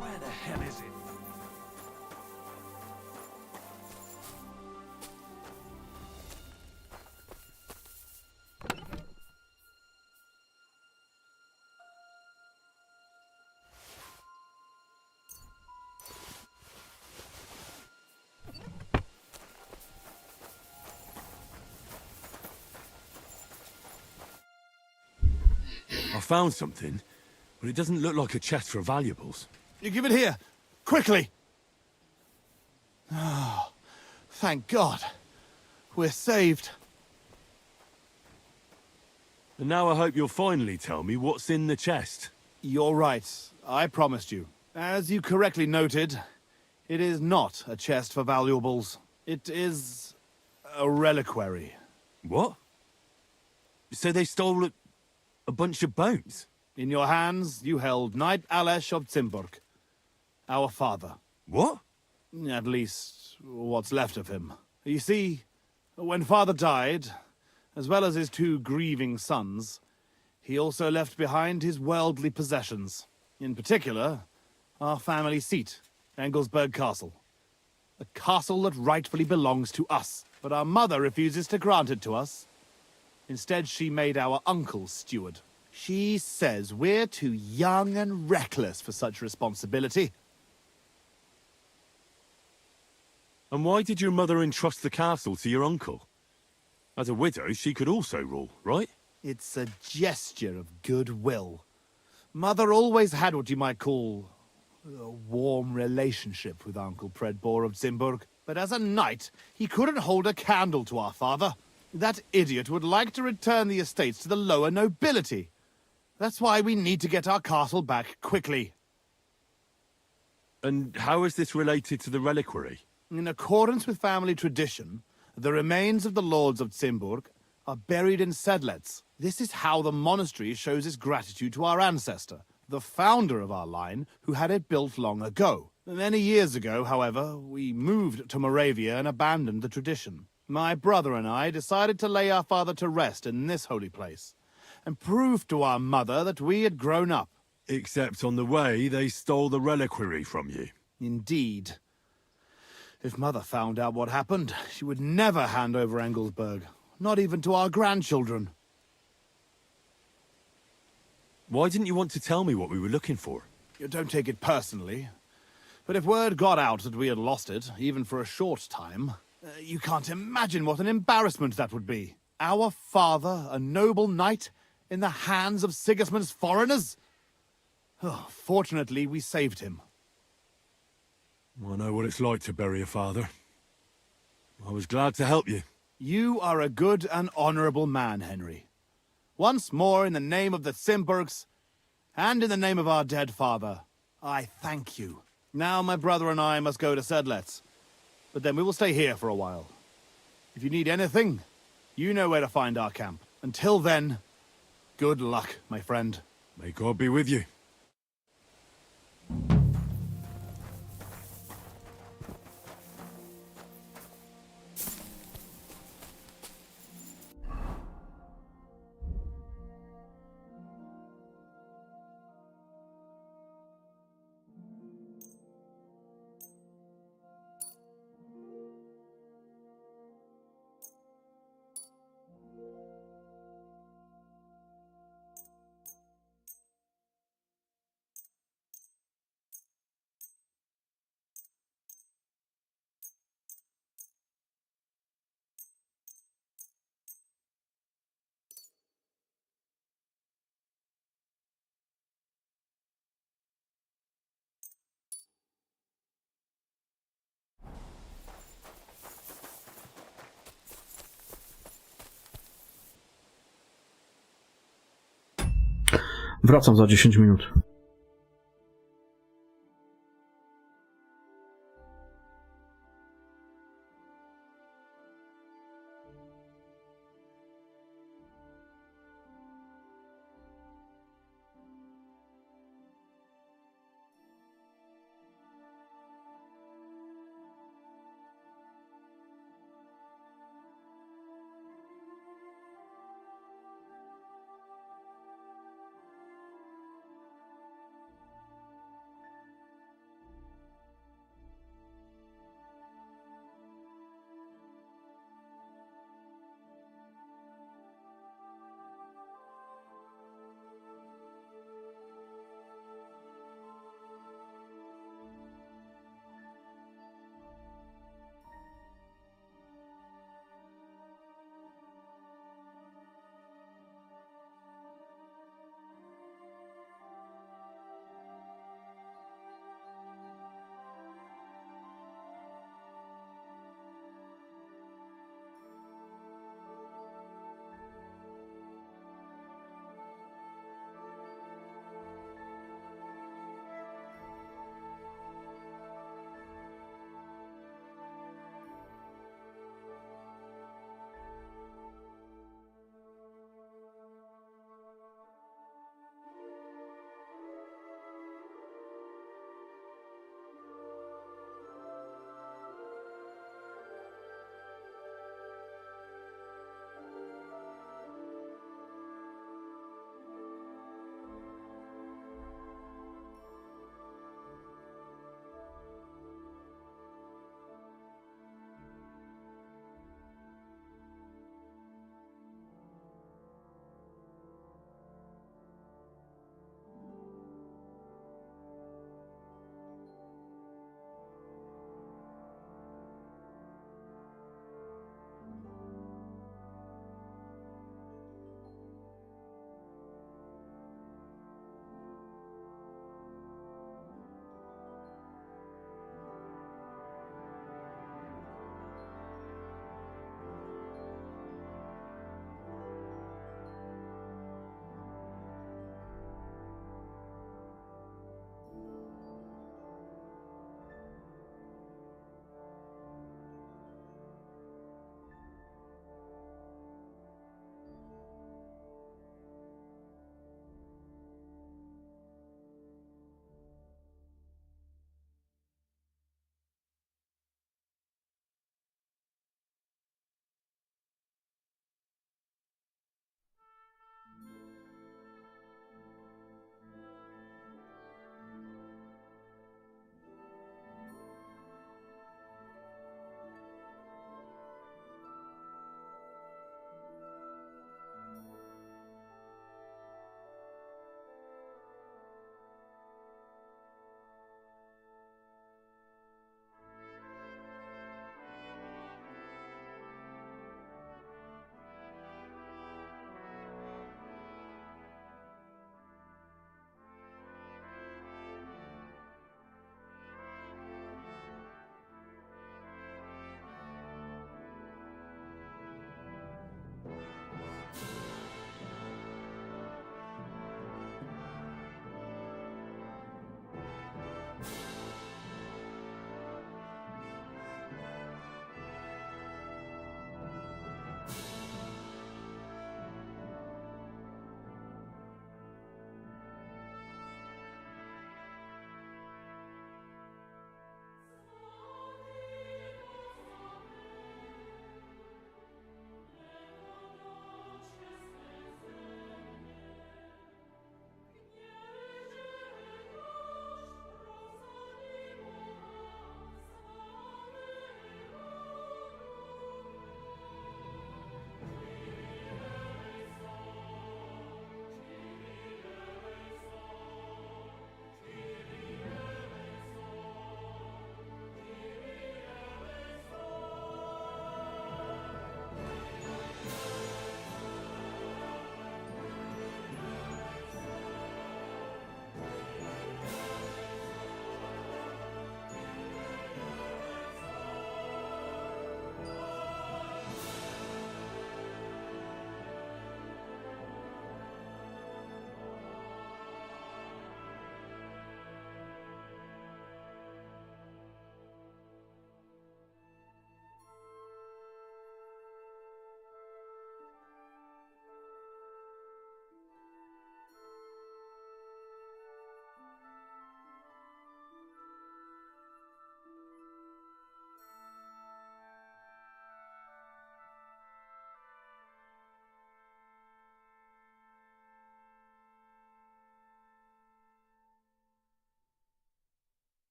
Where the hell is it? I found something, but it doesn't look like a chest for valuables. You give it here, quickly! Oh, thank God. We're saved. And now I hope you'll finally tell me what's in the chest. You're right. I promised you. As you correctly noted, it is not a chest for valuables. It is a reliquary. What? So they stole a bunch of bones? In your hands, you held Knight Alesh of Zimburg, our father. What? At least, what's left of him. You see, when father died, as well as his two grieving sons, he also left behind his worldly possessions. In particular, our family seat, Engelsberg Castle. A castle that rightfully belongs to us, but our mother refuses to grant it to us. Instead, she made our uncle steward. She says we're too young and reckless for such responsibility. And why did your mother entrust the castle to your uncle? As a widow, she could also rule, right? It's a gesture of goodwill. Mother always had what you might call a warm relationship with Uncle Predbor of Zimburg. But as a knight, he couldn't hold a candle to our father. That idiot would like to return the estates to the lower nobility. That's why we need to get our castle back quickly. And how is this related to the reliquary? In accordance with family tradition, the remains of the lords of Zimburg are buried in Sedlets. This is how the monastery shows its gratitude to our ancestor, the founder of our line, who had it built long ago. Many years ago, however, we moved to Moravia and abandoned the tradition. My brother and I decided to lay our father to rest in this holy place, and prove to our mother that we had grown up. Except on the way, they stole the reliquary from you. Indeed. If Mother found out what happened, she would never hand over Engelsberg, not even to our grandchildren. Why didn't you want to tell me what we were looking for? You don't take it personally, but if word got out that we had lost it, even for a short time, you can't imagine what an embarrassment that would be. Our father, a noble knight, in the hands of Sigismund's foreigners? Oh, fortunately, we saved him. I know what it's like to bury a father. I was glad to help you. You are a good and honorable man, Henry. Once more, in the name of the Zimburgs, and in the name of our dead father, I thank you. Now my brother and I must go to Sedlets, but then we will stay here for a while. If you need anything, you know where to find our camp. Until then, good luck, my friend. May God be with you. Wracam za 10 minut.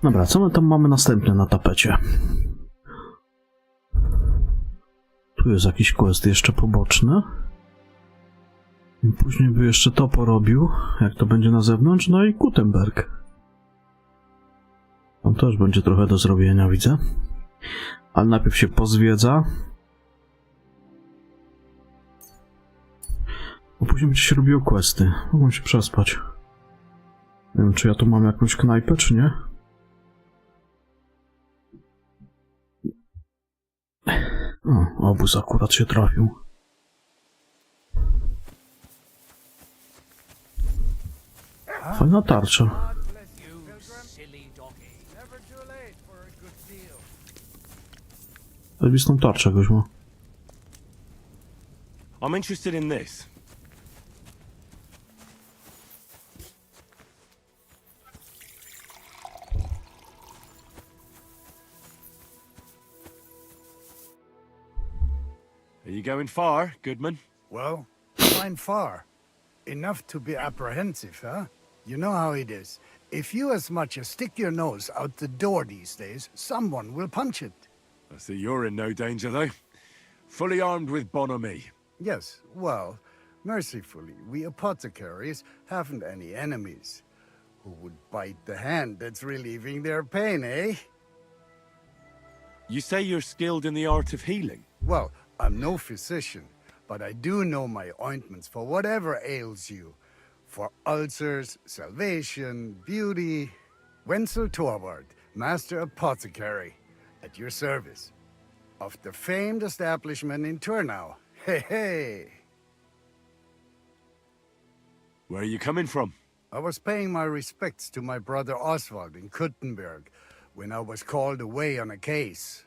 Dobra, co my tam mamy następne na tapecie? Tu jest jakiś quest jeszcze poboczny. I później by jeszcze to porobił, jak to będzie na zewnątrz, no i Gutenberg. Tam też będzie trochę do zrobienia, widzę. Ale najpierw się pozwiedza. A później będzie się robiło questy. Mogą się przespać. Nie wiem, czy ja tu mam jakąś knajpę, czy nie? O, obóz akurat się trafił. Fajna tarcza. Zajebistą tarczę goś ma. I'm interested in this. Are you going far, Goodman? Well, fine far. Enough to be apprehensive, huh? You know how it is. If you as much as stick your nose out the door these days, someone will punch it. I see you're in no danger, though. Fully armed with bonhomie. Yes, well, mercifully, we apothecaries haven't any enemies. Who would bite the hand that's relieving their pain, eh? You say you're skilled in the art of healing? Well, I'm no physician, but I do know my ointments for whatever ails you. For ulcers, salvation, beauty. Wenzel Torwart, Master Apothecary, at your service. Of the famed establishment in Turnau. Hey, hey! Where are you coming from? I was paying my respects to my brother Oswald in Kuttenberg when I was called away on a case.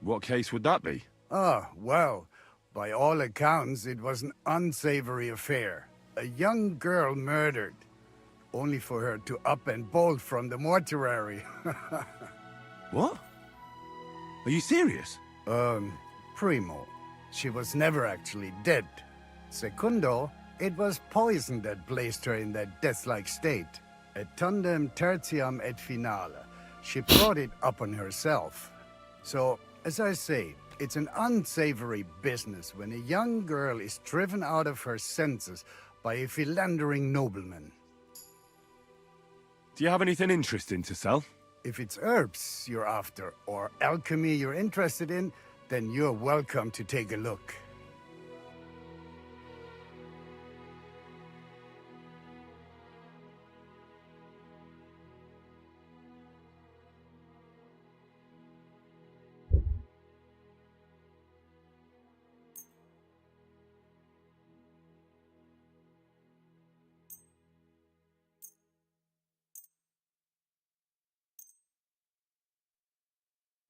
What case would that be? Ah, well, by all accounts, it was an unsavory affair. A young girl murdered, only for her to up and bolt from the mortuary. What? Are you serious? Primo, she was never actually dead. Secundo, it was poison that placed her in that death-like state. Et tandem tertiam et finale. She brought it upon herself. So, as I say, it's an unsavory business when a young girl is driven out of her senses by a philandering nobleman. Do you have anything interesting to sell? If it's herbs you're after, or alchemy you're interested in, then you're welcome to take a look.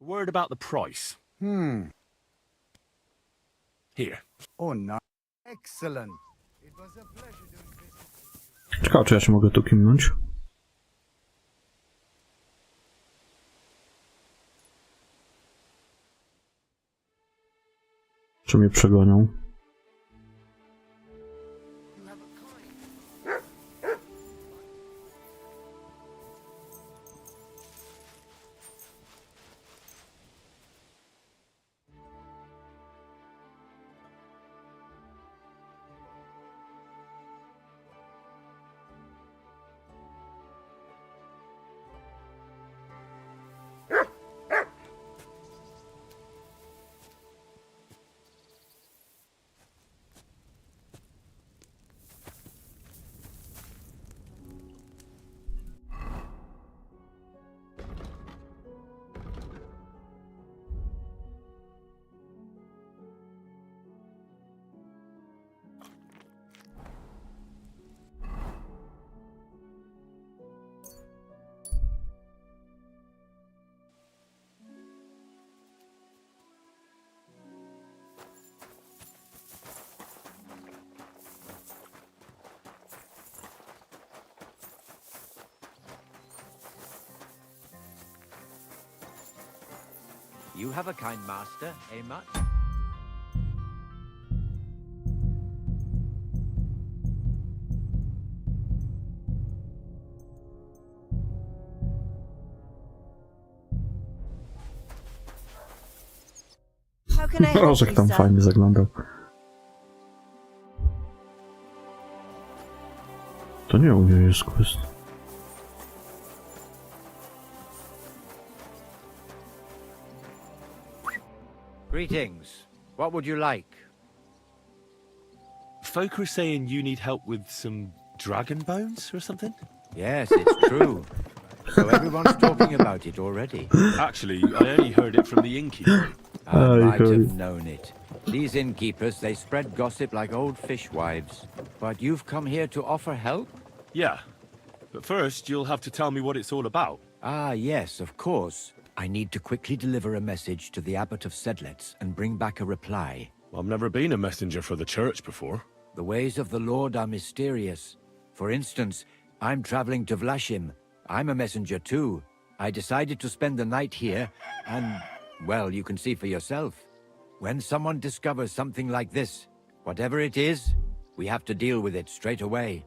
A word about the price. Here. Oh, no. Excellent. It was a pleasure doing business. Ciekawe, czy ja się mogę tu kimnąć. Czy mnie przegonią? You have a kind master, eh, much? can I help Rożek you, tam sir? fajnie zaglądał. To nie u mnie jest quest. Greetings. What would you like? Folk are saying you need help with some dragon bones or something? Yes, it's true. So everyone's talking about it already. Actually, I only heard it from the innkeeper. I might have known it. These innkeepers, they spread gossip like old fishwives. But you've come here to offer help? Yeah. But first, you'll have to tell me what it's all about. Ah, yes, of course. I need to quickly deliver a message to the Abbot of Sedlets and bring back a reply. I've never been a messenger for the church before. The ways of the Lord are mysterious. For instance, I'm traveling to Vlashim. I'm a messenger too. I decided to spend the night here, and, well, you can see for yourself. When someone discovers something like this, whatever it is, we have to deal with it straight away.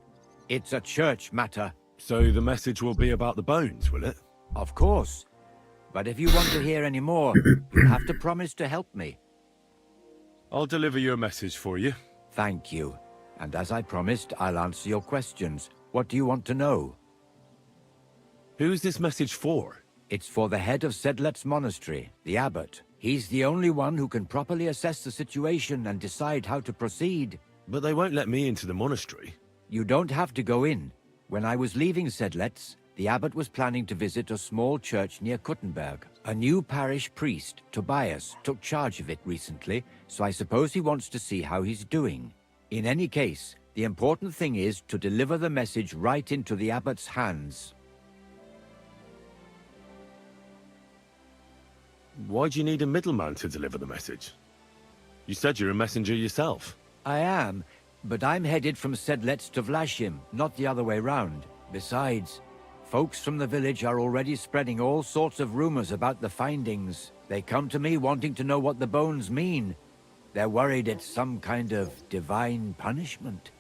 It's a church matter. So the message will be about the bones, will it? Of course. But if you want to hear any more, you'll have to promise to help me. I'll deliver your message for you. Thank you. And as I promised, I'll answer your questions. What do you want to know? Who's this message for? It's for the head of Sedlet's monastery, the abbot. He's the only one who can properly assess the situation and decide how to proceed. But they won't let me into the monastery. You don't have to go in. When I was leaving Sedlet's, the abbot was planning to visit a small church near Kuttenberg. A new parish priest, Tobias, took charge of it recently, so I suppose he wants to see how he's doing. In any case, the important thing is to deliver the message right into the abbot's hands. Why do you need a middleman to deliver the message? You said you're a messenger yourself. I am, but I'm headed from Sedlets to Vlashim, not the other way round. Besides, folks from the village are already spreading all sorts of rumors about the findings. They come to me wanting to know what the bones mean. They're worried it's some kind of divine punishment.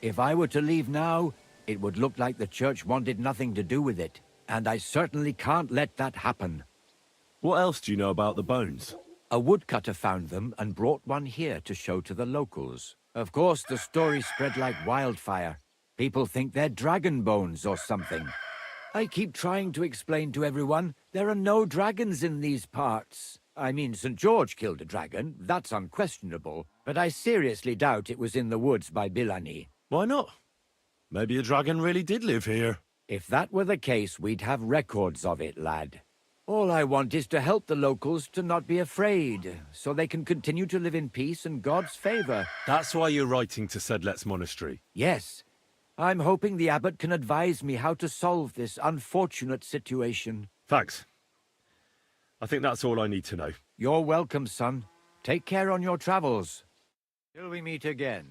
If I were to leave now, it would look like the church wanted nothing to do with it, and I certainly can't let that happen. What else do you know about the bones? A woodcutter found them and brought one here to show to the locals. Of course, the story spread like wildfire. People think they're dragon bones or something. I keep trying to explain to everyone there are no dragons in these parts. I mean, St. George killed a dragon, that's unquestionable, but I seriously doubt it was in the woods by Bilani. Why not? Maybe a dragon really did live here. If that were the case, we'd have records of it, lad. All I want is to help the locals to not be afraid, so they can continue to live in peace and God's favor. That's why you're writing to Sedlet's monastery? Yes. I'm hoping the abbot can advise me how to solve this unfortunate situation. Thanks. I think that's all I need to know. You're welcome, son. Take care on your travels. Till we meet again.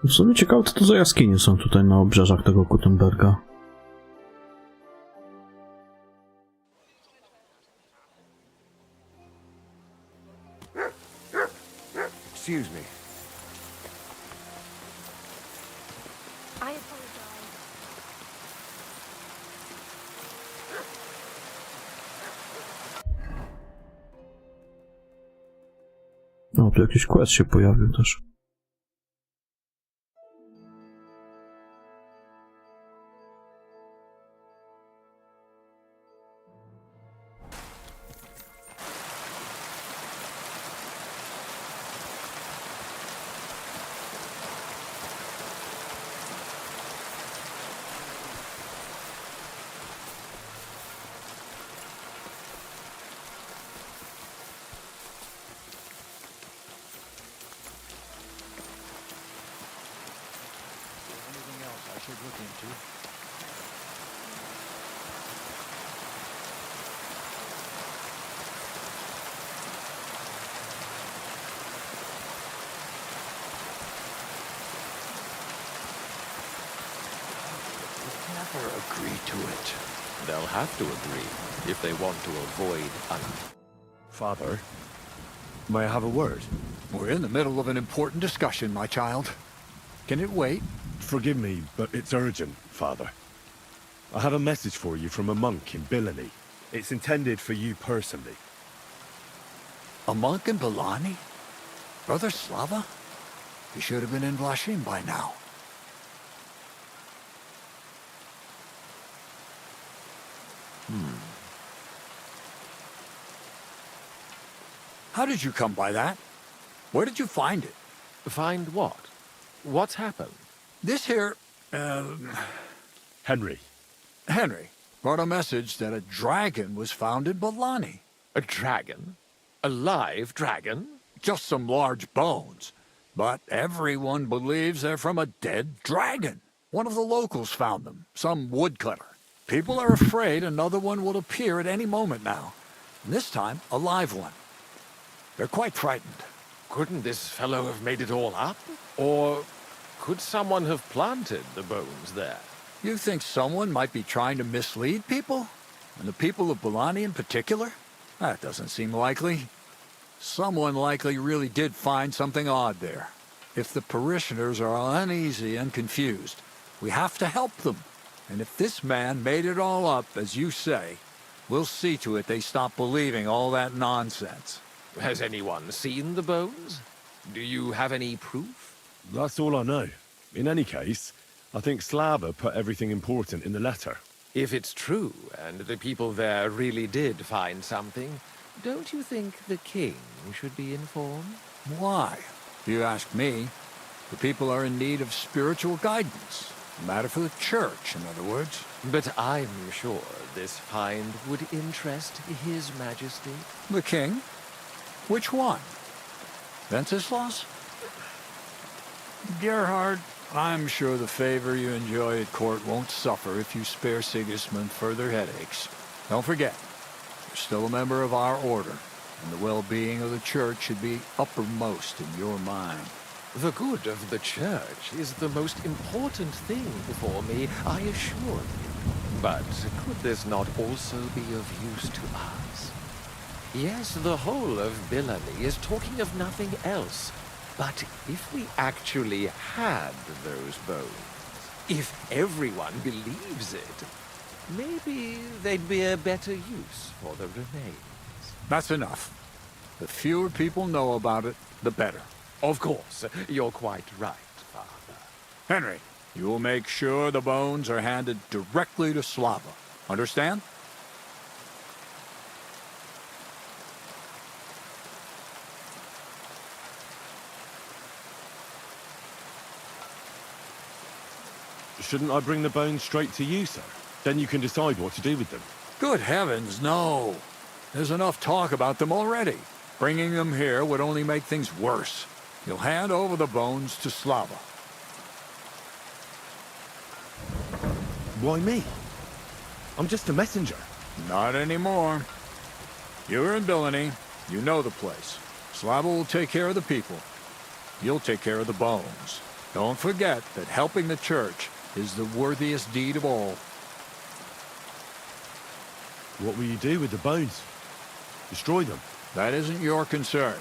W sumie ciekawe, co to za jaskinie są tutaj na obrzeżach tego Kuttenberga. Excuse me. I apologize. O, tu jakiś quest się pojawił też. never agree to it. They'll have to agree if they want to avoid Father, may I have a word? We're in the middle of an important discussion, my child. Can it wait? Forgive me, but it's urgent, Father. I have a message for you from a monk in Bilani. It's intended for you personally. A monk in Bilani? Brother Slava? He should have been in Vlashim by now. How did you come by that? Where did you find it? Find what? What's happened? This here, Henry. Henry brought a message that a dragon was found in Bilani. A dragon? A live dragon? Just some large bones. But everyone believes they're from a dead dragon. One of the locals found them, some woodcutter. People are afraid another one will appear at any moment now. And this time, a live one. They're quite frightened. Couldn't this fellow have made it all up? Or could someone have planted the bones there? You think someone might be trying to mislead people? And the people of Bilani in particular? That doesn't seem likely. Someone likely really did find something odd there. If the parishioners are uneasy and confused, we have to help them. And if this man made it all up, as you say, we'll see to it they stop believing all that nonsense. Has anyone seen the bones? Do you have any proof? That's all I know. In any case, I think Slava put everything important in the letter. If it's true, and the people there really did find something, don't you think the king should be informed? Why? If you ask me, the people are in need of spiritual guidance. A matter for the church, in other words. But I'm sure this find would interest His Majesty. The king? Which one? Wenceslaus? Gerhard, I'm sure the favor you enjoy at court won't suffer if you spare Sigismund further headaches. Don't forget, you're still a member of our order, and the well-being of the church should be uppermost in your mind. The good of the church is the most important thing before me, I assure you. But could this not also be of use to us? Yes, the whole of Bilani is talking of nothing else. But if we actually had those bones, if everyone believes it, maybe they'd be a better use for the remains. That's enough. The fewer people know about it, the better. Of course, you're quite right, Father. Henry, you will make sure the bones are handed directly to Slava. Understand? Shouldn't I bring the bones straight to you, sir? Then you can decide what to do with them. Good heavens, no. There's enough talk about them already. Bringing them here would only make things worse. You'll hand over the bones to Slava. Why me? I'm just a messenger. Not anymore. You're in Bilani. You know the place. Slava will take care of the people. You'll take care of the bones. Don't forget that helping the church is the worthiest deed of all. What will you do with the bones? Destroy them? That isn't your concern.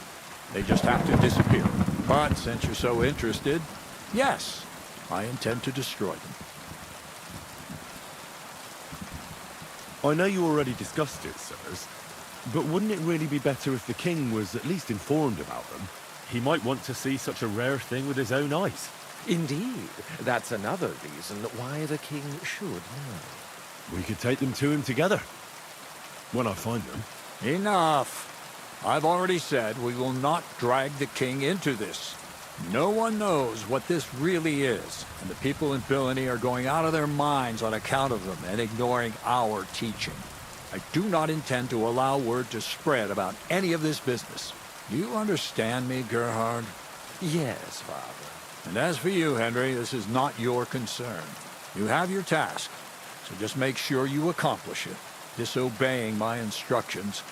They just have to disappear. But since you're so interested, yes, I intend to destroy them. I know you already discussed it, sirs, but wouldn't it really be better if the king was at least informed about them? He might want to see such a rare thing with his own eyes. Indeed, that's another reason why the king should know. We could take them to him together, when I find them. Enough. I've already said we will not drag the king into this. No one knows what this really is, and the people in Bilani are going out of their minds on account of them and ignoring our teaching. I do not intend to allow word to spread about any of this business. You understand me, Gerhard? Yes, Father. And as for you, Henry, this is not your concern. You have your task, so just make sure you accomplish it. Disobeying my instructions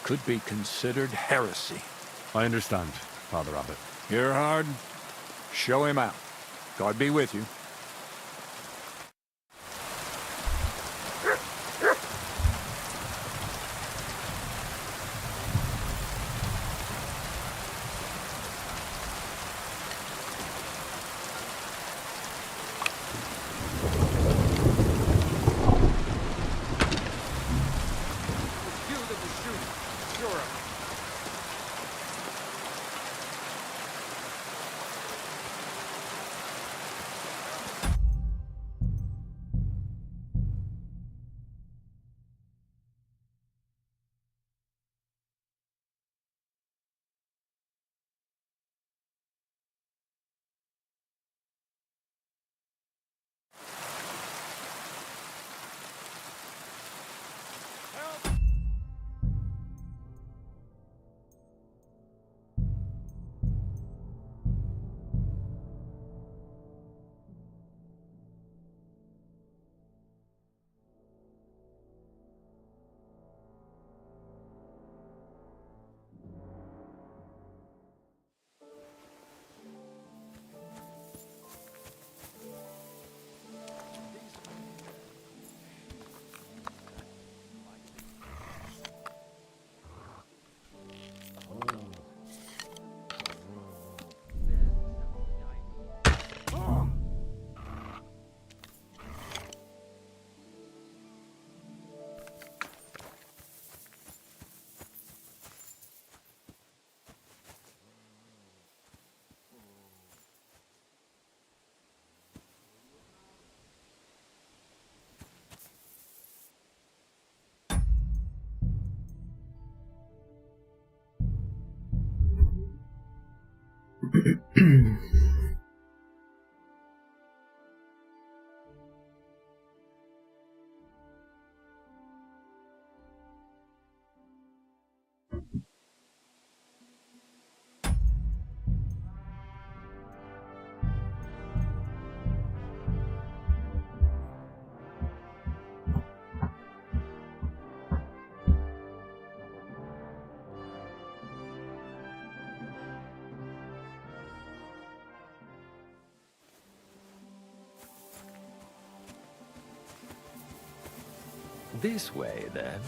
could be considered heresy. I understand, Father Abbot. Gerhard, show him out. God be with you. This way, then.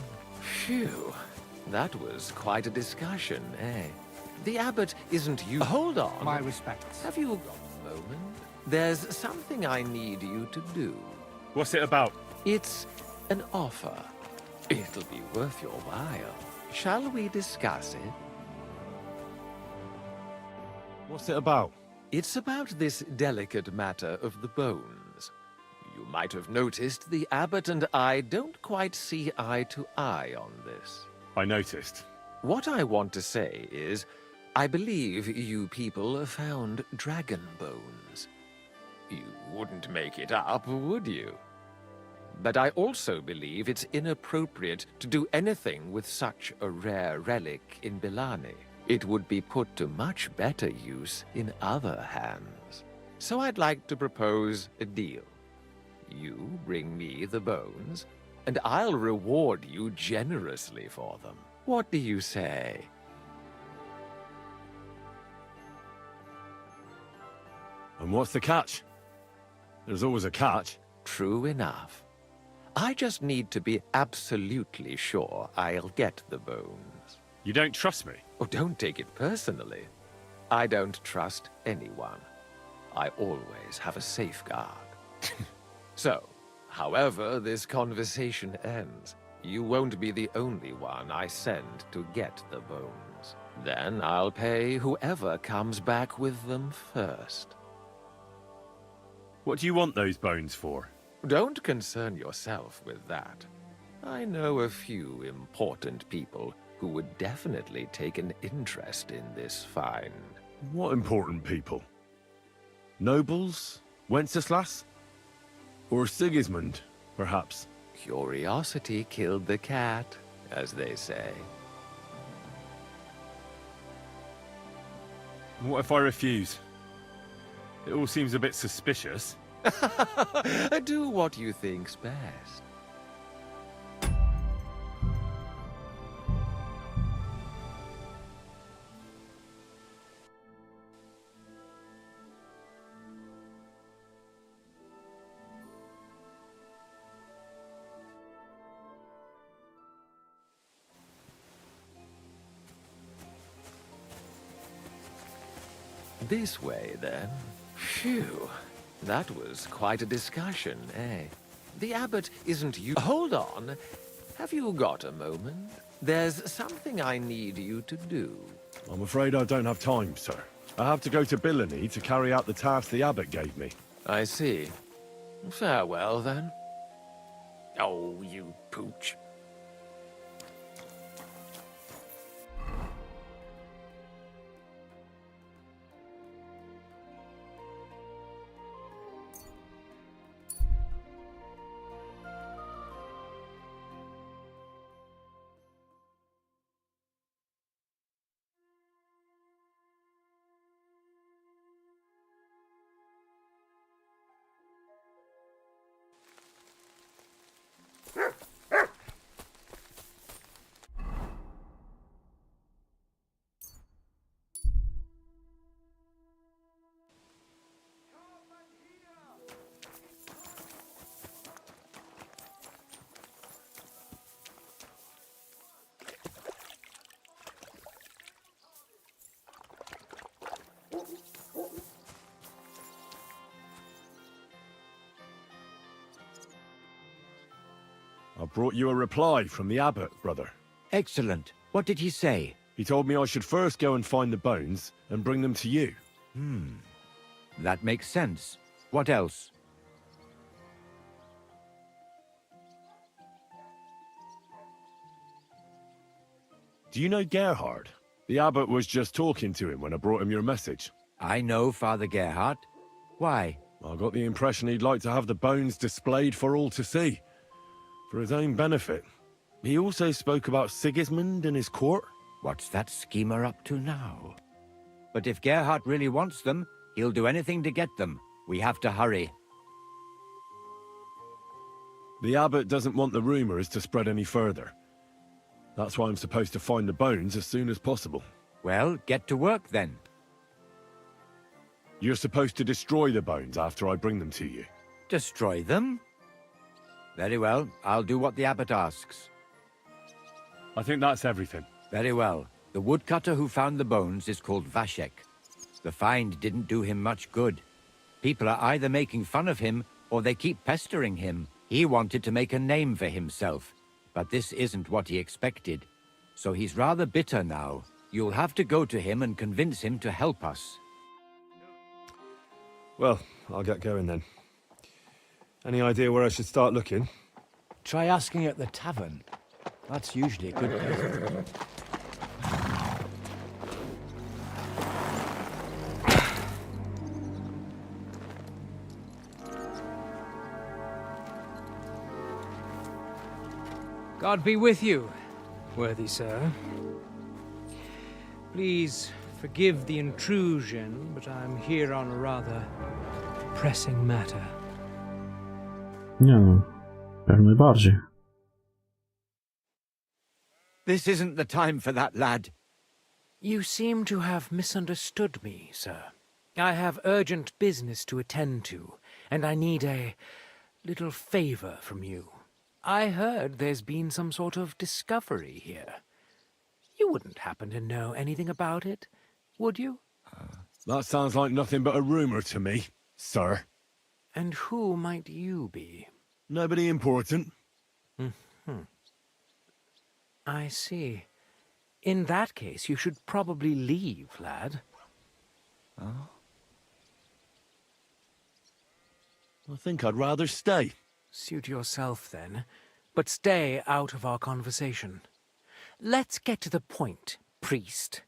Phew. That was quite a discussion, eh? The abbot isn't you— Hold on. My respects. Have you got a moment? There's something I need you to do. What's it about? It's an offer. It'll be worth your while. Shall we discuss it? What's it about? It's about this delicate matter of the bones. You might have noticed the abbot and I don't quite see eye to eye on this. I noticed. What I want to say is, I believe you people found dragon bones. You wouldn't make it up, would you? But I also believe it's inappropriate to do anything with such a rare relic in Bilani. It would be put to much better use in other hands. So I'd like to propose a deal. You bring me the bones, and I'll reward you generously for them. What do you say? And what's the catch? There's always a catch. True enough. I just need to be absolutely sure I'll get the bones. You don't trust me? Oh, don't take it personally. I don't trust anyone. I always have a safeguard. So, however this conversation ends, you won't be the only one I send to get the bones. Then I'll pay whoever comes back with them first. What do you want those bones for? Don't concern yourself with that. I know a few important people who would definitely take an interest in this find. What important people? Nobles? Wenceslas? Or Sigismund, perhaps? Curiosity killed the cat, as they say. What if I refuse? It all seems a bit suspicious. Do what you think's best. This way, then. Phew. That was quite a discussion, eh? The abbot isn't you— Hold on. Have you got a moment? There's something I need you to do. I'm afraid I don't have time, sir. I have to go to Bilani to carry out the task the abbot gave me. I see. Farewell, then. Oh, you pooch. I brought you a reply from the abbot, brother. Excellent. What did he say? He told me I should first go and find the bones and bring them to you. That makes sense. What else? Do you know Gerhard? The abbot was just talking to him when I brought him your message. I know Father Gerhardt. Why? I got the impression he'd like to have the bones displayed for all to see, for his own benefit. He also spoke about Sigismund and his court. What's that schemer up to now? But if Gerhardt really wants them, he'll do anything to get them. We have to hurry. The abbot doesn't want the rumors to spread any further. That's why I'm supposed to find the bones as soon as possible. Well, get to work then. You're supposed to destroy the bones after I bring them to you. Destroy them? Very well, I'll do what the abbot asks. I think that's everything. Very well. The woodcutter who found the bones is called Vashek. The find didn't do him much good. People are either making fun of him, or they keep pestering him. He wanted to make a name for himself, but this isn't what he expected. So he's rather bitter now. You'll have to go to him and convince him to help us. Well, I'll get going then. Any idea where I should start looking? Try asking at the tavern. That's usually a good place. God be with you, worthy sir. Please forgive the intrusion, but I'm here on a rather pressing matter. Nie no, jak najbardziej. This isn't the time for that, lad. You seem to have misunderstood me, sir. I have urgent business to attend to, and I need a little favor from you. I heard there's been some sort of discovery here. You wouldn't happen to know anything about it, would you? That sounds like nothing but a rumor to me, sir. And who might you be? Nobody important. I see. In that case, you should probably leave, lad. I think I'd rather stay. Suit yourself, then. But stay out of our conversation. Let's get to the point, priest.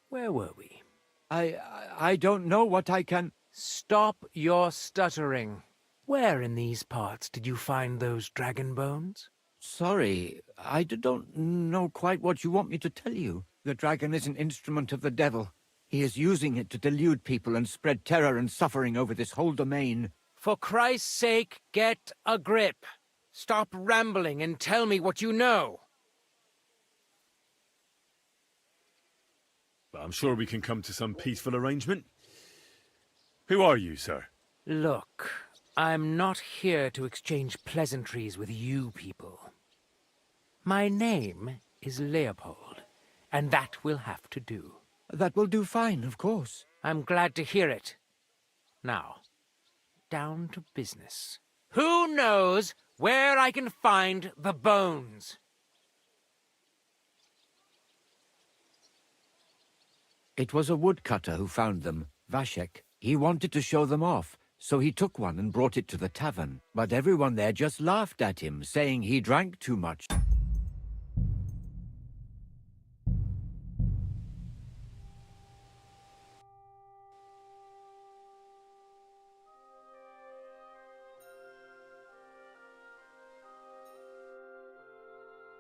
Where were we? I don't know what I can... Stop your stuttering. Where in these parts did you find those dragon bones? Sorry, I don't know quite what you want me to tell you. The dragon is an instrument of the devil. He is using it to delude people and spread terror and suffering over this whole domain. For Christ's sake, get a grip. Stop rambling and tell me what you know. But I'm sure we can come to some peaceful arrangement. Who are you, sir? Look, I'm not here to exchange pleasantries with you people. My name is Leopold, and that will have to do. That will do fine, of course. I'm glad to hear it. Now, down to business. Who knows where I can find the bones? It was a woodcutter who found them, Vashek. He wanted to show them off, so he took one and brought it to the tavern. But everyone there just laughed at him, saying he drank too much.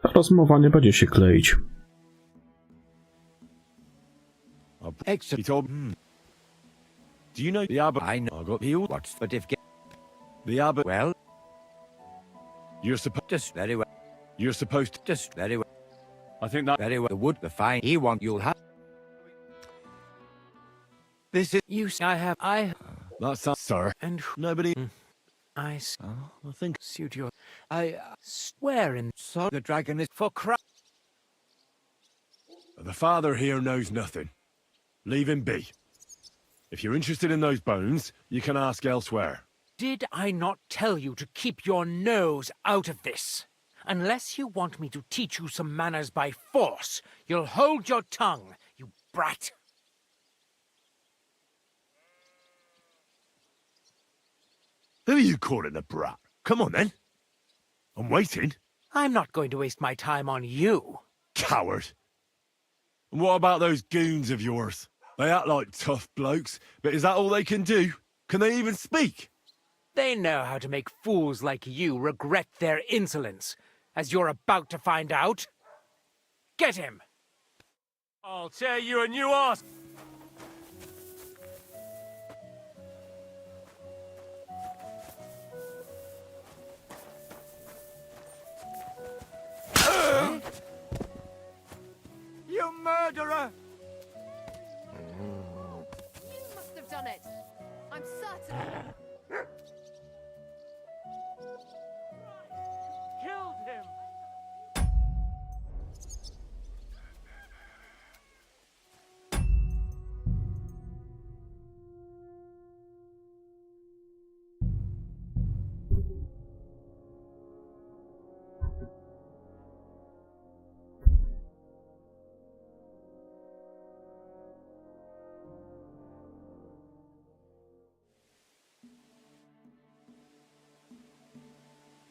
Ta rozmowa nie będzie się kleić. He told me. Do you know the abbot? I know. I got healed. What's but if the abbot? Well, you're supposed. Just very well. You're supposed to. Just very well. I think that very well. The wood, the fine. He want. You'll have. This is you. I. That's sir. And nobody. I think. Suit your. I swear in. So the dragon is for Christ. The father here knows nothing. Leave him be. If you're interested in those bones, you can ask elsewhere. Did I not tell you to keep your nose out of this? Unless you want me to teach you some manners by force, you'll hold your tongue, you brat. Who are you calling a brat? Come on, then. I'm waiting. I'm not going to waste my time on you. Coward. And what about those goons of yours? They act like tough blokes, but is that all they can do? Can they even speak? They know how to make fools like you regret their insolence, as you're about to find out. Get him! I'll tear you a new ass! You murderer! You must have done it. I'm certain. Killed him!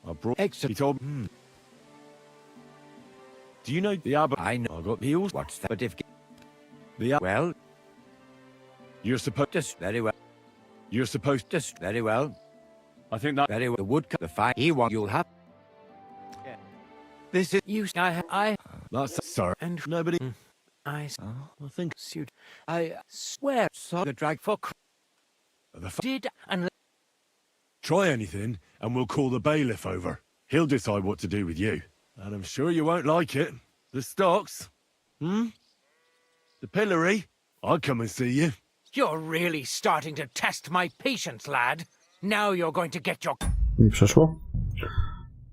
I brought... Excellent. He told... Do you know the abbot? I know. I got heels. What's that? But if... Well... You're supposed... Just very well. You're supposed... Just very well. I think that... Very well. The woodcut, the fire, he won't. You'll have... Yeah. This is... You... I... That's... Sorry. And... Nobody... I think... Suit. I swear... Saw the drag for... Did... And... Try anything, and we'll call the bailiff over. He'll decide what to do with you. And I'm sure you won't like it. The stocks. The pillory. I'll come and see you. You're really starting to test my patience, lad. Now you're going to get your... Mi przeszło?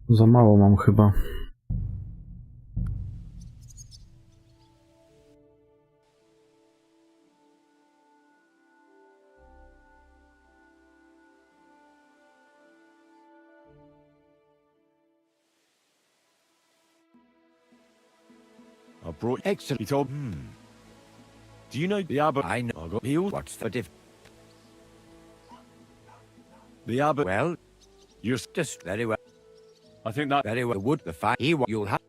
Za mało mam chyba. I brought... Excellent. He told... Do you know the abbot? I know. I got heels. What's that if... The abbot... Well... You're... Just very well. I think that... Very well. The wood, the fire, he won't. You'll have...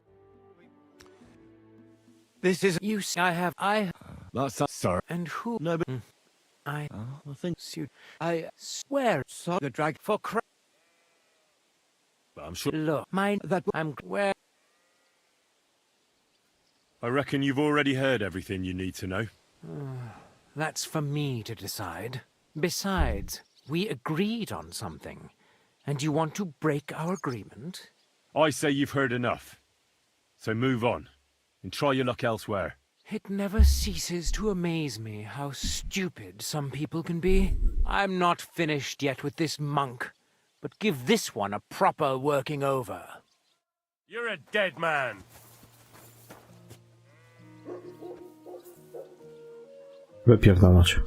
This is... You... I have... That's... Sorry. And who... No, but... I think... Suit. I swear... Saw the drag for... But I'm sure... Look, mine... That... I'm... Where... I reckon you've already heard everything you need to know. That's for me to decide. Besides, we agreed on something. And you want to break our agreement? I say you've heard enough. So move on. And try your luck elsewhere. It never ceases to amaze me how stupid some people can be. I'm not finished yet with this monk, but give this one a proper working over. You're a dead man. Wypierdalać.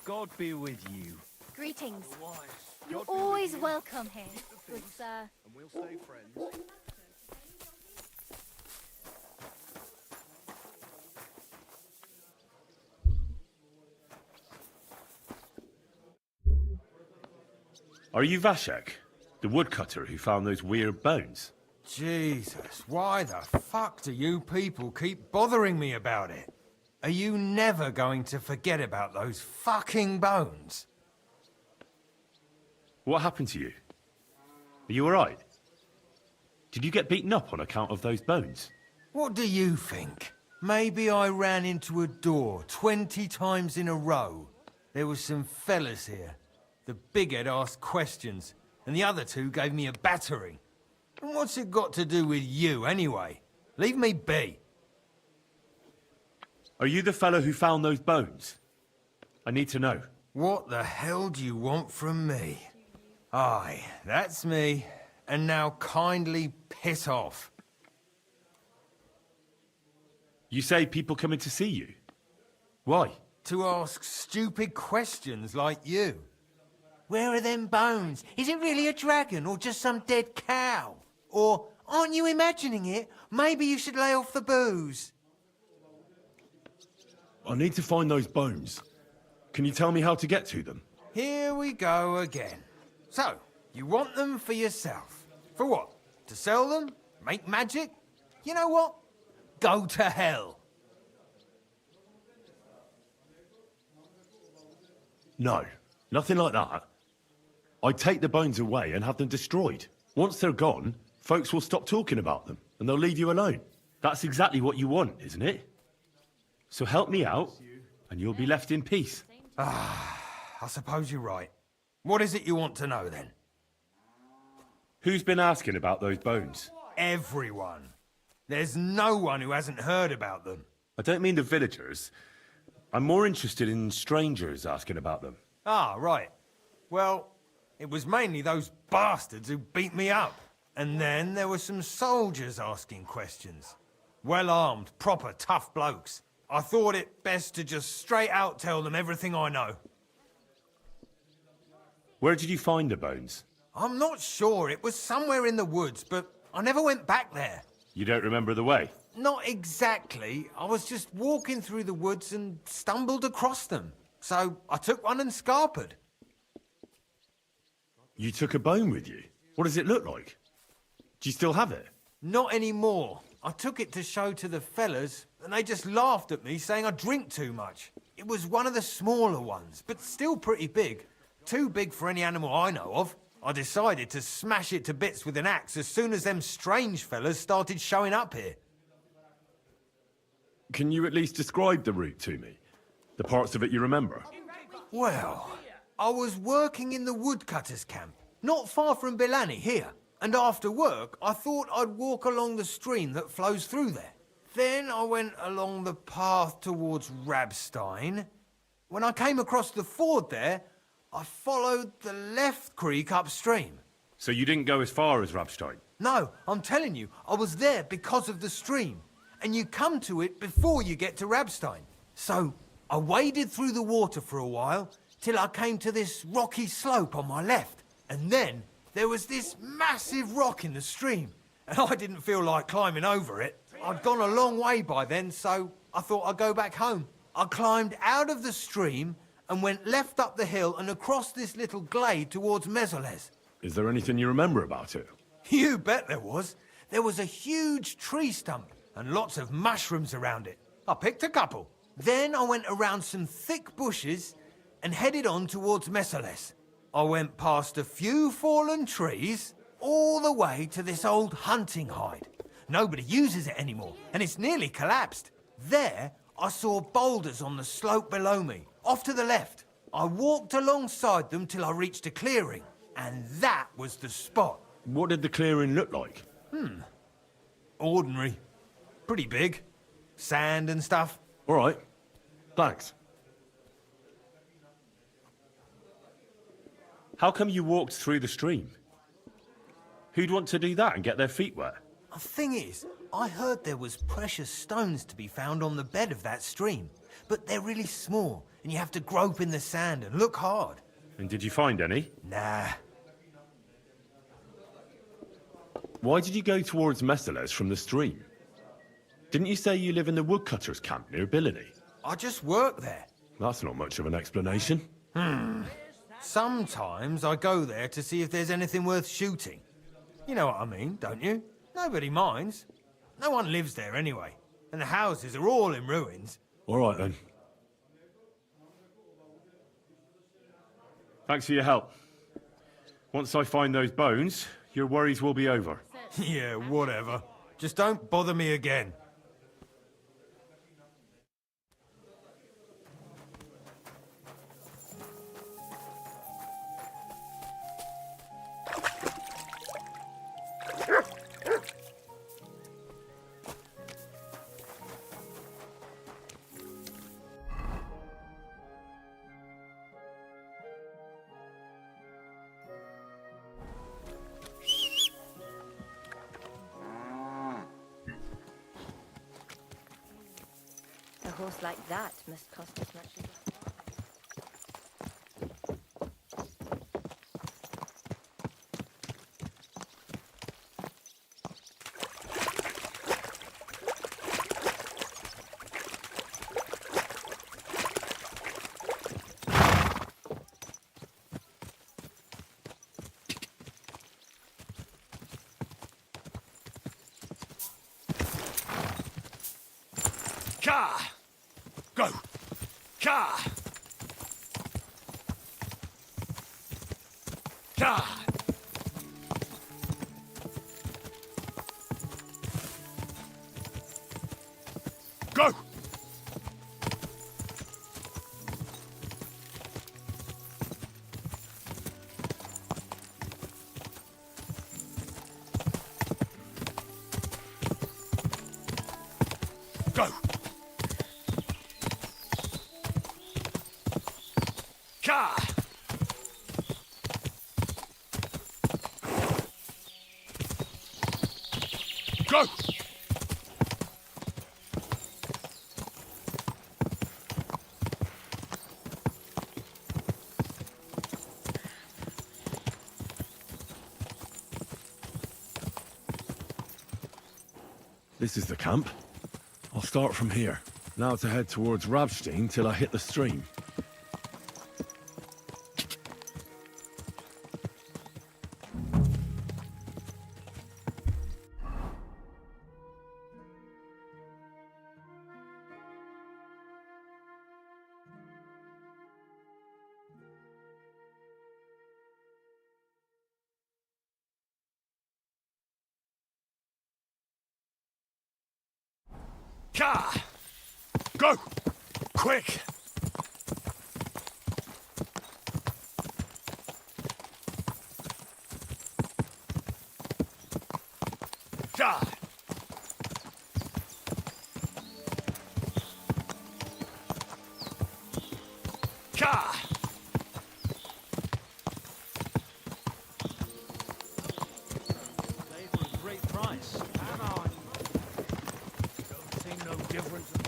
God be with you. Greetings. You're always welcome here, good sir. And we'll stay friends. Are you Vashek? The woodcutter who found those weird bones? Jesus, why the fuck do you people keep bothering me about it? Are you never going to forget about those fucking bones? What happened to you? Are you alright? Did you get beaten up on account of those bones? What do you think? Maybe I ran into a door 20 times in a row. There was some fellas here. The bighead asked questions, and the other two gave me a battering. And what's it got to do with you, anyway? Leave me be. Are you the fellow who found those bones? I need to know. What the hell do you want from me? Aye, that's me. And now kindly piss off. You say people coming to see you? Why? To ask stupid questions like you. Where are them bones? Is it really a dragon or just some dead cow? Or Aren't you imagining it? Maybe you should lay off the booze. I need to find those bones. Can you tell me how to get to them? Here we go again. So, you want them for yourself. For what? To sell them? Make magic? You know what? Go to hell. No, nothing like that. I'd take the bones away and have them destroyed. Once they're gone, folks will stop talking about them, and they'll leave you alone. That's exactly what you want, isn't it? So help me out, and you'll be left in peace. I suppose you're right. What is it you want to know, then? Who's been asking about those bones? Everyone. There's no one who hasn't heard about them. I don't mean the villagers. I'm more interested in strangers asking about them. Ah, right. Well, it was mainly those bastards who beat me up. And then there were some soldiers asking questions. Well-armed, proper tough blokes. I thought it best to just straight out tell them everything I know. Where did you find the bones? I'm not sure. It was somewhere in the woods, but I never went back there. You don't remember the way? Not exactly. I was just walking through the woods and stumbled across them. So I took one and scarpered. You took a bone with you? What does it look like? Do you still have it? Not anymore. I took it to show to the fellas, and they just laughed at me, saying I drink too much. It was one of the smaller ones, but still pretty big. Too big for any animal I know of. I decided to smash it to bits with an axe as soon as them strange fellas started showing up here. Can you at least describe the route to me? The parts of it you remember? Well, I was working in the woodcutters' camp, not far from Bilani here. And after work, I thought I'd walk along the stream that flows through there. Then I went along the path towards Rabstein. When I came across the ford there, I followed the left creek upstream. So you didn't go as far as Rabstein? No, I'm telling you, I was there because of the stream. And you come to it before you get to Rabstein. So I waded through the water for a while, till I came to this rocky slope on my left. And then there was this massive rock in the stream. And I didn't feel like climbing over it. I'd gone a long way by then, so I thought I'd go back home. I climbed out of the stream and went left up the hill and across this little glade towards Mesoles. Is there anything you remember about it? You bet there was. There was a huge tree stump and lots of mushrooms around it. I picked a couple. Then I went around some thick bushes and headed on towards Mesoles. I went past a few fallen trees all the way to this old hunting hide. Nobody uses it anymore, and it's nearly collapsed. There, I saw boulders on the slope below me, off to the left. I walked alongside them till I reached a clearing, and that was the spot. What did the clearing look like? Ordinary. Pretty big. Sand and stuff. All right. Thanks. How come you walked through the stream? Who'd want to do that and get their feet wet? The thing is, I heard there was precious stones to be found on the bed of that stream. But they're really small, and you have to grope in the sand and look hard. And did you find any? Nah. Why did you go towards Mesoles from the stream? Didn't you say you live in the woodcutters' camp near Bilani? I just work there. That's not much of an explanation. Sometimes I go there to see if there's anything worth shooting. You know what I mean, don't you? Nobody minds. No one lives there anyway. And the houses are all in ruins. All right, then. Thanks for your help. Once I find those bones, your worries will be over. Yeah, whatever. Just don't bother me again. A horse like that must cost as much as... Ka! Go! Ka! Ka! Go! Go! Ka! Go! This is the camp. I'll start from here. Now to head towards Rabstein till I hit the stream. Ka! Go! Quick! Ka! Ka! Play for a great price. Come on. Don't seem no different to me.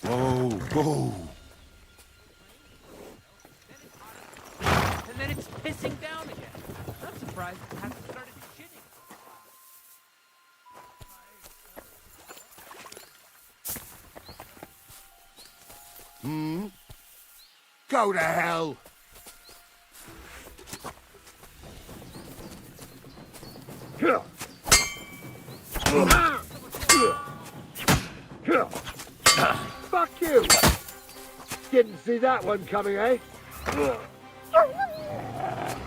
Whoa, whoa. And then it's pissing down again. I'm surprised it hasn't started shitting. Go to hell! Fuck you! Didn't see that one coming, eh?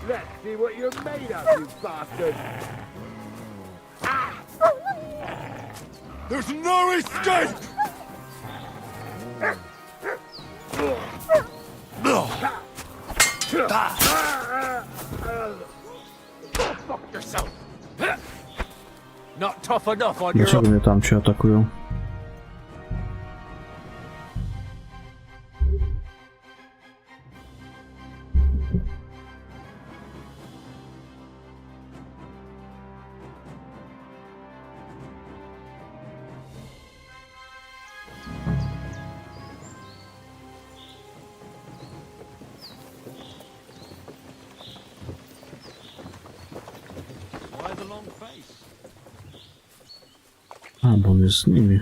Let's see what you're made of, you bastard! There's no escape! Go fuck yourself! Not tough enough on your Dlaczego mnie tam cię atakują? Why the long face? A, bo on jest z nimi.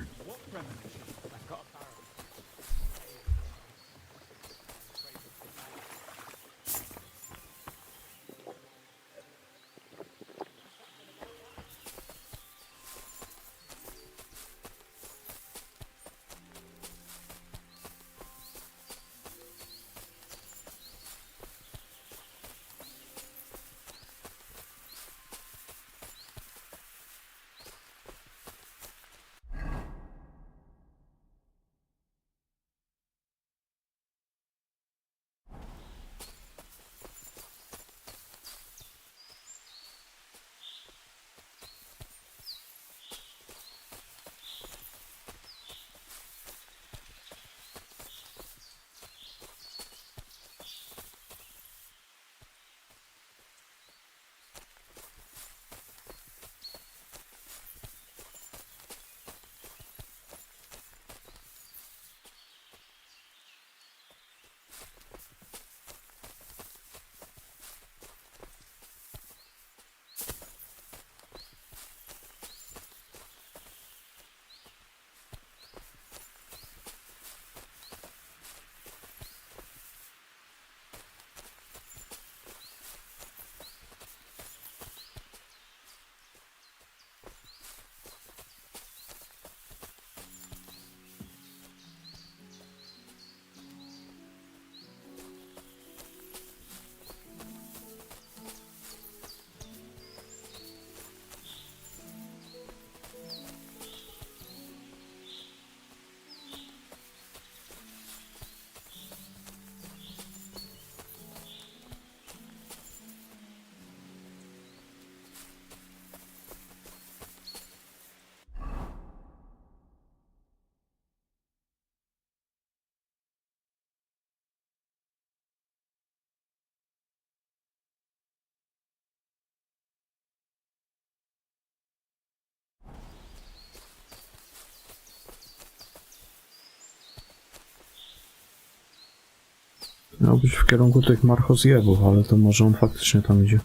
Miał być w kierunku tych marchozjebów, ale to może on faktycznie tam idzie.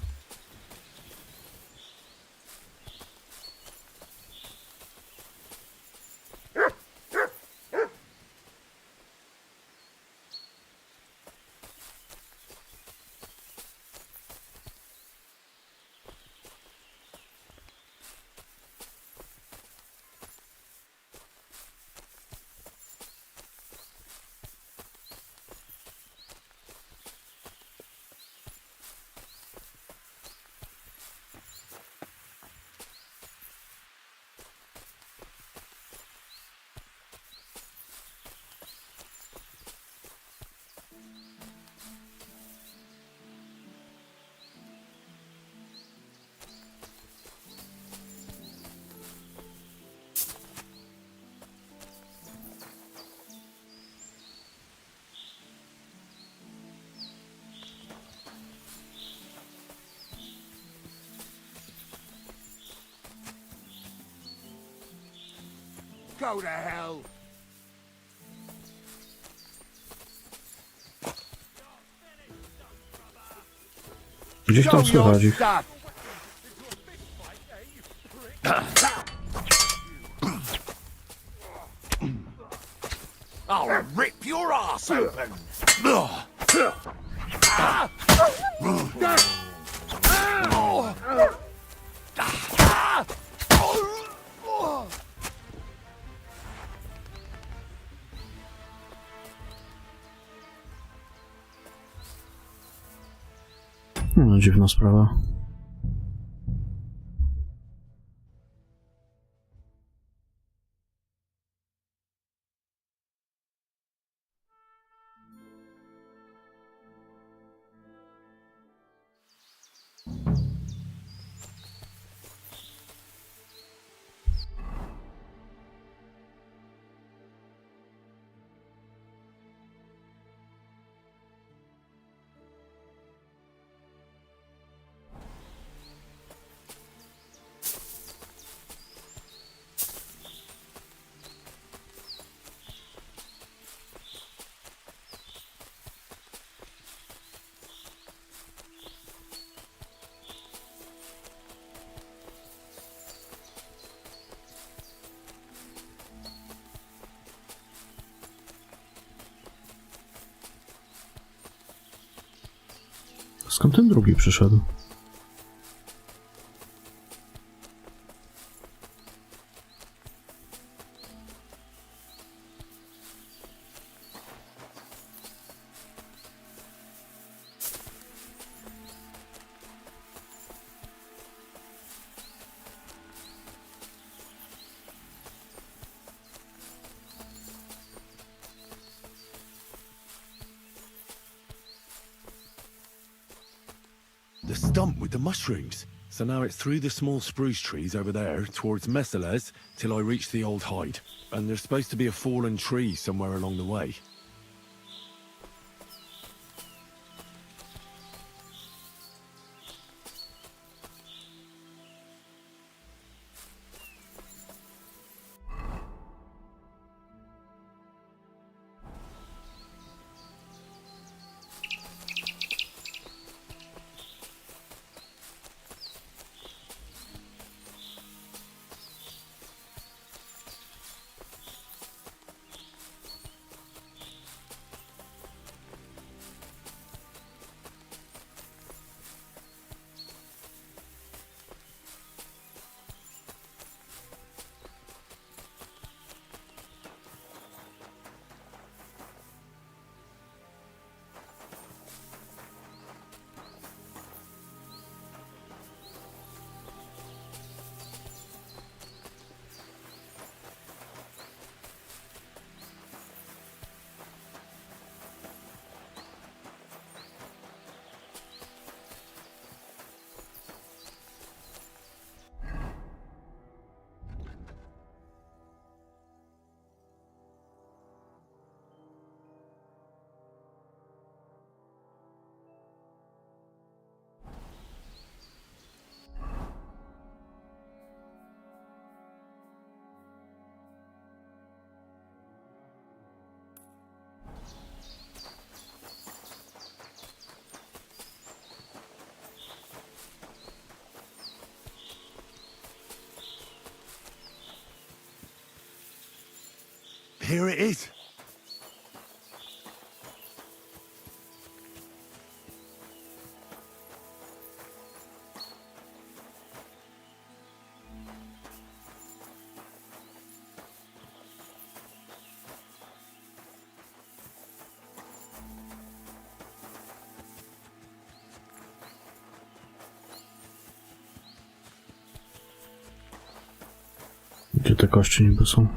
Go to hell! Gdzieś tam słychać ich. I'll rip your ass open! No, dziwna sprawa. Skąd ten drugi przyszedł? The stump with the mushrooms. So now it's through the small spruce trees over there towards Messales till I reach the old hide. And there's supposed to be a fallen tree somewhere along the way. Here it is. Gdzie te kości niby są?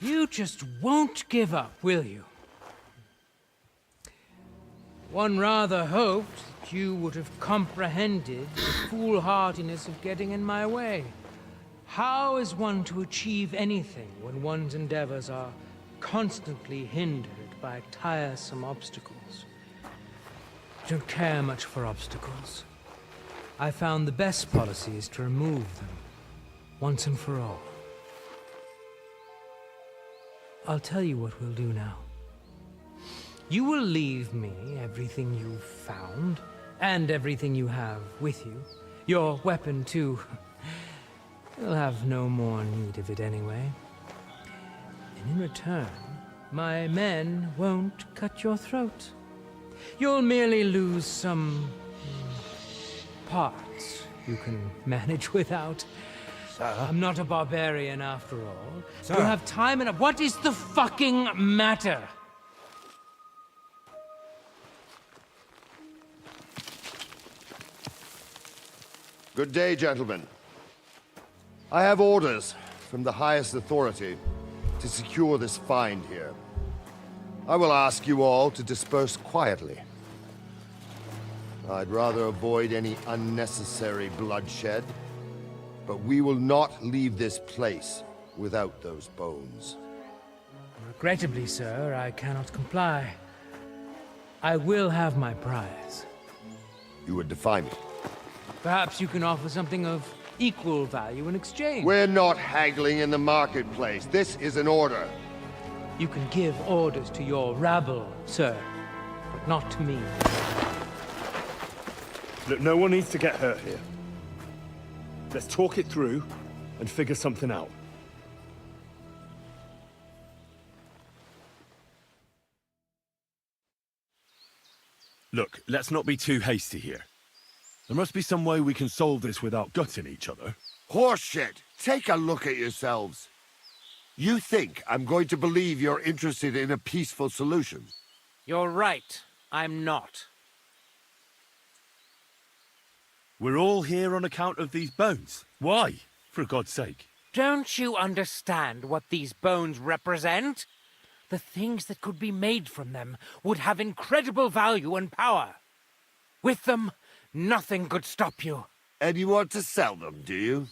You just won't give up, will you? One rather hoped that you would have comprehended the foolhardiness of getting in my way. How is one to achieve anything when one's endeavors are constantly hindered by tiresome obstacles? I don't care much for obstacles. I found the best policy is to remove them, once and for all. I'll tell you what we'll do now. You will leave me everything you've found, and everything you have with you. Your weapon, too. You'll have no more need of it anyway. And in return, my men won't cut your throat. You'll merely lose some parts you can manage without. Sir? I'm not a barbarian after all. Sir? You'll have time enough. What is the fucking matter? Good day, gentlemen. I have orders from the highest authority to secure this find here. I will ask you all to disperse quietly. I'd rather avoid any unnecessary bloodshed, but we will not leave this place without those bones. Regrettably, sir, I cannot comply. I will have my prize. You would defy me. Perhaps you can offer something of equal value in exchange. We're not haggling in the marketplace. This is an order. You can give orders to your rabble, sir, but not to me. Look, no one needs to get hurt here. Let's talk it through and figure something out. Look, let's not be too hasty here. There must be some way we can solve this without gutting each other. Horseshit! Take a look at yourselves. You think I'm going to believe you're interested in a peaceful solution? You're right. I'm not. We're all here on account of these bones. Why, for God's sake? Don't you understand what these bones represent? The things that could be made from them would have incredible value and power. With them, nothing could stop you. And you want to sell them, do you?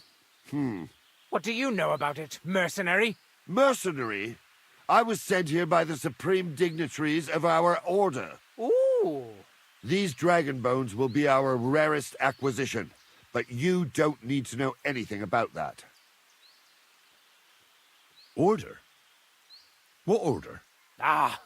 What do you know about it, mercenary? Mercenary? I was sent here by the supreme dignitaries of our order. Ooh. These dragon bones will be our rarest acquisition, but you don't need to know anything about that. Order? What order? Ah,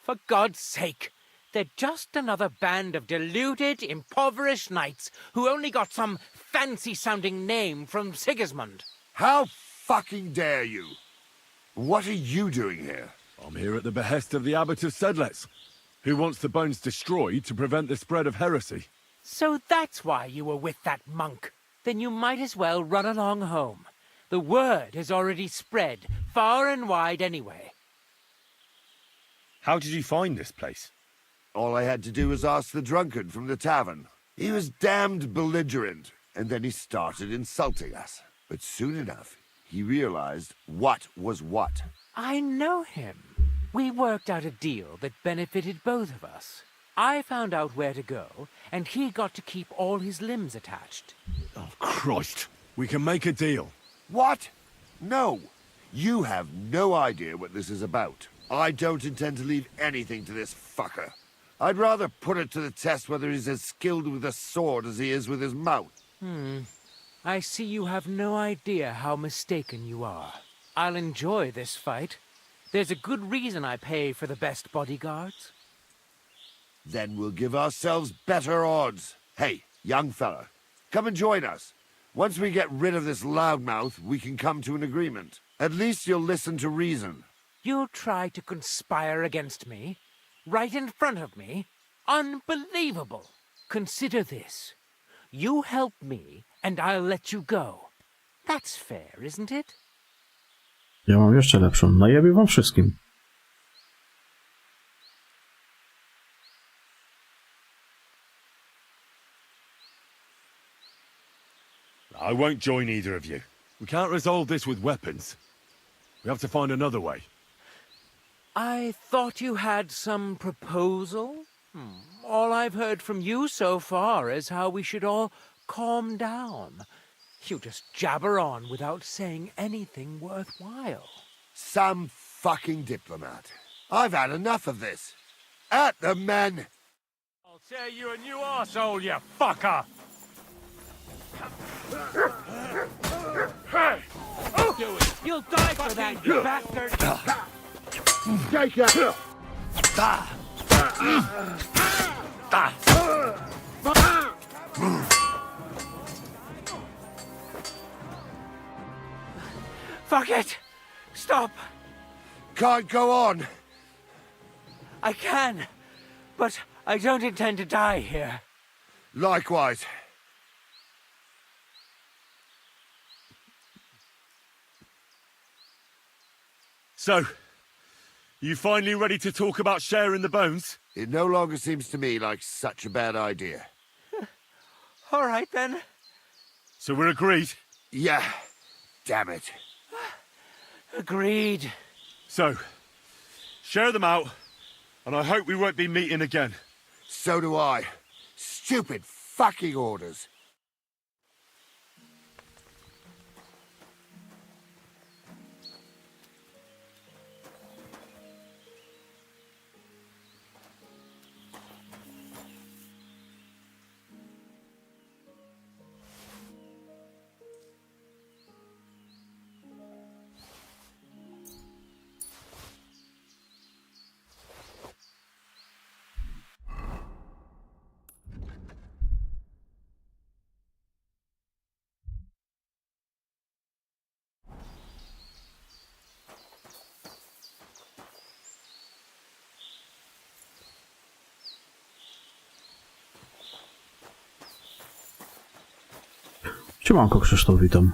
for God's sake. They're just another band of deluded, impoverished knights who only got some fancy-sounding name from Sigismund. How fucking dare you? What are you doing here? I'm here at the behest of the Abbot of Sedlets, who wants the bones destroyed to prevent the spread of heresy. So that's why you were with that monk. Then you might as well run along home. The word has already spread far and wide anyway. How did you find this place? All I had to do was ask the drunkard from the tavern. He was damned belligerent, and then he started insulting us. But soon enough, he realized what was what. I know him. We worked out a deal that benefited both of us. I found out where to go, and he got to keep all his limbs attached. Oh, Christ. We can make a deal. What? No. You have no idea what this is about. I don't intend to leave anything to this fucker. I'd rather put it to the test whether he's as skilled with a sword as he is with his mouth. I see you have no idea how mistaken you are. I'll enjoy this fight. There's a good reason I pay for the best bodyguards. Then we'll give ourselves better odds. Hey, young fella, come and join us. Once we get rid of this loudmouth, we can come to an agreement. At least you'll listen to reason. You'll try to conspire against me? Right in front of me? Unbelievable! Consider this. You help me, and I'll let you go. That's fair, isn't it? Ja mam jeszcze lepszą. Najebie wam wszystkim. I won't join either of you. We can't resolve this with weapons. We have to find another way. I thought you had some proposal? All I've heard from you so far is how we should all calm down. You just jabber on without saying anything worthwhile. Some fucking diplomat. I've had enough of this. At the men! I'll tear you a new arsehole, you fucker! Do it! You'll die for that, you bastard! Take it! Fuck it! Stop! Can't go on! I can, but I don't intend to die here. Likewise. So, you finally ready to talk about sharing the bones? It no longer seems to me like such a bad idea. All right, then. So we're agreed? Yeah. Damn it. Agreed. So, share them out, and I hope we won't be meeting again. So do I. Stupid fucking orders. Siemanko, Krzysztof, witam.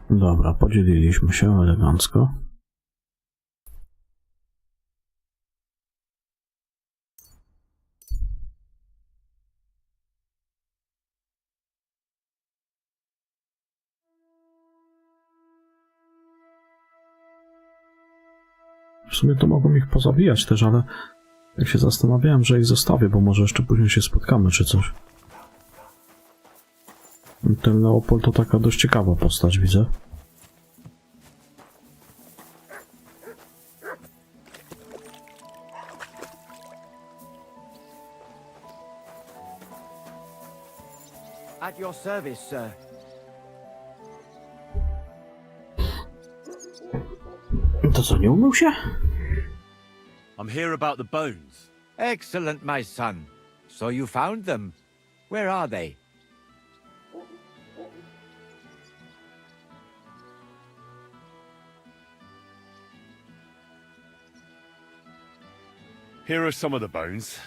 Dobra, podzieliliśmy się elegancko. W sumie to mogłem ich pozabijać też, ale jak się zastanawiałem, że ich zostawię, bo może jeszcze później się spotkamy czy coś. Ten Leopold to taka dość ciekawa postać, widzę. At your service, sir. To co, nie umył się? I'm here about the bones. Excellent, my son. So you found them. Where are they? Here are some of the bones.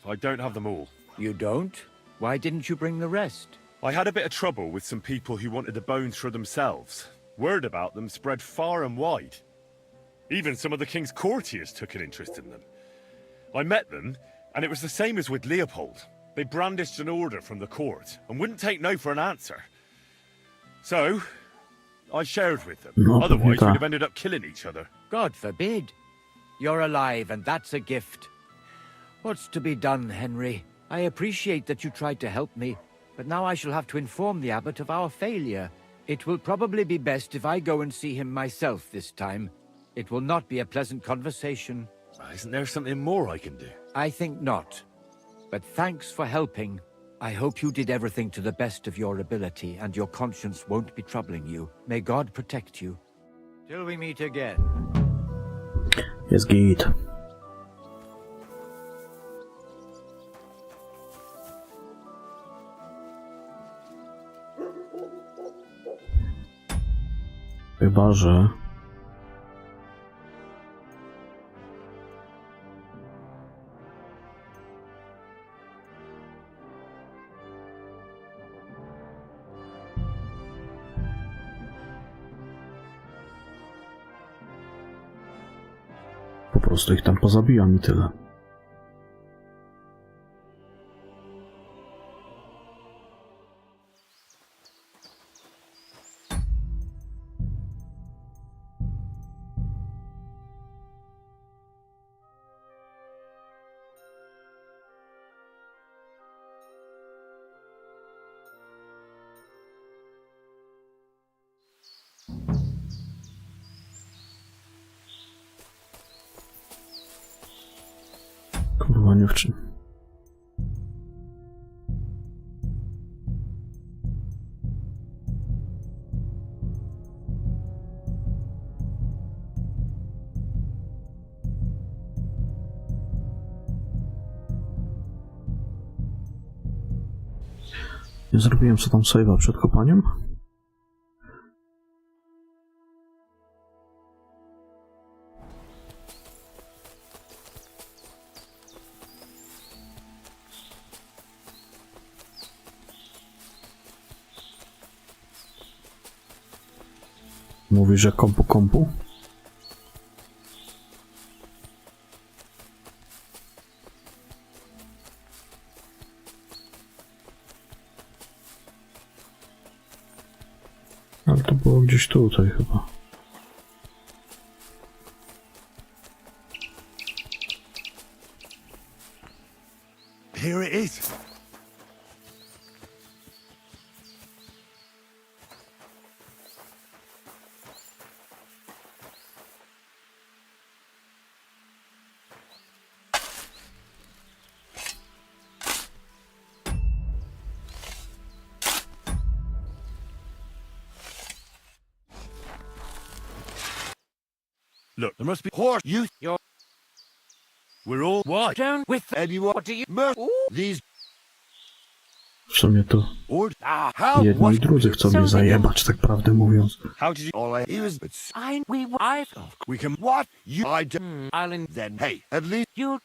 I don't have them all. You don't? Why didn't you bring the rest? I had a bit of trouble with some people who wanted the bones for themselves. Word about them spread far and wide. Even some of the king's courtiers took an interest in them. I met them, and it was the same as with Leopold. They brandished an order from the court and wouldn't take no for an answer. So, I shared with them. No, Otherwise, tak. we'd have ended up killing each other. God forbid. You're alive, and that's a gift. What's to be done, Henry? I appreciate that you tried to help me, but now I shall have to inform the abbot of our failure. It will probably be best if I go and see him myself this time. It will not be a pleasant conversation. Isn't there something more I can do? I think not. But thanks for helping. I hope you did everything to the best of your ability, and your conscience won't be troubling you. May God protect you. Till we meet again. Jest git. Chyba, że... Po prostu ich tam pozabijam i tyle. Kurwa, nie wczy. Nie zrobiłem co tam save'a przed kopaniem? Mówisz, że kompu? Ale to było gdzieś tutaj chyba. Here it is. Look, there must be horse. We're all white. Down with Everyone. what do you... These. W sumie to jedni i drudzy chcą mnie zajebać, tak prawdę mówiąc. How did you? All he was. We can. What you? I do. I'll Then hey, at least you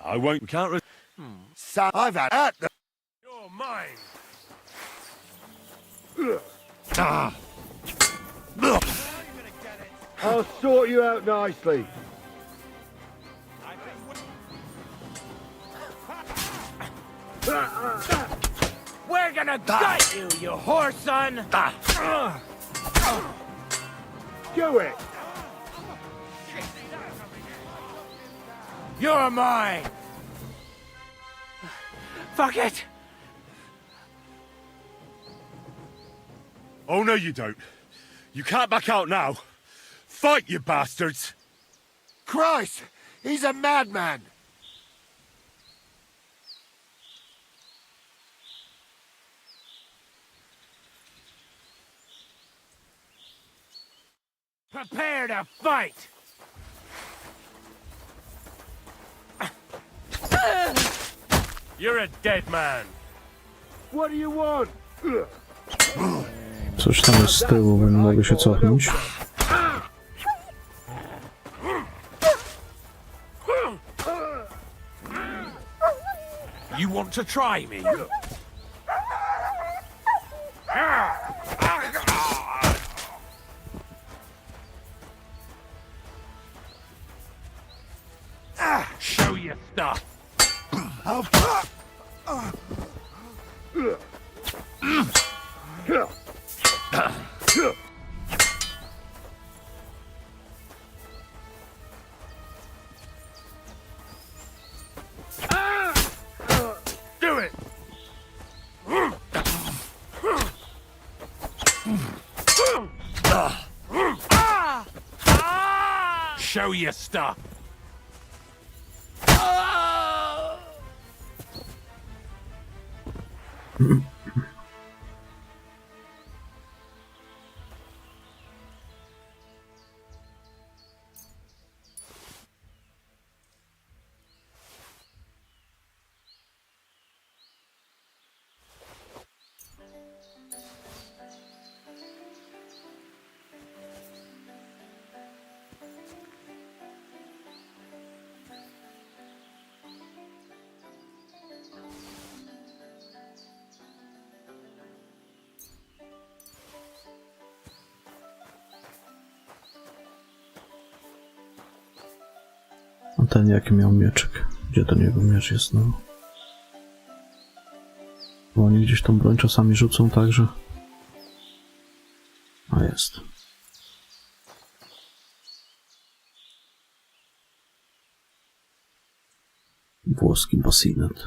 I won't. We can't. so I've had at the. You're mine. Ah. I'll sort you out nicely. We're gonna gut you, you whore son! Do it. You're mine! Fuck it! Oh no, you don't. You can't back out now. Fight, you bastards! Christ, he's a madman. Prepare to fight! You're a dead man. What do you want? Coś tam jest z tyłu, bo nie mogę się cofnąć. You want to try me? Show your stuff. Do it! Show your stuff. A ten jaki miał mieczyk? Gdzie ten jego miecz jest, no? Bo oni gdzieś tą broń czasami rzucą także. A jest. Włoski basinet.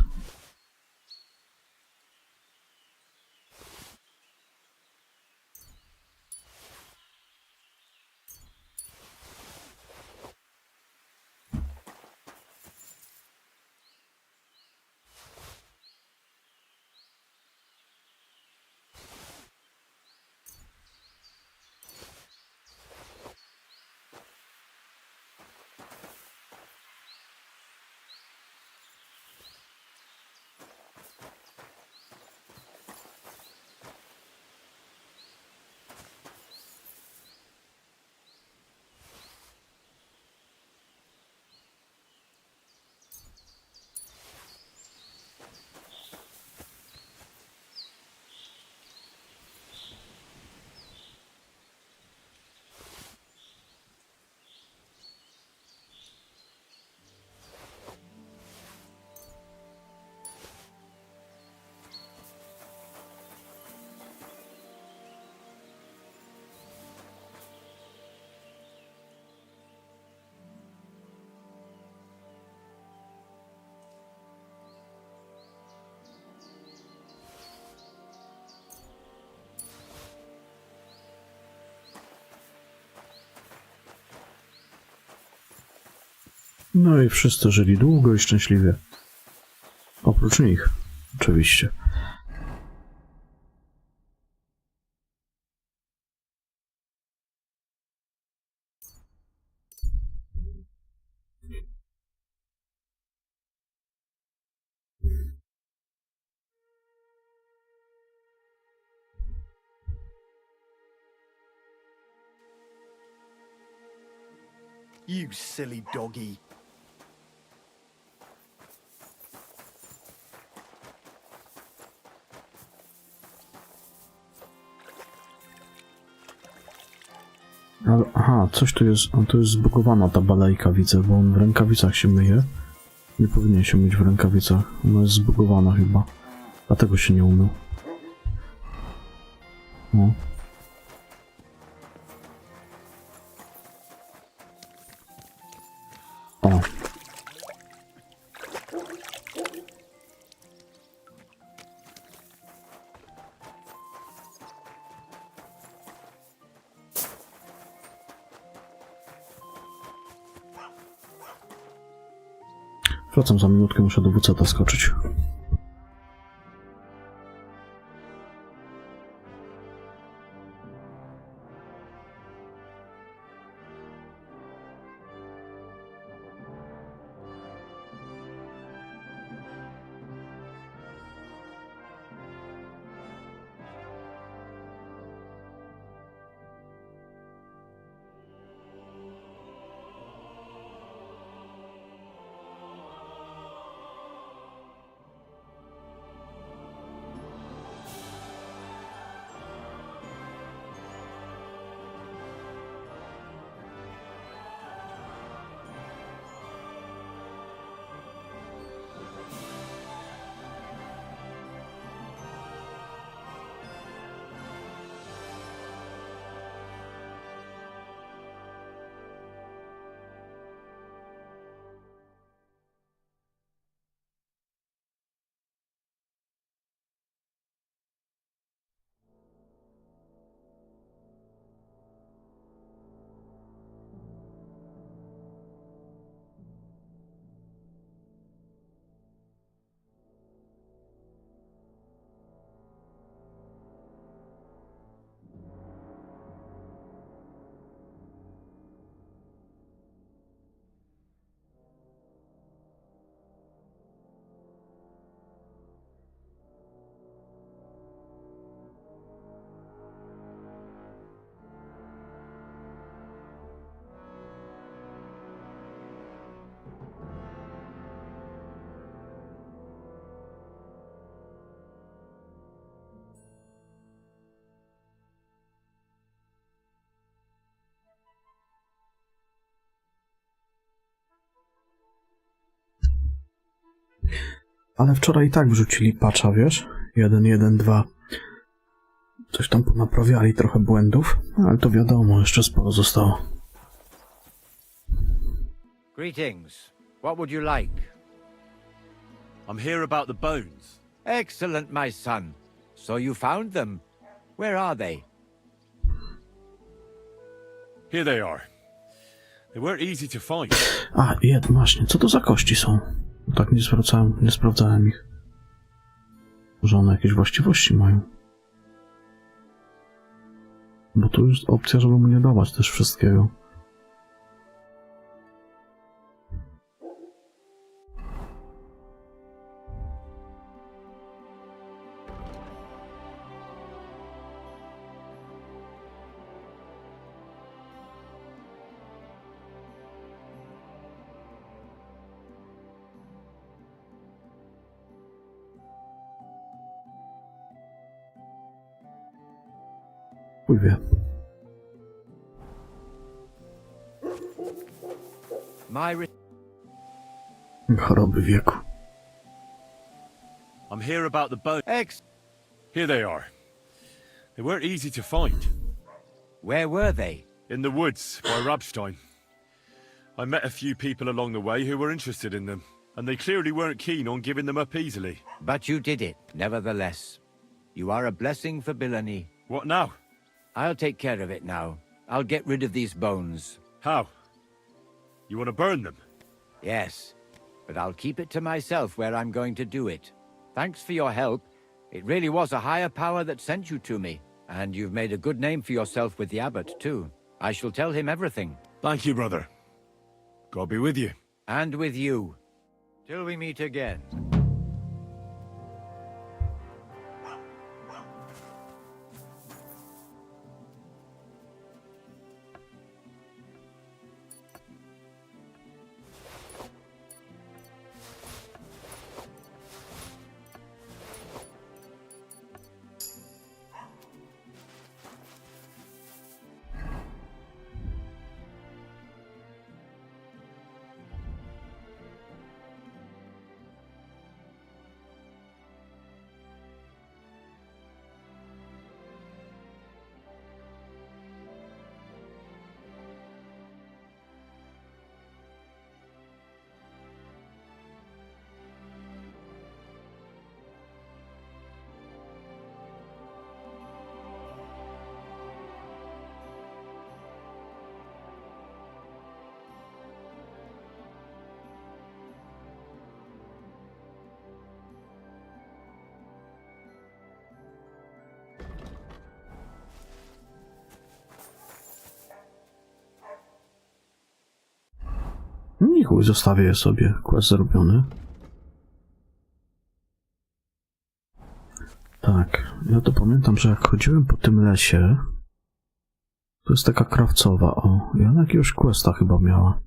No i wszyscy żyli długo i szczęśliwie. Oprócz nich, oczywiście. You silly doggy. Ale, aha, coś tu jest, to jest zbugowana ta balejka, widzę, bo on w rękawicach się myje. Nie powinien się myć w rękawicach, ona jest zbugowana chyba. Dlatego się nie umył. No. O. Wracam za minutkę, muszę do WC skoczyć. Ale wczoraj i tak wrzucili patcha, wiesz? 1.1.2. Coś tam ponaprawiali, trochę błędów, ale to wiadomo, jeszcze sporo zostało. Greetings. What would you like? I'm here about the bones. Excellent, my son. So you found them. Where are they? Here they are. They weren't easy to find. A, właśnie, co to za kości są? Tak nie sprawdzałem ich. Może one jakieś właściwości mają? Bo tu jest opcja, żeby mu nie dawać też wszystkiego. Chuj wie. Choroby wieku. I'm here about the bones. Here they are. They weren't easy to find. Where were they? In the woods by Rabstein. I met a few people along the way who were interested in them, and they clearly weren't keen on giving them up easily. But you did it, nevertheless. You are a blessing for Bilani. What now? I'll take care of it now. I'll get rid of these bones. How? You want to burn them? Yes, but I'll keep it to myself where I'm going to do it. Thanks for your help. It really was a higher power that sent you to me. And you've made a good name for yourself with the abbot, too. I shall tell him everything. Thank you, brother. God be with you. And with you. Till we meet again. I chuj, zostawię je sobie. Quest zrobiony. Tak, ja to pamiętam, że jak chodziłem po tym lesie, to jest taka krawcowa, o, i ona jakiegoś questa chyba miała.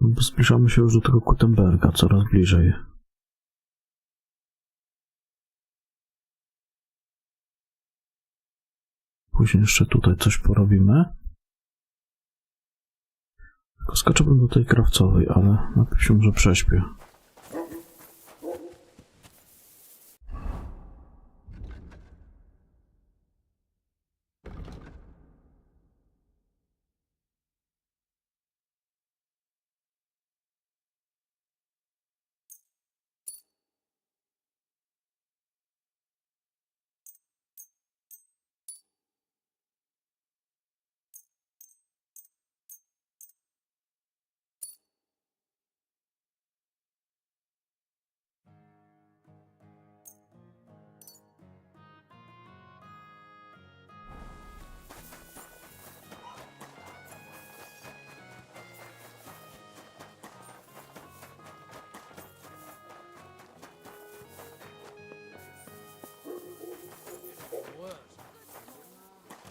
No bo zbliżamy się już do tego Gutenberga, coraz bliżej. Później jeszcze tutaj coś porobimy. Tylko skoczyłbym do tej krawcowej, ale najpierw się może prześpię.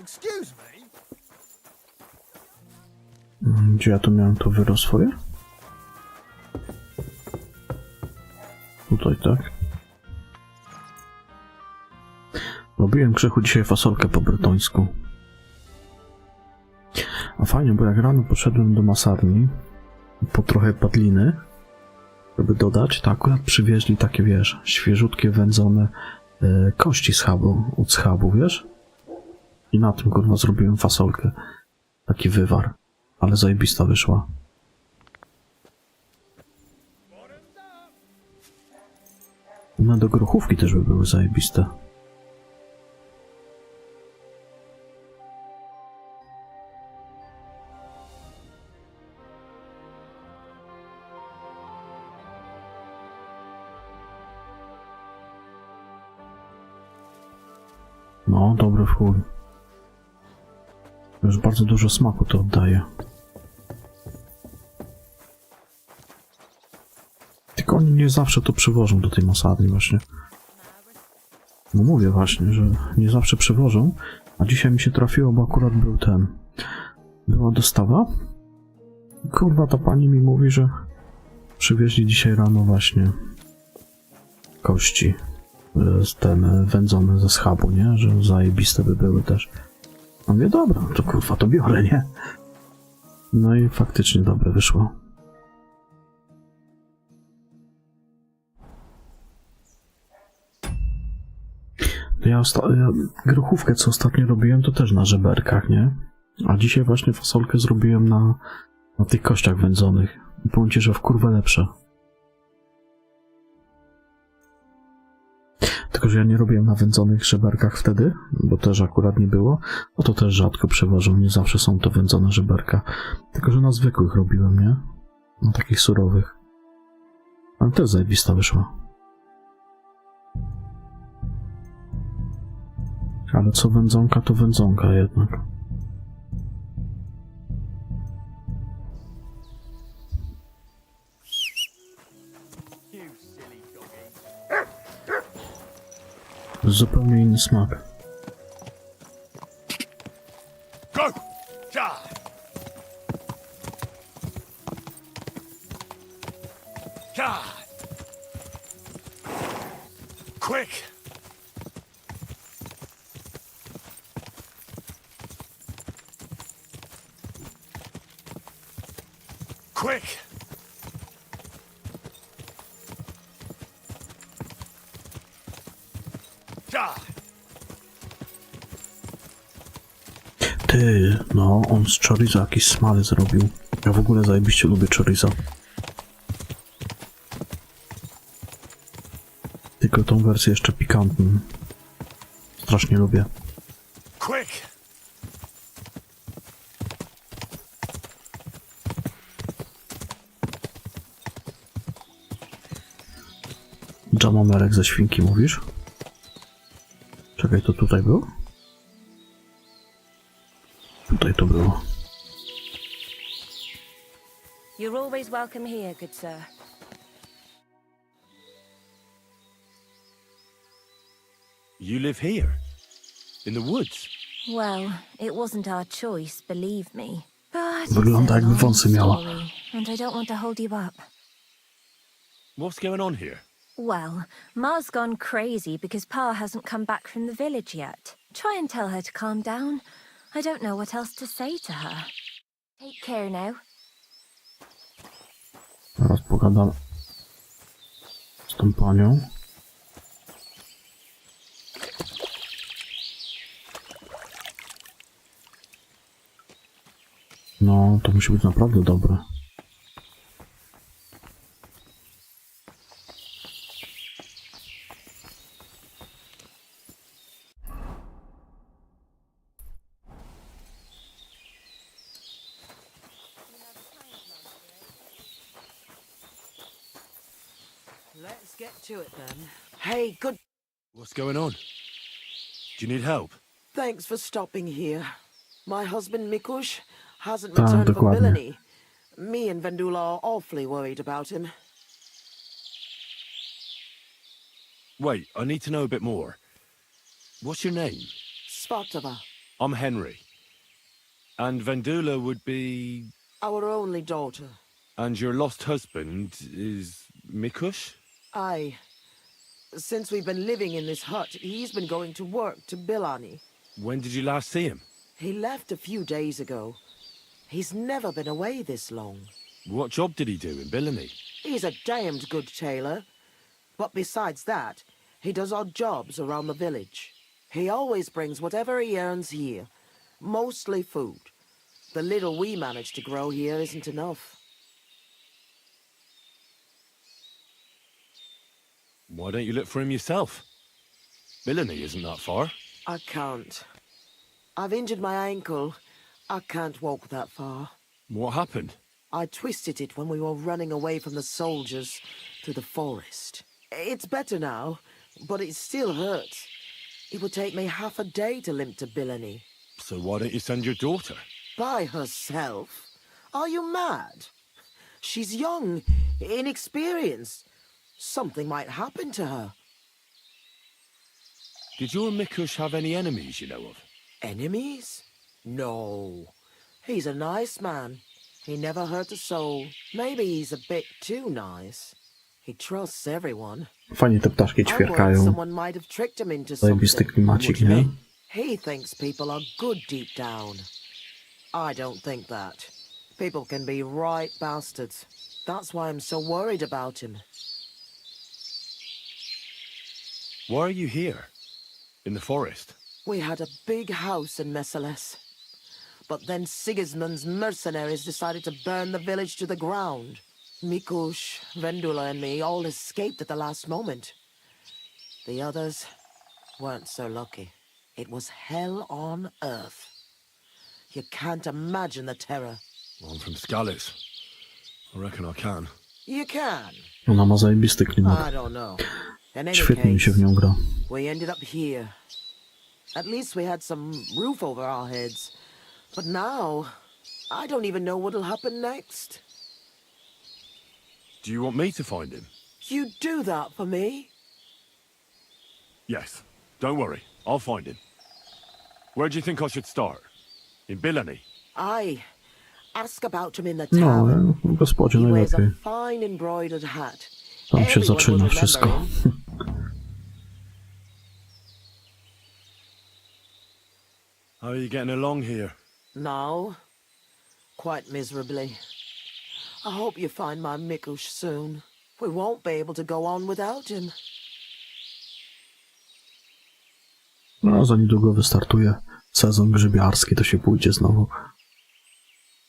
Excuse me? Gdzie ja tu miałem to wyro swoje? Tutaj, tak? Robiłem grzechu dzisiaj fasolkę po bretońsku. A fajnie, bo jak rano poszedłem do masarni po trochę padliny, żeby dodać, to akurat przywieźli takie, wiesz, świeżutkie wędzone kości schabu, od schabu, wiesz? I na tym, kurwa, zrobiłem fasolkę. Taki wywar. Ale zajebista wyszła. One do grochówki też by były zajebiste. No, dobry w chuj. Już bardzo dużo smaku to oddaje. Tylko oni nie zawsze to przywożą do tej masadni właśnie. No mówię właśnie, że nie zawsze przywożą, a dzisiaj mi się trafiło, bo akurat był była dostawa. Kurwa, ta pani mi mówi, że przywieźli dzisiaj rano właśnie kości wędzone ze schabu, nie? Że zajebiste by były też. A mówię, dobra, to kurwa, to biorę, nie? No i faktycznie dobre wyszło. Ja grochówkę, co ostatnio robiłem, to też na żeberkach, nie? A dzisiaj właśnie fasolkę zrobiłem na tych kościach wędzonych. I powiem ci, że w kurwę lepsze. Tylko, że ja nie robiłem na wędzonych żeberkach wtedy, bo też akurat nie było. No to też rzadko przeważą, nie zawsze są to wędzone żeberka. Tylko, że na zwykłych robiłem, nie? Na takich surowych. Ale też zajebista wyszła. Ale co wędzonka, to wędzonka jednak. Zupełnie inny smak. Go! Ja! Ja! Quick! Quick! Ty, no, on z chorizo jakiś smały zrobił. Ja w ogóle zajebiście lubię chorizo. Tylko tą wersję jeszcze pikantną. Strasznie lubię. Quick! Dżamomerek ze świnki, mówisz? Czekaj, to tutaj był? Tutaj to było. You're always welcome here, good sir. You live here? In the woods? Well, it wasn't our choice, believe me. But Wygląda jakby wąsy miała. and I don't want to hold you up. What's going on here? Well, Ma's gone crazy because Pa hasn't come back from the village yet. Try and tell her to calm down. I don't know what else to say to her. Take care now. Teraz pogadam z tą panią. No, to musi być naprawdę dobre. Let's get to it then. Hey, good. What's going on? Do you need help? Thanks for stopping here. My husband Mikush hasn't Tak, returned from dokładnie. Billany. Me and Vendula are awfully worried about him. Wait, I need to know a bit more. What's your name? Svatava, I'm Henry. And Vendula would be... our only daughter. And your lost husband is Mikush? Aye. Since we've been living in this hut, he's been going to work to Billani. When did you last see him? He left a few days ago. He's never been away this long. What job did he do in Billany? He's a damned good tailor. But besides that, he does odd jobs around the village. He always brings whatever he earns here. Mostly food. The little we manage to grow here isn't enough. Why don't you look for him yourself? Billany isn't that far. I can't. I've injured my ankle. I can't walk that far. What happened? I twisted it when we were running away from the soldiers through the forest. It's better now, but it still hurts. It would take me half a day to limp to Billany. So why don't you send your daughter? By herself? Are you mad? She's young, inexperienced. Something might happen to her. Did your Mikush have any enemies you know of? Enemies? No. He's a nice man. He never hurt a soul. Maybe he's a bit too nice. He trusts everyone. Fajnie te ptaszki I worried ćwierkają. someone might have tricked him into Zajebisty something. klimacik, nie? He thinks people are good deep down. I don't think that. People can be right bastards. That's why I'm so worried about him. Why are you here? In the forest? We had a big house in Messales. But then Sigismund's mercenaries decided to burn the village to the ground. Mikush, Vendula and me all escaped at the last moment. The others weren't so lucky. It was hell on earth. You can't imagine the terror. Well, I'm from Skalitz. I reckon I can. You can? Ona ma zajebisty klimat. I don't know. In any Świetnie mi się w case, nią gra. we ended up here. At least we had some roof over our heads. But now, I don't even know what'll happen next. Do you want me to find him? You do that for me? Yes. Don't worry. I'll find him. Where do you think I should start? In Billany? Aye. Ask about him in the No, town. w gospodzie He wears a najlepiej. fine embroidered hat. Tam się Everyone zaczyna will remember wszystko. him. How are you getting along here? Now, quite miserably. I hope you find my Mikush soon. We won't be able to go on without him. No, za niedługo wystartuje sezon grzybiarski, to się pójdzie znowu.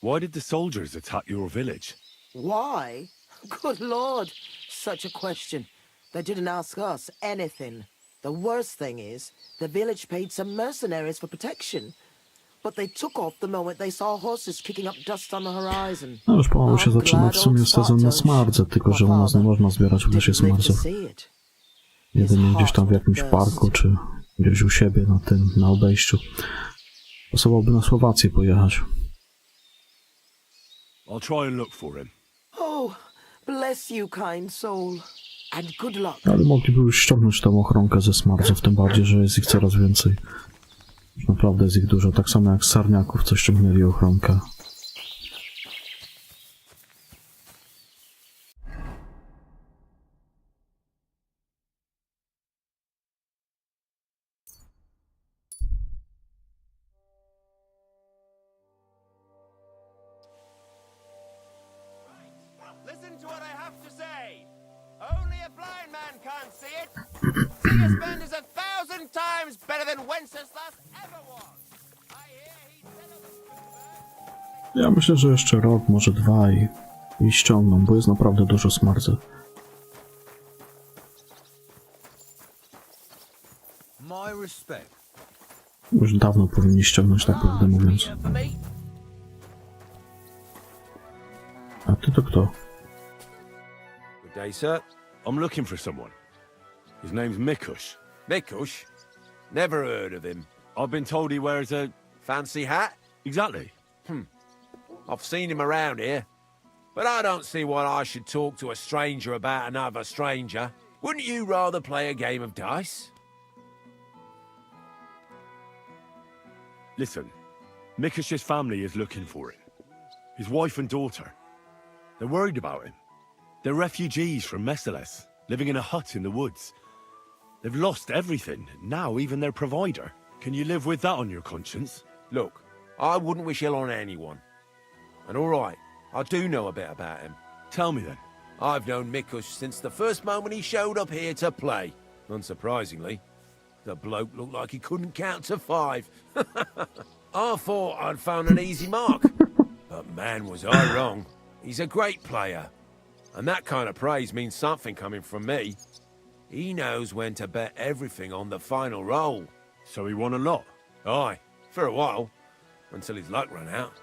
Why did the soldiers attack your village? Why? Good Lord, such a question. They didn't ask us anything. The worst thing is, the village paid some mercenaries for protection. But they took off the moment they saw horses kicking up dust on the horizon. No już pomału się zaczyna w sumie sezon na smardze, tylko że u nas nie można zbierać w lesie smardzów. Jedynie gdzieś tam w jakimś parku, czy gdzieś u siebie na obejściu. Pasowałoby na Słowację pojechać. I'll try and look for him. Oh, bless you, kind soul. And good luck. Ale mogliby już ściągnąć tą ochronkę ze smardzów, tym bardziej, że jest ich coraz więcej. Już naprawdę jest ich dużo, tak samo jak z sarniaków, co ściągnęli ochronkę. Listen to what I have to say. Only a blind man can't see it. Sigismund is 1,000 times better than Wenceslas ever was. I hear he Ja myślę, że jeszcze rok, może dwa i ściągną, bo jest naprawdę dużo smardzy. My respect. Już dawno powinni ściągnąć, tak prawdę mówiąc. A ty to kto? Good day, sir. I'm looking for someone. His name's Mikush. Mikush? Never heard of him. I've been told he wears a... Fancy hat? Exactly. I've seen him around here. But I don't see why I should talk to a stranger about another stranger. Wouldn't you rather play a game of dice? Listen, Mikush's family is looking for him. His wife and daughter. They're worried about him. They're refugees from Messales, living in a hut in the woods. They've lost everything, now even their provider. Can you live with that on your conscience? Look, I wouldn't wish ill on anyone. And all right, I do know a bit about him. Tell me then. I've known Mikush since the first moment he showed up here to play. Unsurprisingly, the bloke looked like he couldn't count to 5. I thought I'd found an easy mark, but man was I wrong. He's a great player, and that kind of praise means something coming from me. He knows when to bet everything on the final roll. So he won a lot? Aye, for a while, until his luck ran out.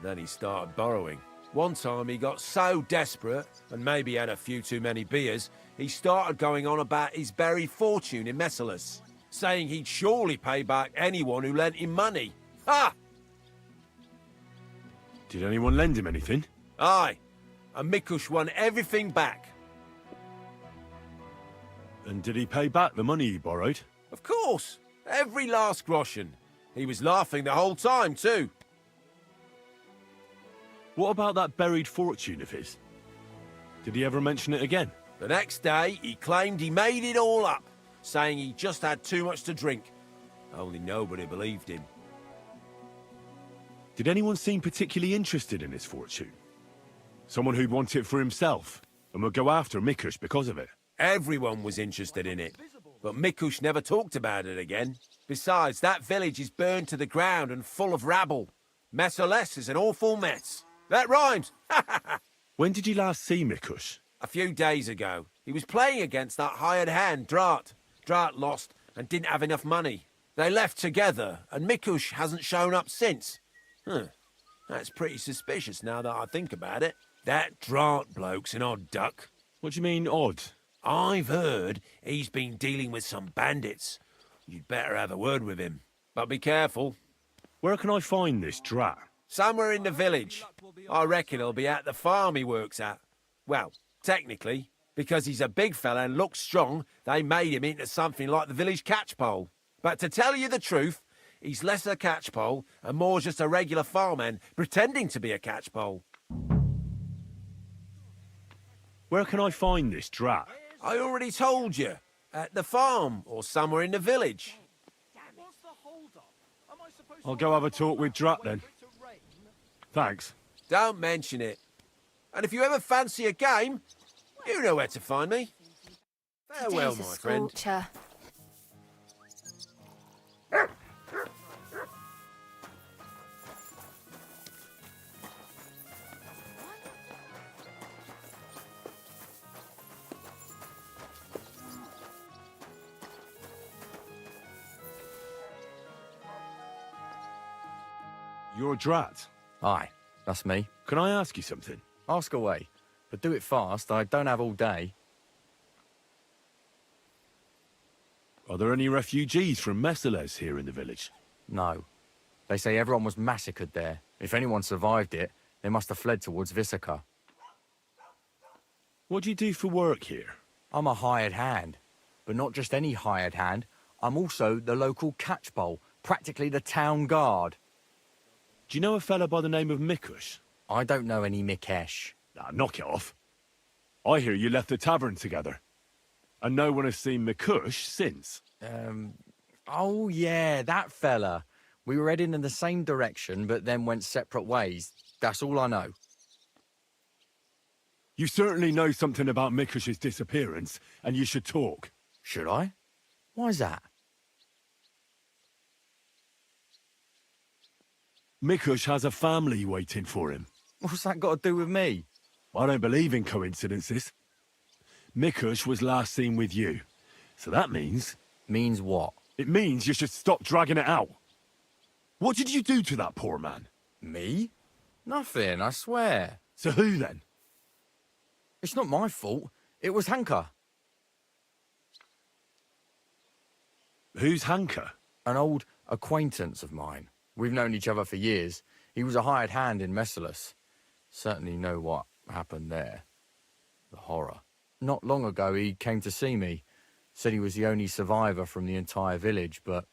Then he started borrowing. One time he got so desperate, and maybe had a few too many beers, he started going on about his buried fortune in Messalus, saying he'd surely pay back anyone who lent him money. Ha! Did anyone lend him anything? Aye, and Mikush won everything back. And did he pay back the money he borrowed? Of course, every last groschen. He was laughing the whole time, too. What about that buried fortune of his? Did he ever mention it again? The next day, he claimed he made it all up, saying he just had too much to drink. Only nobody believed him. Did anyone seem particularly interested in his fortune? Someone who'd want it for himself, and would go after Mikush because of it? Everyone was interested in it, but Mikush never talked about it again. Besides, that village is burned to the ground and full of rabble. Messalus is an awful mess. That rhymes! When did you last see Mikush? A few days ago. He was playing against that hired hand, Drat. Drat lost and didn't have enough money. They left together, and Mikush hasn't shown up since. That's pretty suspicious now that I think about it. That Drat bloke's an odd duck. What do you mean, odd? I've heard he's been dealing with some bandits. You'd better have a word with him. But be careful. Where can I find this Drat? Somewhere in the village. I reckon he'll be at the farm he works at. Well, technically, because he's a big fella and looks strong, they made him into something like the village catchpole. But to tell you the truth, he's less a catchpole and more just a regular farmhand pretending to be a catchpole. Where can I find this Drat? I already told you. At the farm or somewhere in the village. I'll go have a talk with Drat then. Thanks. Don't mention it. And if you ever fancy a game, you know where to find me. Farewell, my friend. Scorcher. You're Drat? Aye, that's me. Can I ask you something? Ask away, but do it fast. I don't have all day. Are there any refugees from Messalus here in the village? No. They say everyone was massacred there. If anyone survived it, they must have fled towards Visaka. What do you do for work here? I'm a hired hand. But not just any hired hand. I'm also the local catchpole, practically the town guard. Do you know a fella by the name of Mikush? I don't know any Mikesh. Nah, knock it off. I hear you left the tavern together. And no one has seen Mikush since. Oh yeah, that fella. We were heading in the same direction, but then went separate ways. That's all I know. You certainly know something about Mikush's disappearance, and you should talk. Should I? Why's that? Mikush has a family waiting for him. What's that got to do with me? I don't believe in coincidences. Mikush was last seen with you. So that means... Means what? It means you should stop dragging it out. What did you do to that poor man? Me? Nothing, I swear. So who then? It's not my fault. It was Hanka. Who's Hanka? An old acquaintance of mine. We've known each other for years. He was a hired hand in Messalus. Certainly know what happened there. The horror. Not long ago, he came to see me. Said he was the only survivor from the entire village, but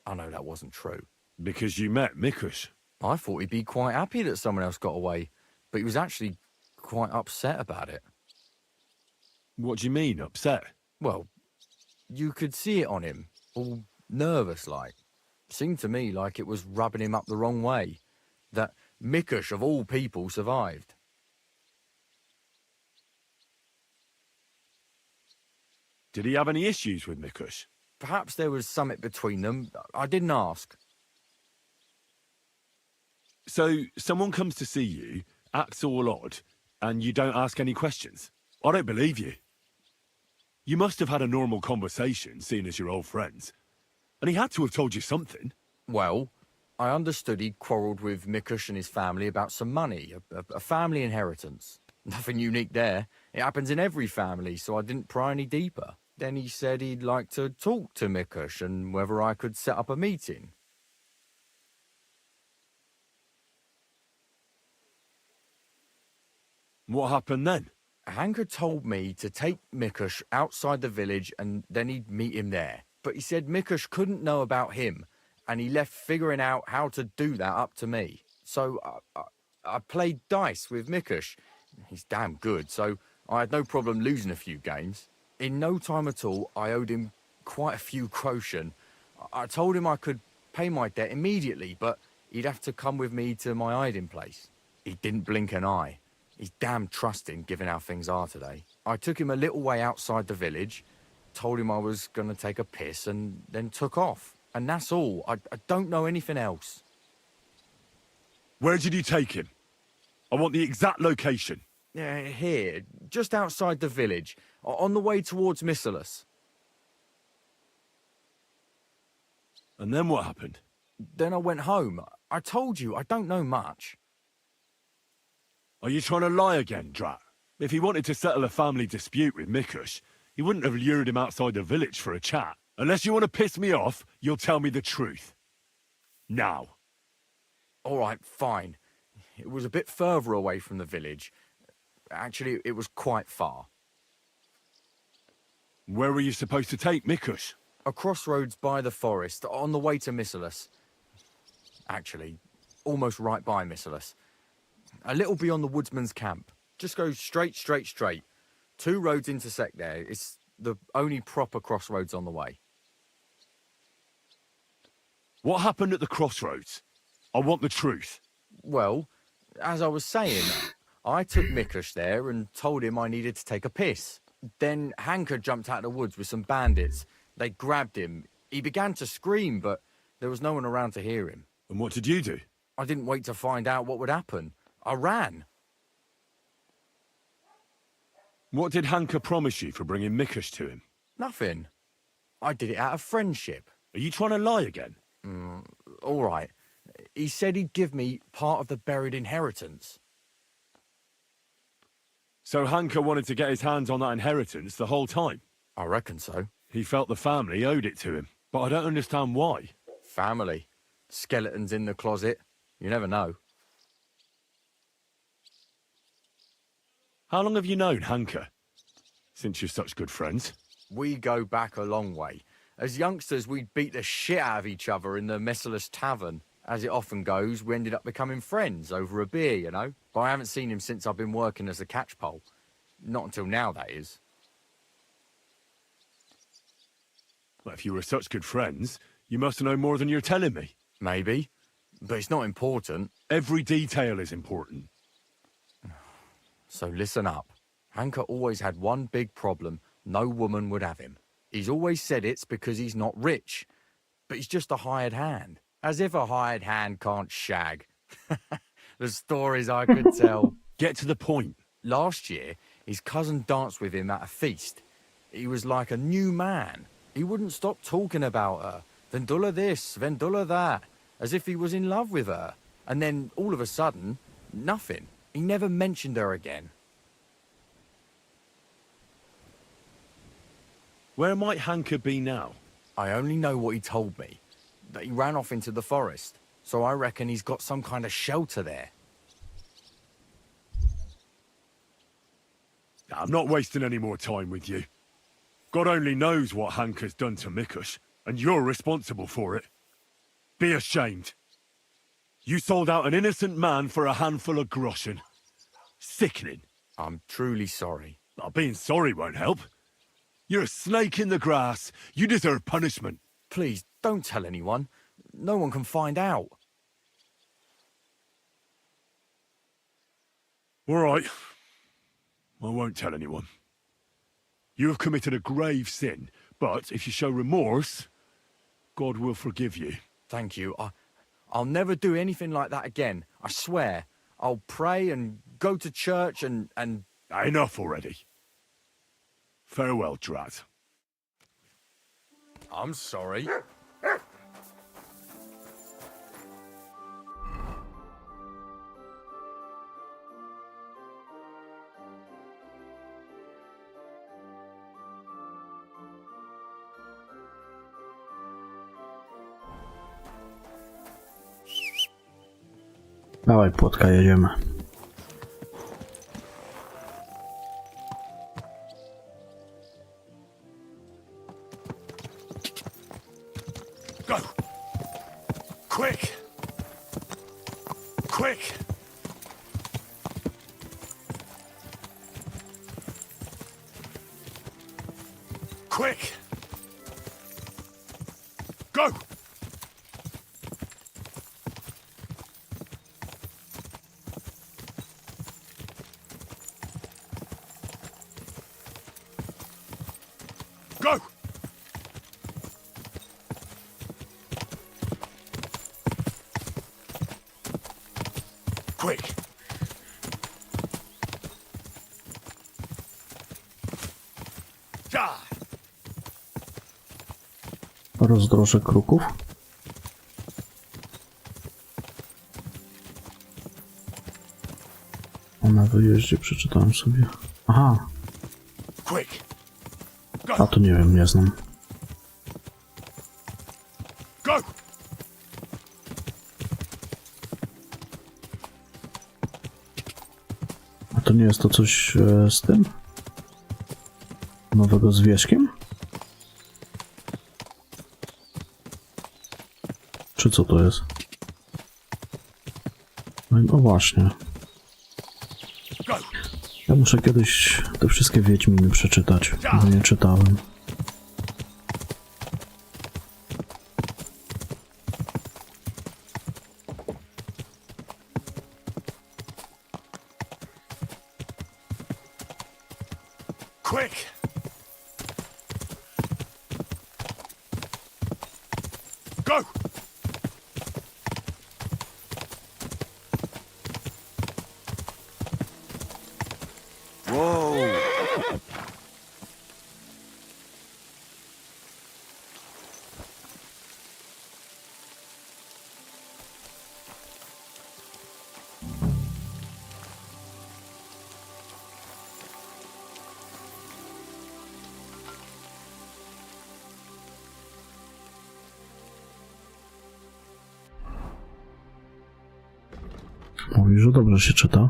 I know that wasn't true. Because you met Mikush? I thought he'd be quite happy that someone else got away, but he was actually quite upset about it. What do you mean, upset? Well, you could see it on him, all nervous-like. Seemed to me like it was rubbing him up the wrong way. That Mikush, of all people, survived. Did he have any issues with Mikush? Perhaps there was something between them. I didn't ask. So, someone comes to see you, acts all odd, and you don't ask any questions? I don't believe you. You must have had a normal conversation, seeing as you're old friends. And he had to have told you something. Well, I understood he quarrelled with Mikush and his family about some money, a family inheritance. Nothing unique there. It happens in every family, so I didn't pry any deeper. Then he said he'd like to talk to Mikush and whether I could set up a meeting. What happened then? Hanker told me to take Mikush outside the village and then he'd meet him there. But he said Mikush couldn't know about him, and he left figuring out how to do that up to me. So I played dice with Mikush. He's damn good, so I had no problem losing a few games. In no time at all, I owed him quite a few groschen. I told him I could pay my debt immediately, but he'd have to come with me to my hiding place. He didn't blink an eye. He's damn trusting, given how things are today. I took him a little way outside the village, told him I was going to take a piss, and then took off. And that's all. I don't know anything else. Where did you take him? I want the exact location. Here, just outside the village, on the way towards Missalus. And then what happened? Then I went home. I told you, I don't know much. Are you trying to lie again, Drat? If he wanted to settle a family dispute with Mikush, he wouldn't have lured him outside the village for a chat. Unless you want to piss me off, you'll tell me the truth. Now. All right, fine. It was a bit further away from the village. Actually, it was quite far. Where were you supposed to take Mikush? A crossroads by the forest, on the way to Missalus. Actually, almost right by Missalus. A little beyond the woodsman's camp. Just go straight. 2 roads intersect there. It's the only proper crossroads on the way. What happened at the crossroads? I want the truth. Well, as I was saying, I took Mikush there and told him I needed to take a piss. Then Hanker jumped out of the woods with some bandits. They grabbed him. He began to scream, but there was no one around to hear him. And what did you do? I didn't wait to find out what would happen. I ran. What did Hanker promise you for bringing Mikush to him? Nothing. I did it out of friendship. Are you trying to lie again? All right. He said he'd give me part of the buried inheritance. So Hanker wanted to get his hands on that inheritance the whole time? I reckon so. He felt the family owed it to him, but I don't understand why. Family. Skeletons in the closet. You never know. How long have you known Hanker? Since you're such good friends. We go back a long way. As youngsters, we'd beat the shit out of each other in the Messalus tavern. As it often goes, we ended up becoming friends over a beer, you know? But I haven't seen him since I've been working as a catchpole. Not until now, that is. Well, if you were such good friends, you must know more than you're telling me. Maybe. But it's not important. Every detail is important. So listen up. Hanker always had one big problem. No woman would have him. He's always said it's because he's not rich. But he's just a hired hand. As if a hired hand can't shag. The stories I could tell. Get to the point. Last year, his cousin danced with him at a feast. He was like a new man. He wouldn't stop talking about her. Vendula this, Vendula that. As if he was in love with her. And then, all of a sudden, nothing. He never mentioned her again. Where might Hanker be now? I only know what he told me. That he ran off into the forest. So I reckon he's got some kind of shelter there. I'm not wasting any more time with you. God only knows what Hanker's done to Mikush, and you're responsible for it. Be ashamed. You sold out an innocent man for a handful of groschen. Sickening. I'm truly sorry. Being sorry won't help. You're a snake in the grass. You deserve punishment. Please, don't tell anyone. No one can find out. All right. I won't tell anyone. You have committed a grave sin, but if you show remorse, God will forgive you. Thank you. I'll never do anything like that again. I swear. I'll pray and go to church and... Enough already. Farewell, Drat. I'm sorry. Dawaj, płotka, jedziemy. Go! Quick! Quick! Quick! Go! Go! Quick! Ja! Rozdroże kruków. O, na wyjeździe przeczytałem sobie. Aha. Quick! A to nie wiem, nie znam. Go! A to nie jest to coś z tym? Nowego z wierzchiem? Czy co to jest? No właśnie. Ja muszę kiedyś te wszystkie Wiedźminy przeczytać, bo nie czytałem. Quick! Go! Whoa! Mówi, że dobrze się czyta.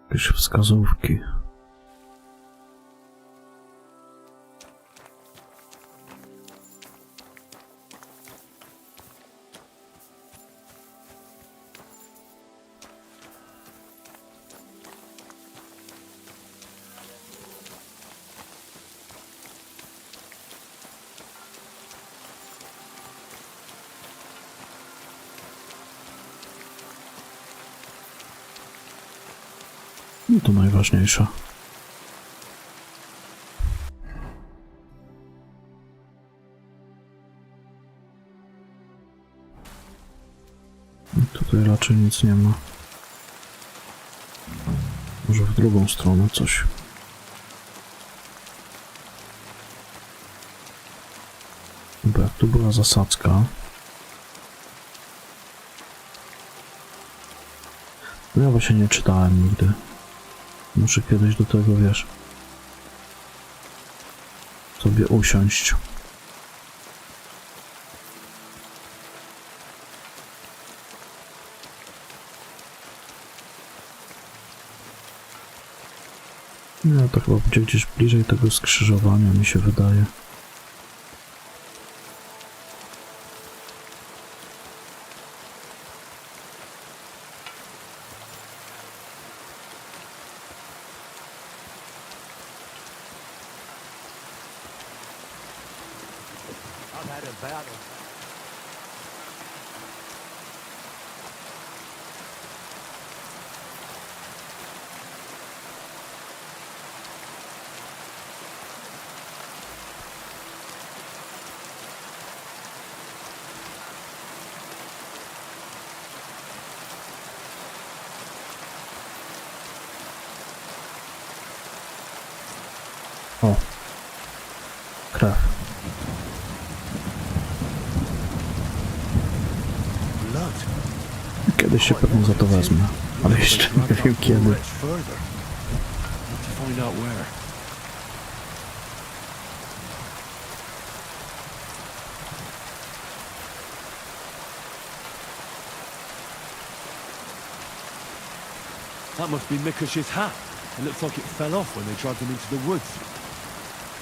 Jakieś wskazówki. No to najważniejsze. Tutaj raczej nic nie ma. Może w drugą stronę coś. Bo jak tu była zasadzka... No ja właśnie nie czytałem nigdy. Muszę kiedyś do tego, wiesz, sobie usiąść. Nie, to chyba będzie gdzieś bliżej tego skrzyżowania, mi się wydaje. O. Krew. Kiedyś się pewnie za to wezmę, ale jeszcze nie wiem kiedy. That must be Mikush's hat. It looks like it fell off when they dragged him into the woods.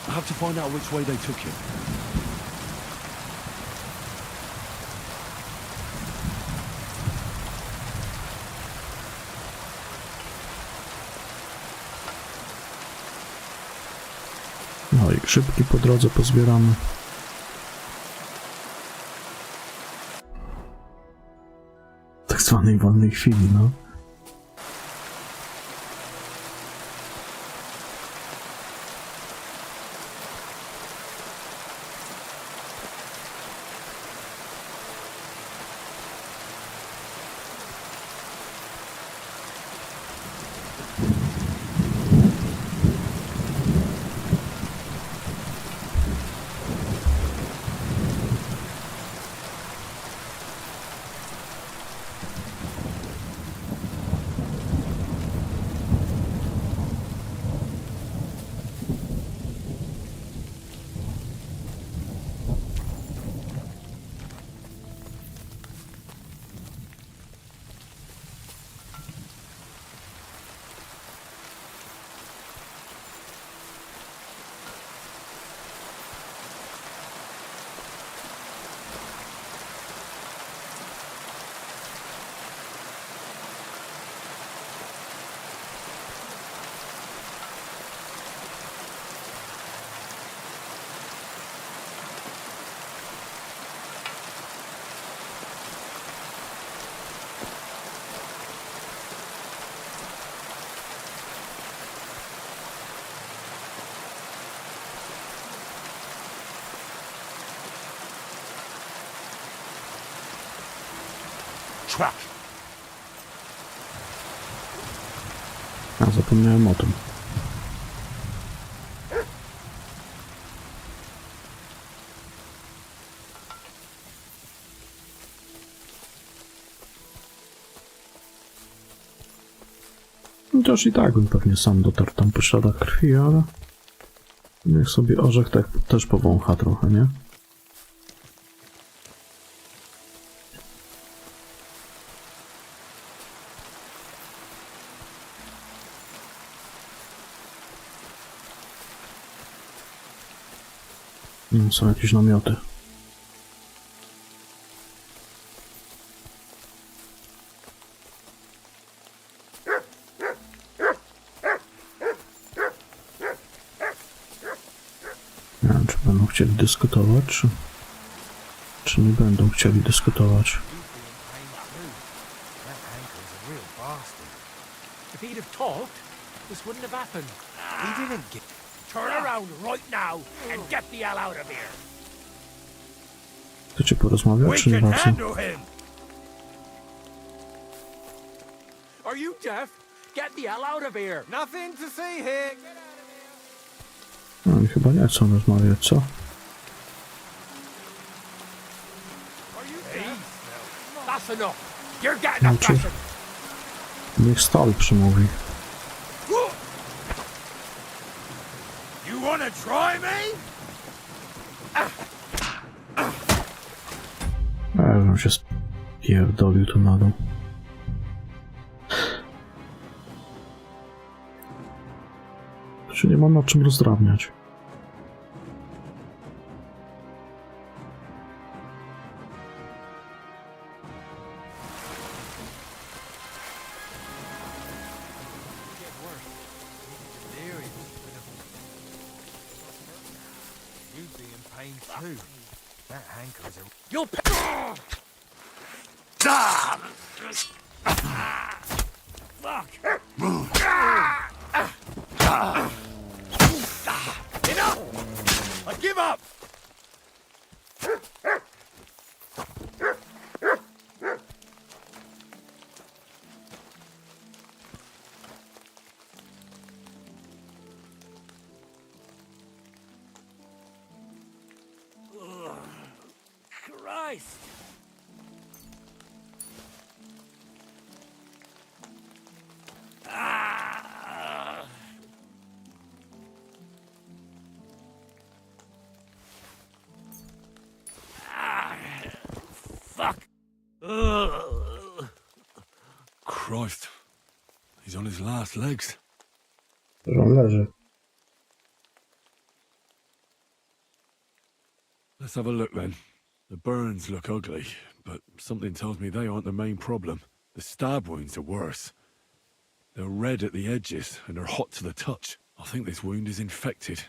I have to find out which way they took him. No i grzybki po drodze pozbieramy. W tak zwanej wolnej chwili, no. Track. A, zapomniałem o tym. Chociaż i tak bym pewnie sam dotarł tam po śladach krwi, ale... Niech sobie orzech tak też powącha trochę, nie? Są jakieś namioty. Nie wiem, czy będą chcieli dyskutować, czy nie będą chcieli dyskutować. If he'd have talked, this wouldn't have happened. He didn't get... Turn around right now and get the hell out of here. Chcecie porozmawiać, czy nie bardzo? Are you deaf? Get the hell out of here. Nothing to see here. No, oni chyba nie chcą rozmawiać, co? That's enough. You're getting a Znaczy, thrashing. niech stal przemówi. You wanna try me? Ja bym się spierdolił tu na dół. Czy nie mam nad czym rozdrabniać? You'll pay. Fuck. Enough! I give up! Christ! Ah! Ah! Fuck! Ugh. Christ. He's on his last legs. Że on leży. Let's have a look then. The burns look ugly, but something tells me they aren't the main problem. The stab wounds are worse. They're red at the edges and are hot to the touch. I think this wound is infected.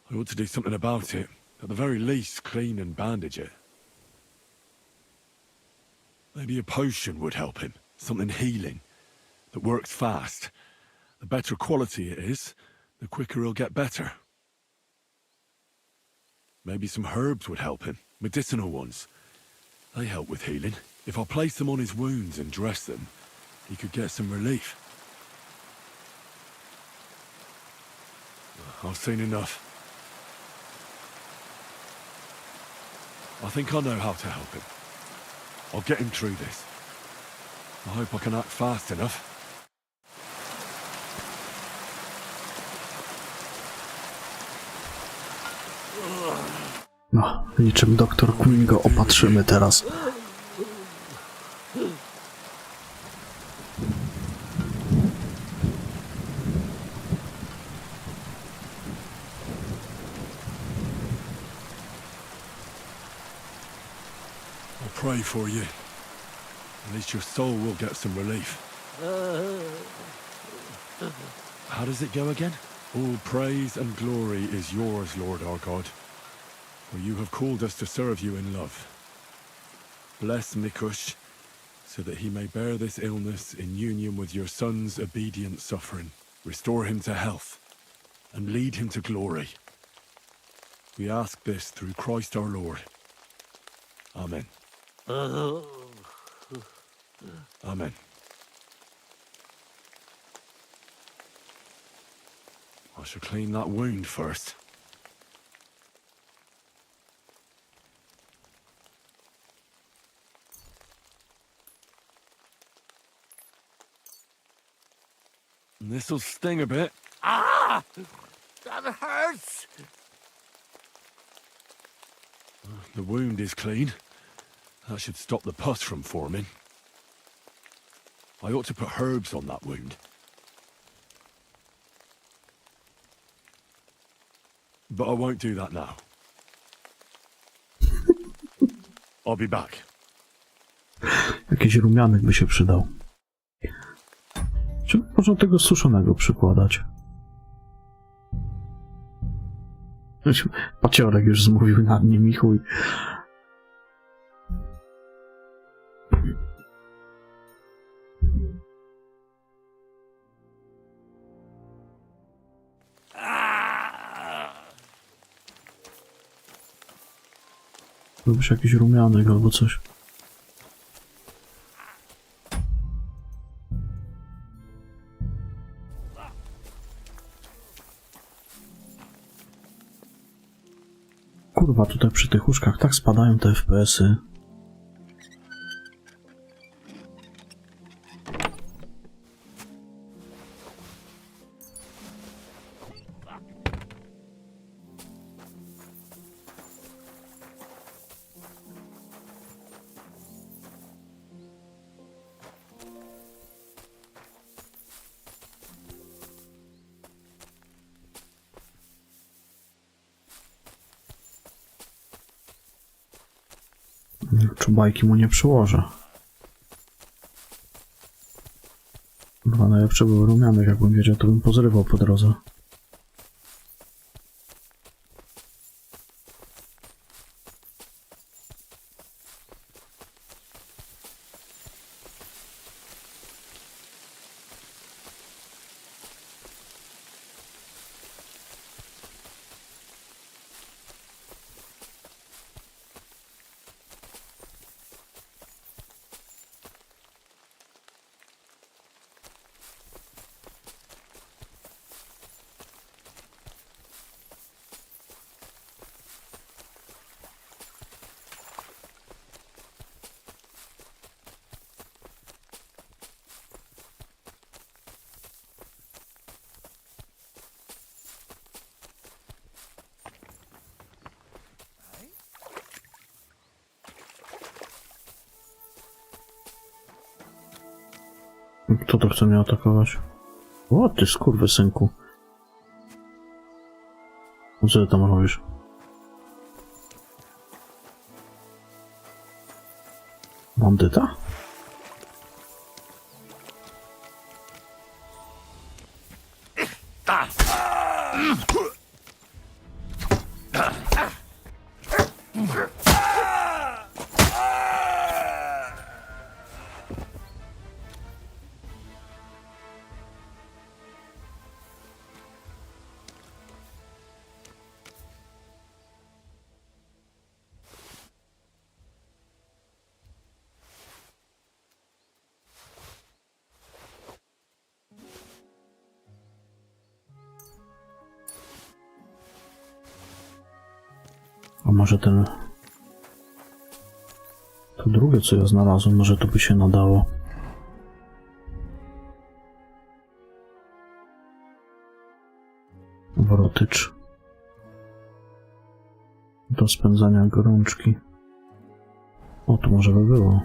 I ought to do something about it. At the very least, clean and bandage it. Maybe a potion would help him. Something healing. That works fast. The better quality it is, the quicker he'll get better. Maybe some herbs would help him. Medicinal ones. They help with healing. If I place them on his wounds and dress them, he could get some relief. I've seen enough. I think I know how to help him. I'll get him through this. I hope I can act fast enough. No, niczym doktor Queen go opatrzymy teraz. I'll pray for you. At least your soul will get some relief. How does it go again? All praise and glory is yours, Lord our God. For you have called us to serve you in love. Bless Mikush, so that he may bear this illness in union with your son's obedient suffering. Restore him to health, and lead him to glory. We ask this through Christ our Lord. Amen. Amen. I shall clean that wound first. This'll sting a bit. Ah! That hurts! The wound is clean. That should stop the pus from forming. I ought to put herbs on that wound. But I won't do that now. I'll be back. Jakiś rumianek by się przydał. Czy można tego suszonego przykładać? Paciorek już zmówił na nim i chuj. Byłbyś jakiś rumianek albo coś. Kurwa, tutaj przy tych łóżkach tak spadają te FPS-y. Czubajki mu nie przyłożę. Chyba najlepsze były rumianek, jakbym wiedział, to bym pozrywał po drodze. Kto to chce mnie atakować? O, ty skurwysynku. Co ty tam robisz? Bandyta? A może ten... To drugie, co ja znalazłem, może to by się nadało. Worotycz. Do spędzania gorączki. O, to może by było.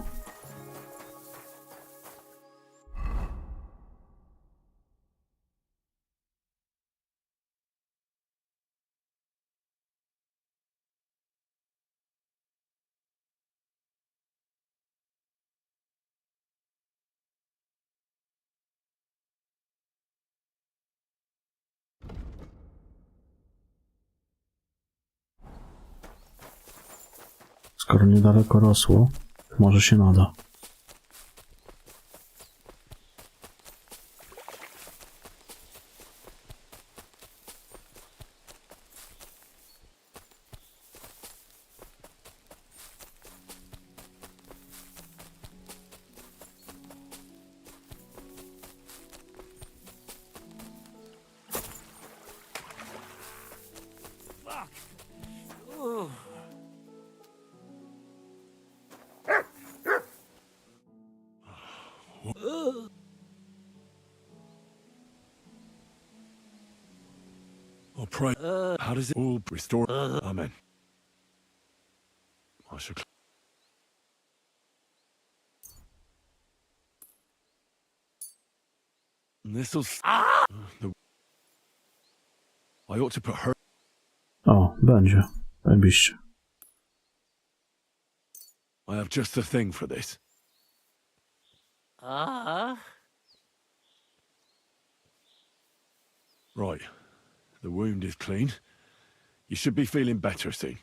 Skoro niedaleko rosło, może się nada. I'll pray. How does it all restore? Amen. I should. This'll. I ought to put her. O, będzie. Zajebiście. I have just the thing for this. Right. The wound is clean. You should be feeling better soon.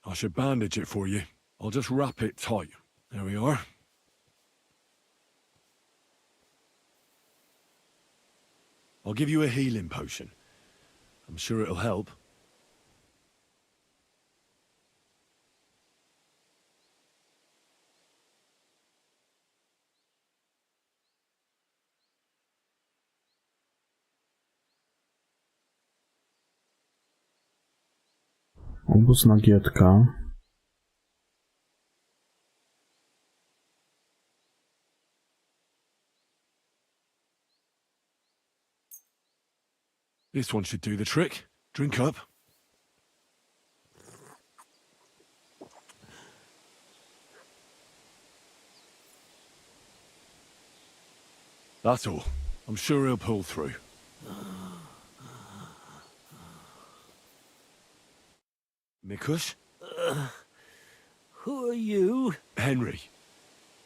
I should bandage it for you. I'll just wrap it tight. There we are. I'll give you a healing potion. I'm sure it'll help. Obóz Nagietka. This one should do the trick. Drink up. That's all. I'm sure he'll pull through. Mikush? Who are you? Henry.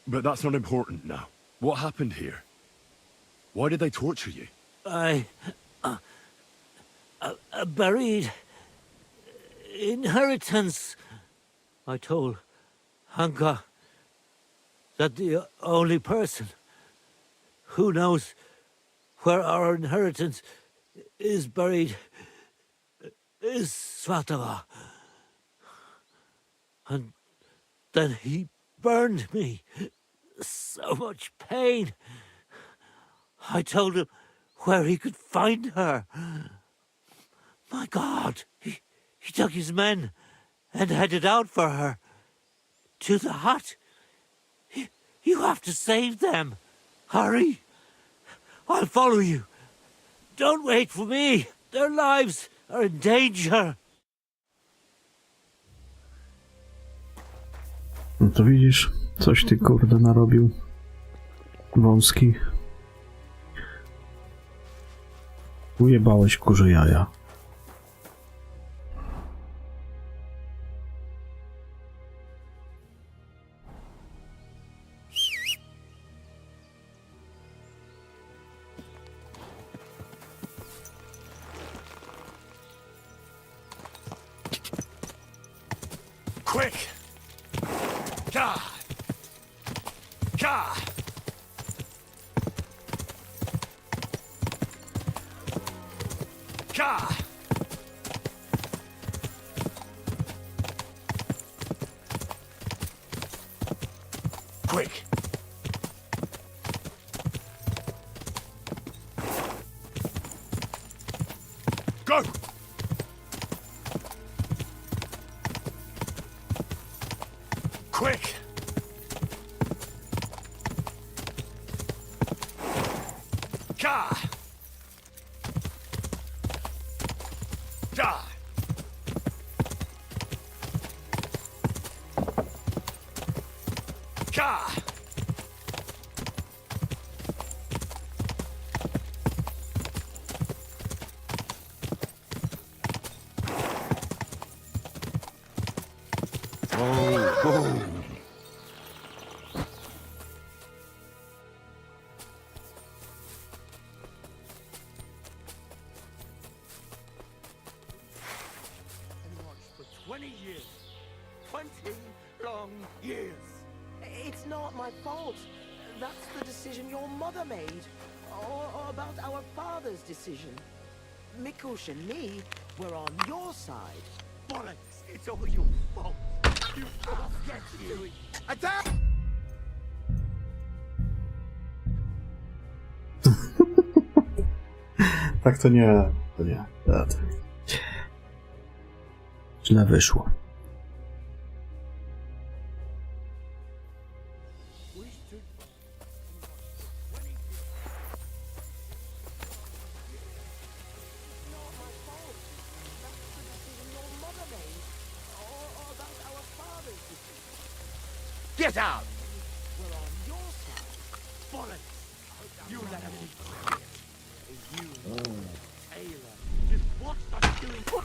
But that's not important now. What happened here? Why did they torture you? I buried inheritance. I told Hanka that the only person who knows where our inheritance is buried is Svatala. And then he burned me. So much pain. I told him where he could find her. My God, he took his men and headed out for her. To the hut. You have to save them. Hurry. I'll follow you. Don't wait for me. Their lives are in danger. No to widzisz, coś ty kurde narobił. Wąski. Ujebałeś kurze jaja. Quick! God! God! God! Quick! Go! Quick! Ka! Da! Ka! Oh. For 20 years. 20 long years. It's not my fault. That's the decision your mother made. Or about our father's decision. Mikush and me were on your side. Bollocks! It's all your fault. You both get you. Attack! Tak to nie. Źle wyszło. Get out! We're on your side. Bollocks! You let him be quiet. You, Ayla, just watch us doing what?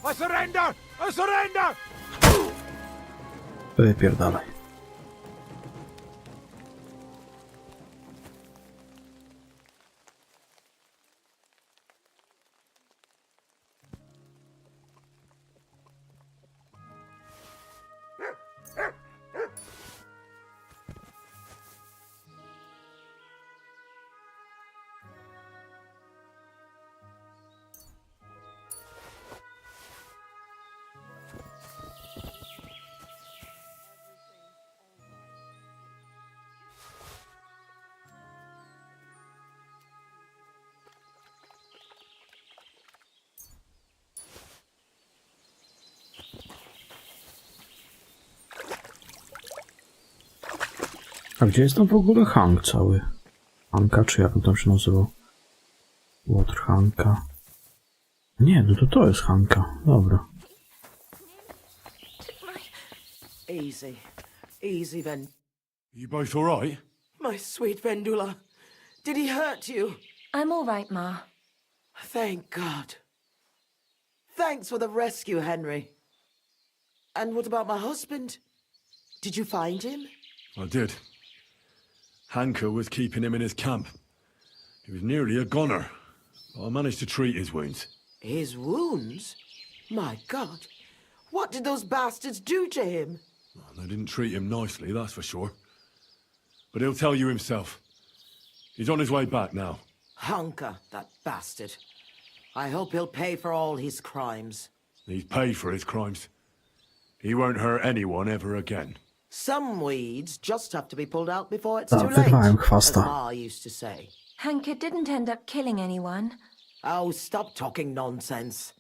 I surrender! I surrender! Wypierdalaj. A gdzie jest tam w ogóle Hank cały? Hanka, czy jak on tam się nazywał? Water Hanka. Nie, no to jest Hanka. Dobra. Easy. Easy, then. You both alright? My sweet Vendula. Did he hurt you? I'm all right, Ma. Thank God. Thanks for the rescue, Henry. And what about my husband? Did you find him? I did. Hanker was keeping him in his camp. He was nearly a goner, but I managed to treat his wounds. His wounds? My God. What did those bastards do to him? Well, they didn't treat him nicely, that's for sure. But he'll tell you himself. He's on his way back now. Hunker, that bastard. I hope he'll pay for all his crimes. He's paid for his crimes. He won't hurt anyone ever again. Some weeds just have to be pulled out before it's Tak, too late, wyrwałem as chwasta. Ma used to say. Hanker didn't end up killing anyone. Oh, stop talking nonsense.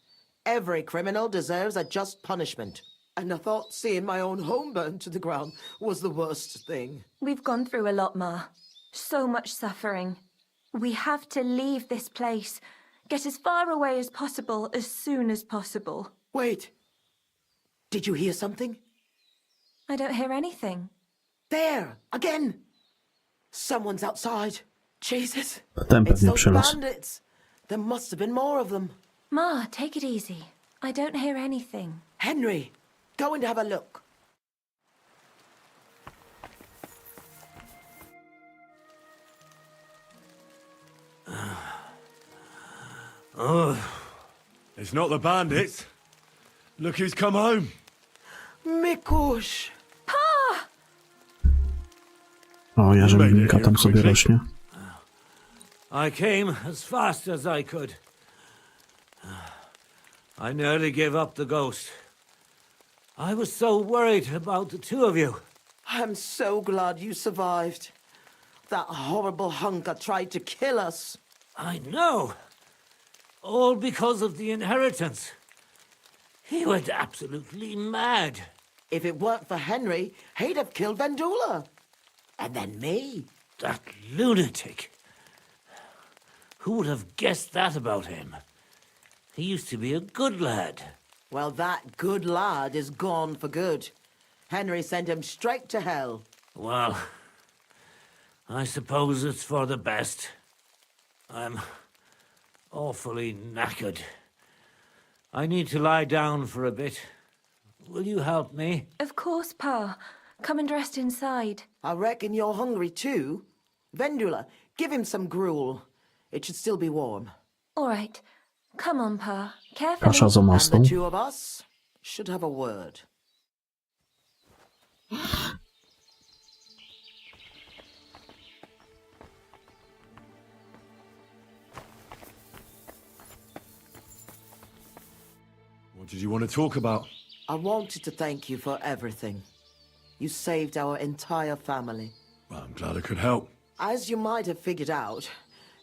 Every criminal deserves a just punishment. And I thought seeing my own home burned to the ground was the worst thing. We've gone through a lot, Ma. So much suffering. We have to leave this place. Get as far away as possible, as soon as possible. Wait. Did you hear something? I don't hear anything. There! Again! Someone's outside. Jesus. Ten It's pewnie those przylas. bandits. There must have been more of them. Ma, take it easy. I don't hear anything. Henry, go and have a look. It's not the bandits. Look who's come home. Mikusz! O, jarzębinka tam sobie rośnie. I came as fast as I could. I nearly gave up the ghost. I was so worried about the two of you. I'm so glad you survived. That horrible hunker tried to kill us. I know. All because of the inheritance. He went absolutely mad. If it weren't for Henry, he'd have killed Vendula. And then me. That lunatic. Who would have guessed that about him? He used to be a good lad. Well, that good lad is gone for good. Henry sent him straight to hell. Well, I suppose it's for the best. I'm awfully knackered. I need to lie down for a bit. Will you help me? Of course, Pa. Come and rest inside. I reckon you're hungry too. Vendula, give him some gruel. It should still be warm. All right. Come on, Pa. Carefully. Kasza za And masną. the two of us should have a word. What did you want to talk about? I wanted to thank you for everything. You saved our entire family. Well, I'm glad I could help. As you might have figured out,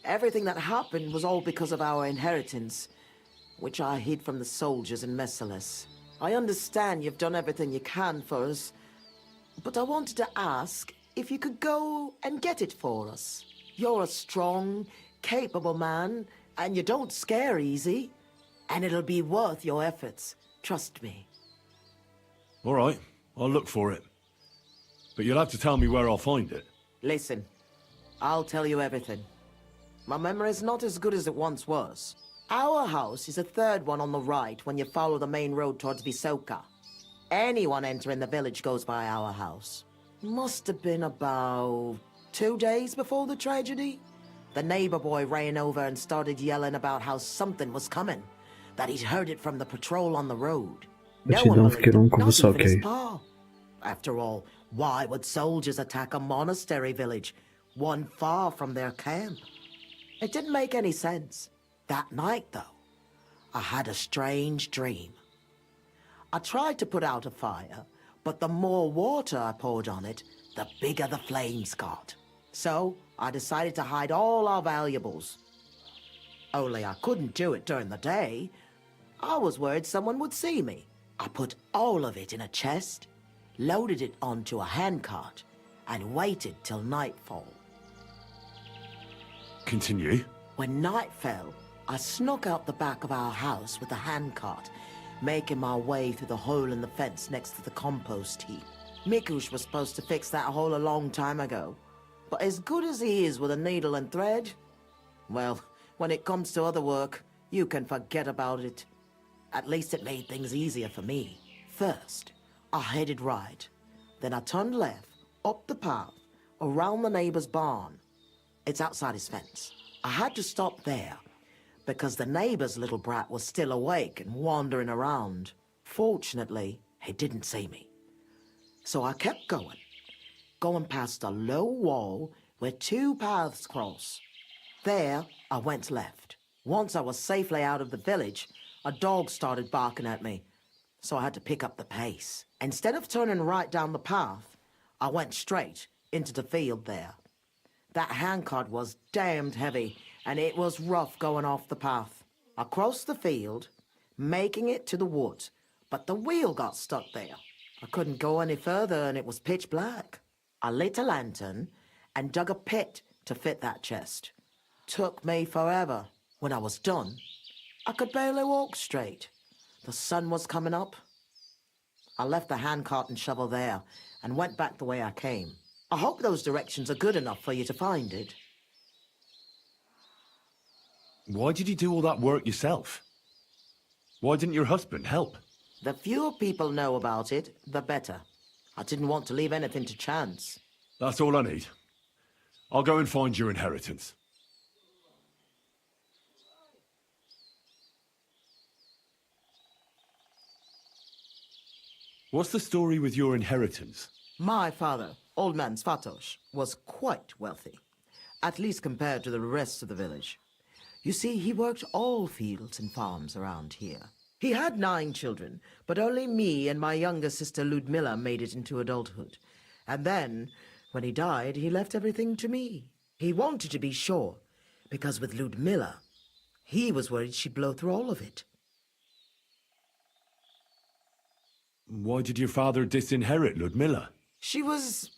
everything that happened was all because of our inheritance, which I hid from the soldiers in Merciless. I understand you've done everything you can for us, but I wanted to ask if you could go and get it for us. You're a strong, capable man, and you don't scare easy, and it'll be worth your efforts. Trust me. All right, I'll look for it. But you'll have to tell me where I'll find it. Listen, I'll tell you everything. My memory's not as good as it once was. Our house is the third one on the right when you follow the main road towards Visoka. Anyone entering the village goes by our house. Must have been about 2 days before the tragedy. The neighbor boy ran over and started yelling about how something was coming, that he'd heard it from the patrol on the road. No one Idą w believed it, kierunku not even his Wysokiej. pa. After all, why would soldiers attack a monastery village, one far from their camp? It didn't make any sense. That night, though, I had a strange dream. I tried to put out a fire, but the more water I poured on it, the bigger the flames got. So I decided to hide all our valuables. Only I couldn't do it during the day. I was worried someone would see me. I put all of it in a chest, loaded it onto a handcart, and waited till nightfall. Continue. When night fell, I snuck out the back of our house with the handcart, making my way through the hole in the fence next to the compost heap. Mikusz was supposed to fix that hole a long time ago, but as good as he is with a needle and thread, well, when it comes to other work, you can forget about it. At least it made things easier for me. First, I headed right. Then I turned left, up the path, around the neighbor's barn. It's outside his fence. I had to stop there, because the neighbor's little brat was still awake and wandering around. Fortunately, he didn't see me. So I kept going past a low wall where two paths cross. There, I went left. Once I was safely out of the village, a dog started barking at me, so I had to pick up the pace. Instead of turning right down the path, I went straight into the field there. That handcart was damned heavy, and it was rough going off the path. I crossed the field, making it to the woods, but the wheel got stuck there. I couldn't go any further and it was pitch black. I lit a lantern and dug a pit to fit that chest. Took me forever. When I was done, I could barely walk straight. The sun was coming up. I left the handcart and shovel there and went back the way I came. I hope those directions are good enough for you to find it. Why did you do all that work yourself? Why didn't your husband help? The fewer people know about it, the better. I didn't want to leave anything to chance. That's all I need. I'll go and find your inheritance. What's the story with your inheritance? My father, Old Man Svatos, was quite wealthy, at least compared to the rest of the village. You see, he worked all fields and farms around here. He had 9 children, but only me and my younger sister Ludmilla made it into adulthood. And then, when he died, he left everything to me. He wanted to be sure, because with Ludmilla, he was worried she'd blow through all of it. Why did your father disinherit Ludmilla? She was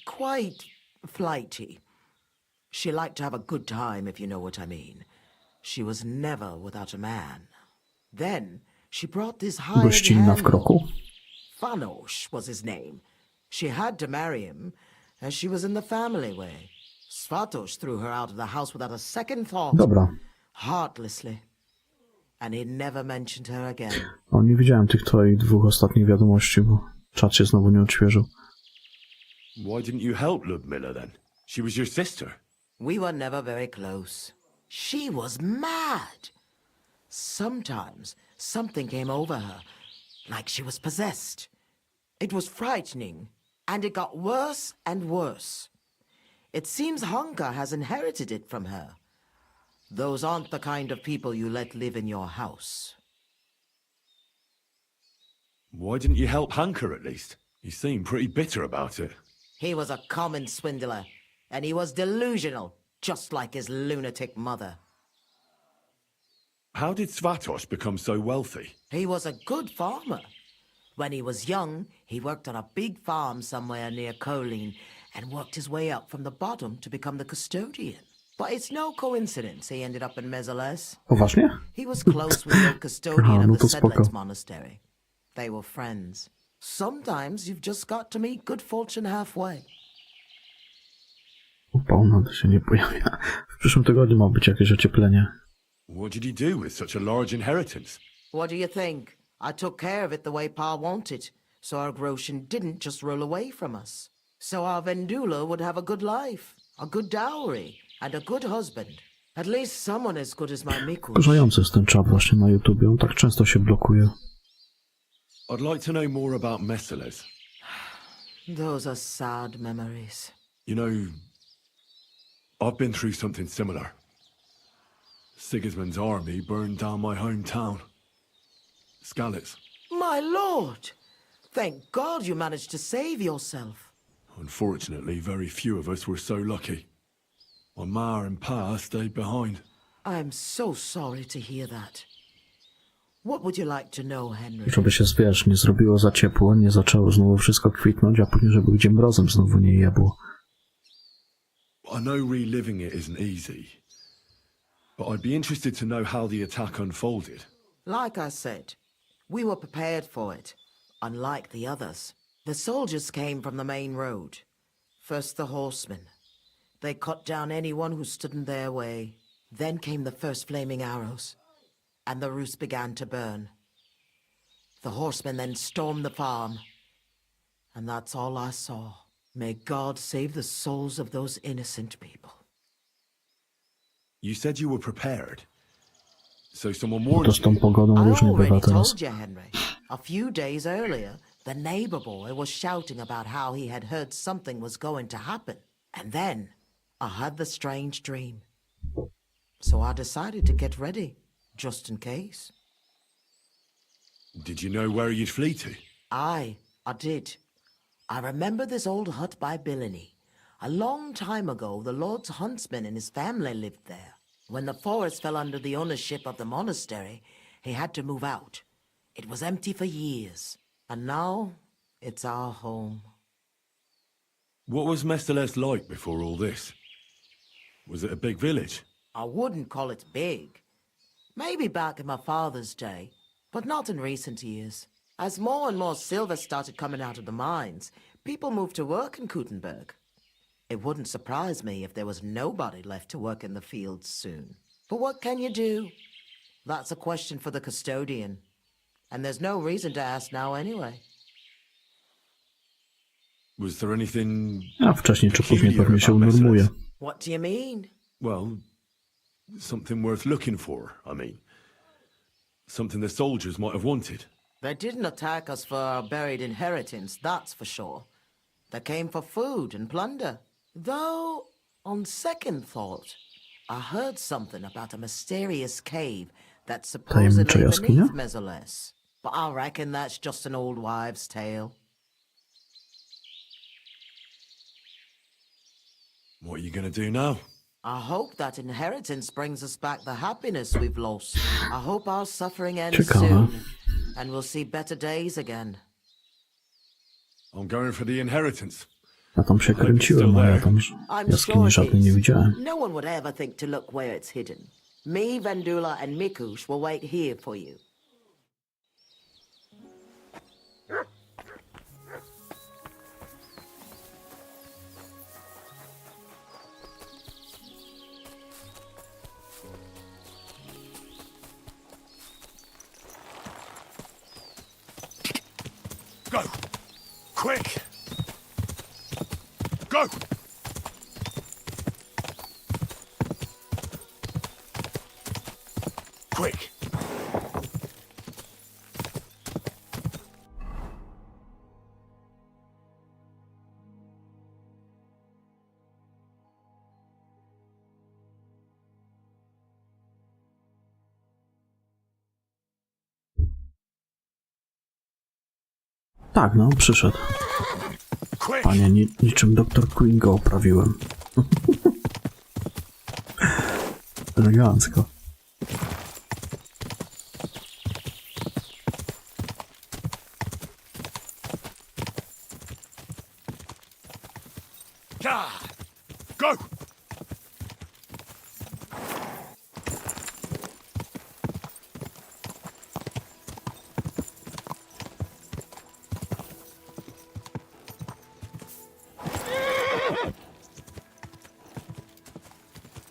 quite flighty. She liked to have a good time, if you know what I mean. She was never without a man. Then she brought this Gościnna w kroku. Fanos was his name. She had to marry him, as she was in the family way. Svatos threw her out of the house without a second thought. Dobra. Heartlessly. And he never mentioned her again. O, nie widziałem tych twoich 2 ostatnich wiadomości, bo czat się znowu nie odświeżył. Why didn't you help Ludmilla then? She was your sister. We were never very close. She was mad. Sometimes something came over her, like she was possessed. It was frightening, and it got worse and worse. It seems Honka has inherited it from her. Those aren't the kind of people you let live in your house. Why didn't you help Hanker at least? You seem pretty bitter about it. He was a common swindler, and he was delusional, just like his lunatic mother. How did Svatos become so wealthy? He was a good farmer. When he was young, he worked on a big farm somewhere near Colleen and worked his way up from the bottom to become the custodian. But it's no coincidence he ended up in Meseles. Poważnie? He was close with the custodian no of the to spoko. Sedlets monastery. They were friends. Sometimes you've just got to meet good fortune halfway. Upał się nie pojawia. W przyszłym tygodniu ma być jakieś ocieplenie. What did he do with such a large inheritance? What do you think? I took care of it the way Pa wanted, so our Groshin didn't just roll away from us. So our Vendula would have a good life, a good dowry, and a good husband. At least someone as good as my Mikush. Wkurzający jest ten czat właśnie na YouTubie. On tak często się blokuje. I'd like to know more about Meseles. Those are sad memories. You know, I've been through something similar. Sigismund's army burned down my hometown. Skalitz. My lord! Thank God you managed to save yourself. Unfortunately, very few of us were so lucky. My ma and pa stayed behind. I'm so sorry to hear that. What would you like to know, Henry? Żeby się, wiesz, nie zrobiło za ciepło, nie zaczęło znowu wszystko kwitnąć, a później, żeby gdzie mrozem znowu nie jebło. I know reliving it isn't easy, but I'd be interested to know how the attack unfolded. Like I said, we were prepared for it, unlike the others. The soldiers came from the main road. First the horsemen. They cut down anyone who stood in their way. Then came the first flaming arrows, and the roofs began to burn. The horsemen then stormed the farm, and that's all I saw. May God save the souls of those innocent people. You said you were prepared. So someone warned To z tą you. pogodą I różnie bywa already teraz. told you, Henry. A few days earlier, the neighbor boy was shouting about how he had heard something was going to happen. And then I had the strange dream. So I decided to get ready, just in case. Did you know where you'd flee to? I did. I remember this old hut by Billiny. A long time ago, the Lord's huntsman and his family lived there. When the forest fell under the ownership of the monastery, he had to move out. It was empty for years, and now it's our home. What was Mesteles like before all this? Was it a big village? I wouldn't call it big. Maybe back in my father's day, but not in recent years. As more and more silver started coming out of the mines, people moved to work in Kutenberg. It wouldn't surprise me if there was nobody left to work in the fields soon. But what can you do? That's a question for the custodian. And there's no reason to ask now anyway. Was there anything... A wcześniej czy później pewnie się unormuje. What do you mean? Well, something worth looking for, I mean. Something the soldiers might have wanted. They didn't attack us for our buried inheritance, that's for sure. They came for food and plunder. Though, on second thought, I heard something about a mysterious cave that's supposedly beneath Mezzoles. But I reckon that's just an old wives' tale. What are you gonna do now? I hope that inheritance brings us back the happiness we've lost. I hope our suffering ends Ciekawe. soon, and we'll see better days again. I'm going for the inheritance. Ja tam się kręciłem, a ja tam jaskini żadnej nie widziałem. No one would ever think to look where it's hidden. Me, Vendula, and Mikush will wait here for you. Go! Quick! Go! Quick! Tak, no, przyszedł. Panie, niczym doktor Queen go oprawiłem. Elegancko. Go!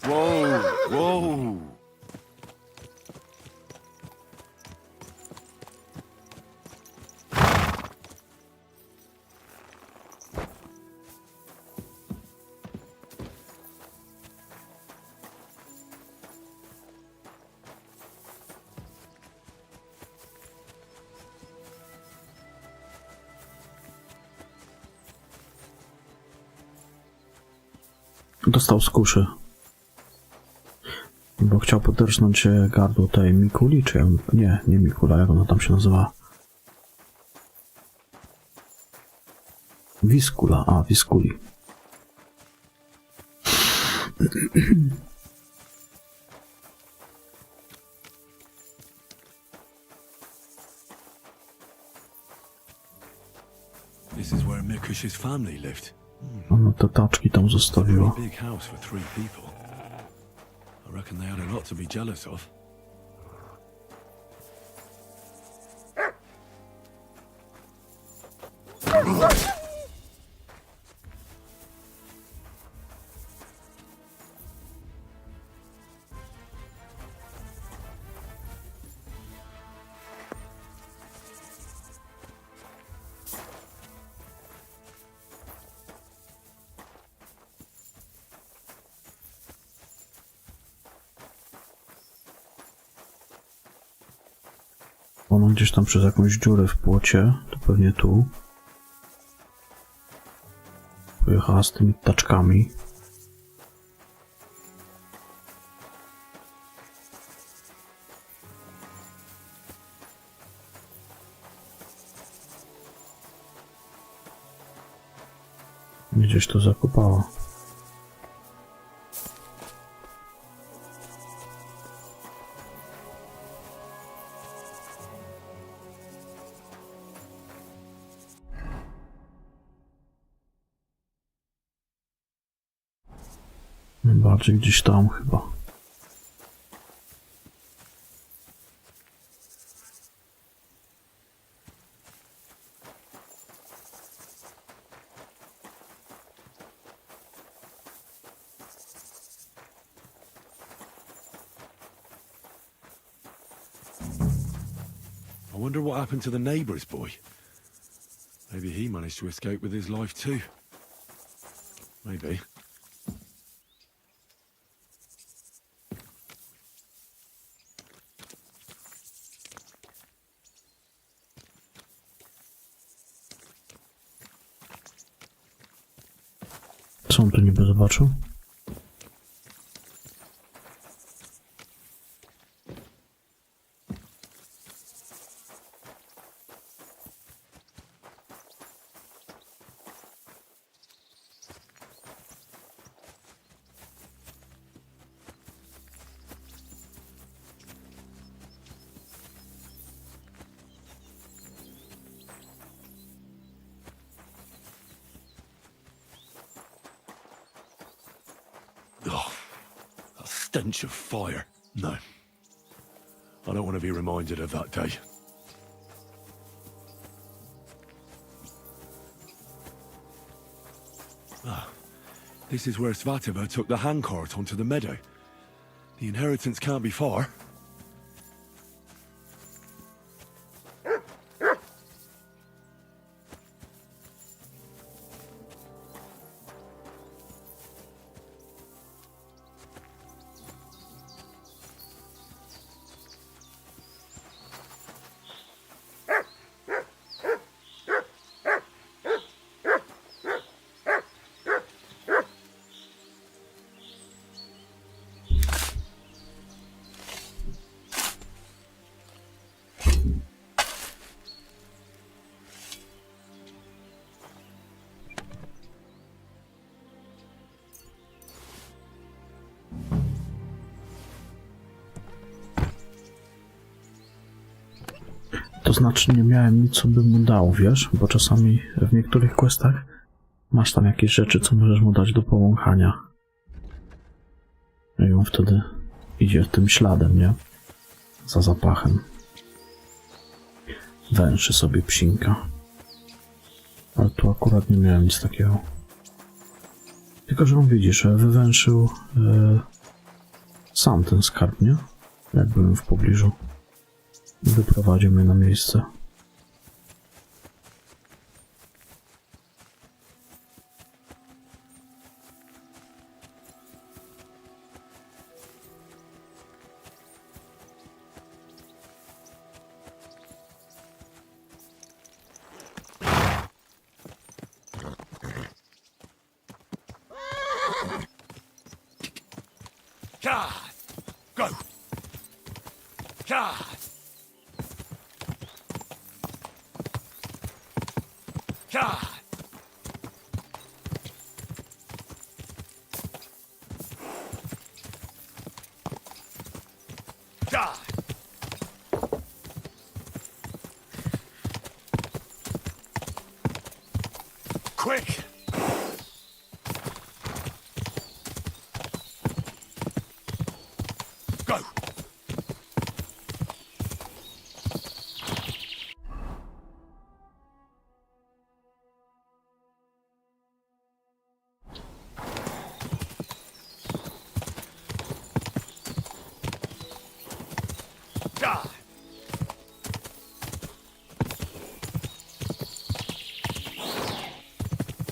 Whoa! Whoa! Dostał z kuszy. Bo chciał poderżnąć gardło tej Mikuli, czy nie Mikula, jak ona tam się nazywa? Wiskula, Wiskuli. This is where Mikush's family lived. Ona te taczki tam zostawiła. Big house for 3 people. I reckon they had a lot to be jealous of. Ona gdzieś tam przez jakąś dziurę w płocie, to pewnie tu. Pojechała z tymi taczkami. Gdzieś to zakopała. Bardziej gdzieś tam chyba. I wonder what happened to the neighbour's boy. Maybe he managed to escape with his life too. Maybe. Co on tu niby zobaczył? Oh, a stench of fire. No. I don't want to be reminded of that day. Ah, this is where Svatova took the handcart onto the meadow. The inheritance can't be far. To znaczy nie miałem nic, co bym mu dał, wiesz? Bo czasami w niektórych questach masz tam jakieś rzeczy, co możesz mu dać do powąchania. I on wtedy idzie tym śladem, nie? Za zapachem. Węszy sobie psinka. Ale tu akurat nie miałem nic takiego. Tylko, że on widzisz, wywęszył sam ten skarb, nie? Jak byłem w pobliżu. Wyprowadził mnie na miejsce. Go! God! God! Quick! Go! God!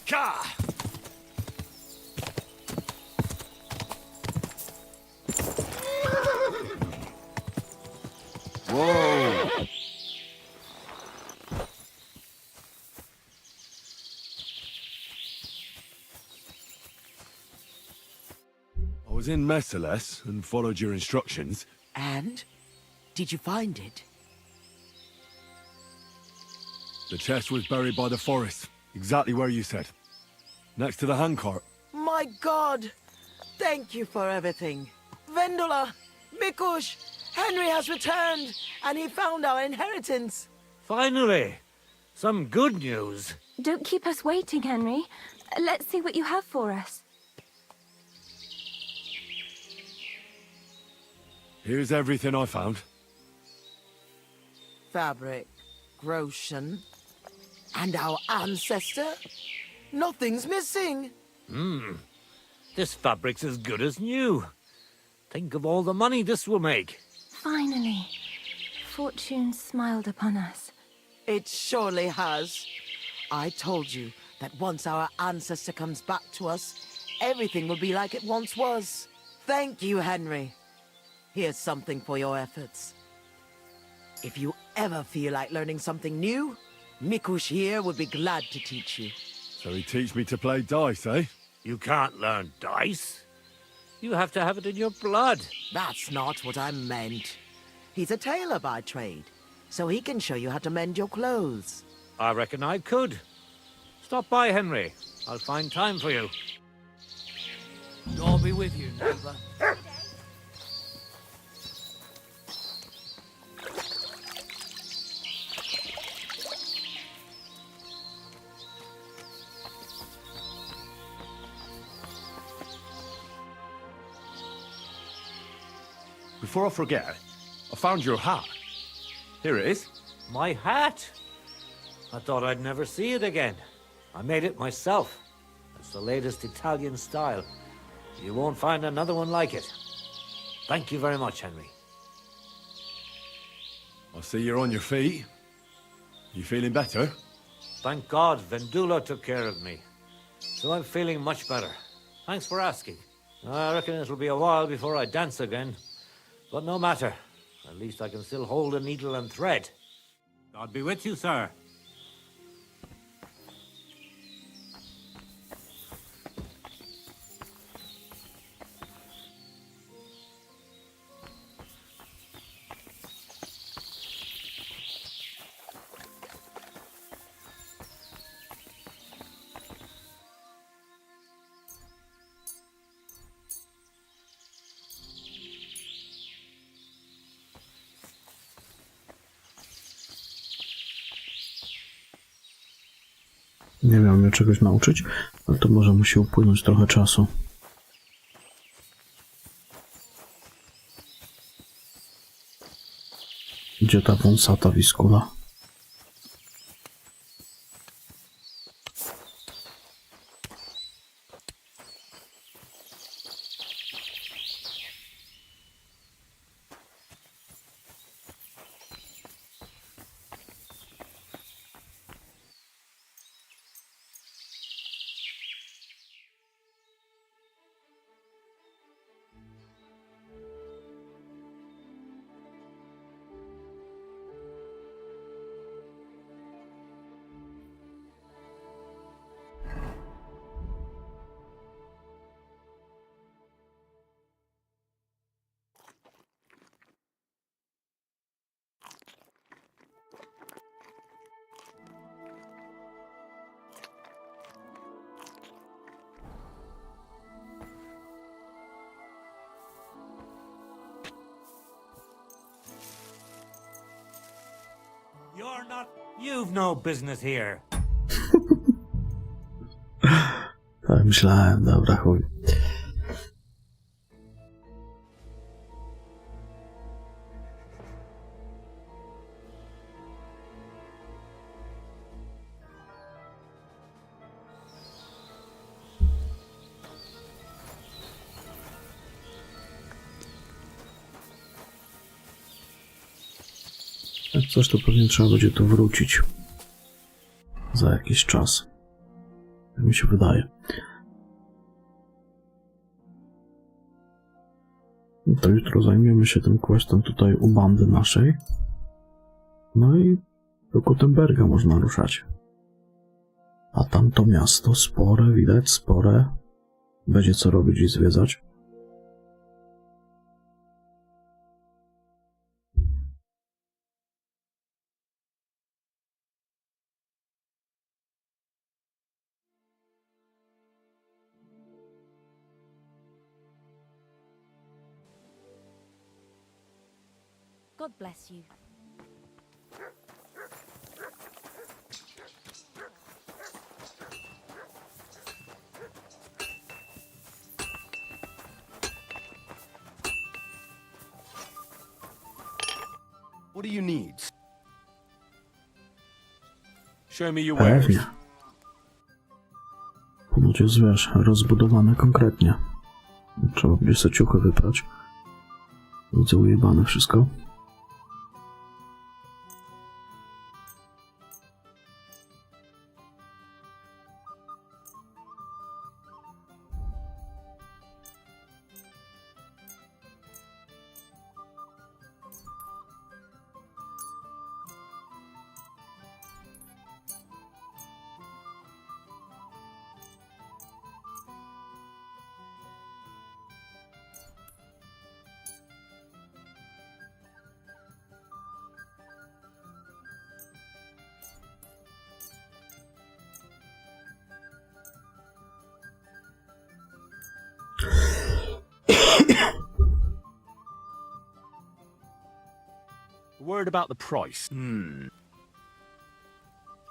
God! Whoa! I was in Merciless and followed your instructions. And? Did you find it? The chest was buried by the forest, exactly where you said. Next to the handcart. My God! Thank you for everything. Vendula! Mikush! Henry has returned, and he found our inheritance. Finally! Some good news. Don't keep us waiting, Henry. Let's see what you have for us. Here's everything I found. Fabric, Groshen, and our ancestor? Nothing's missing. This fabric's as good as new. Think of all the money this will make. Finally, fortune smiled upon us. It surely has. I told you that once our ancestor comes back to us, everything will be like it once was. Thank you, Henry. Here's something for your efforts. If you ever feel like learning something new, Mikush here would be glad to teach you. So he teach me to play dice, eh? You can't learn dice. You have to have it in your blood. That's not what I meant. He's a tailor by trade, so he can show you how to mend your clothes. I reckon I could. Stop by, Henry. I'll find time for you. God be with you, neighbor. Before I forget, I found your hat. Here it is. My hat? I thought I'd never see it again. I made it myself. It's the latest Italian style. You won't find another one like it. Thank you very much, Henry. I see you're on your feet. You feeling better? Thank God Vendula took care of me. So I'm feeling much better. Thanks for asking. I reckon it'll be a while before I dance again. But no matter. At least I can still hold a needle and thread. God be with you, sir. Nie miał mnie czegoś nauczyć, ale to może musi upłynąć trochę czasu. Gdzie ta wąsata wiskula? You're not... You've no business here. Tak myślałem, dobra, chuj. Jak coś, to pewnie trzeba będzie tu wrócić za jakiś czas. Jak mi się wydaje. No to jutro zajmiemy się tym questem tutaj u bandy naszej. No i do Gutenberga można ruszać. A tam to miasto spore, widać spore. Będzie co robić i zwiedzać. God bless you. What do you need? Show me your wares. Pewnie. Ponoć jest, wiesz, rozbudowane konkretnie. Trzeba będzie sobie ciuchy wyprać. Widzę ujebane wszystko. Word about the price.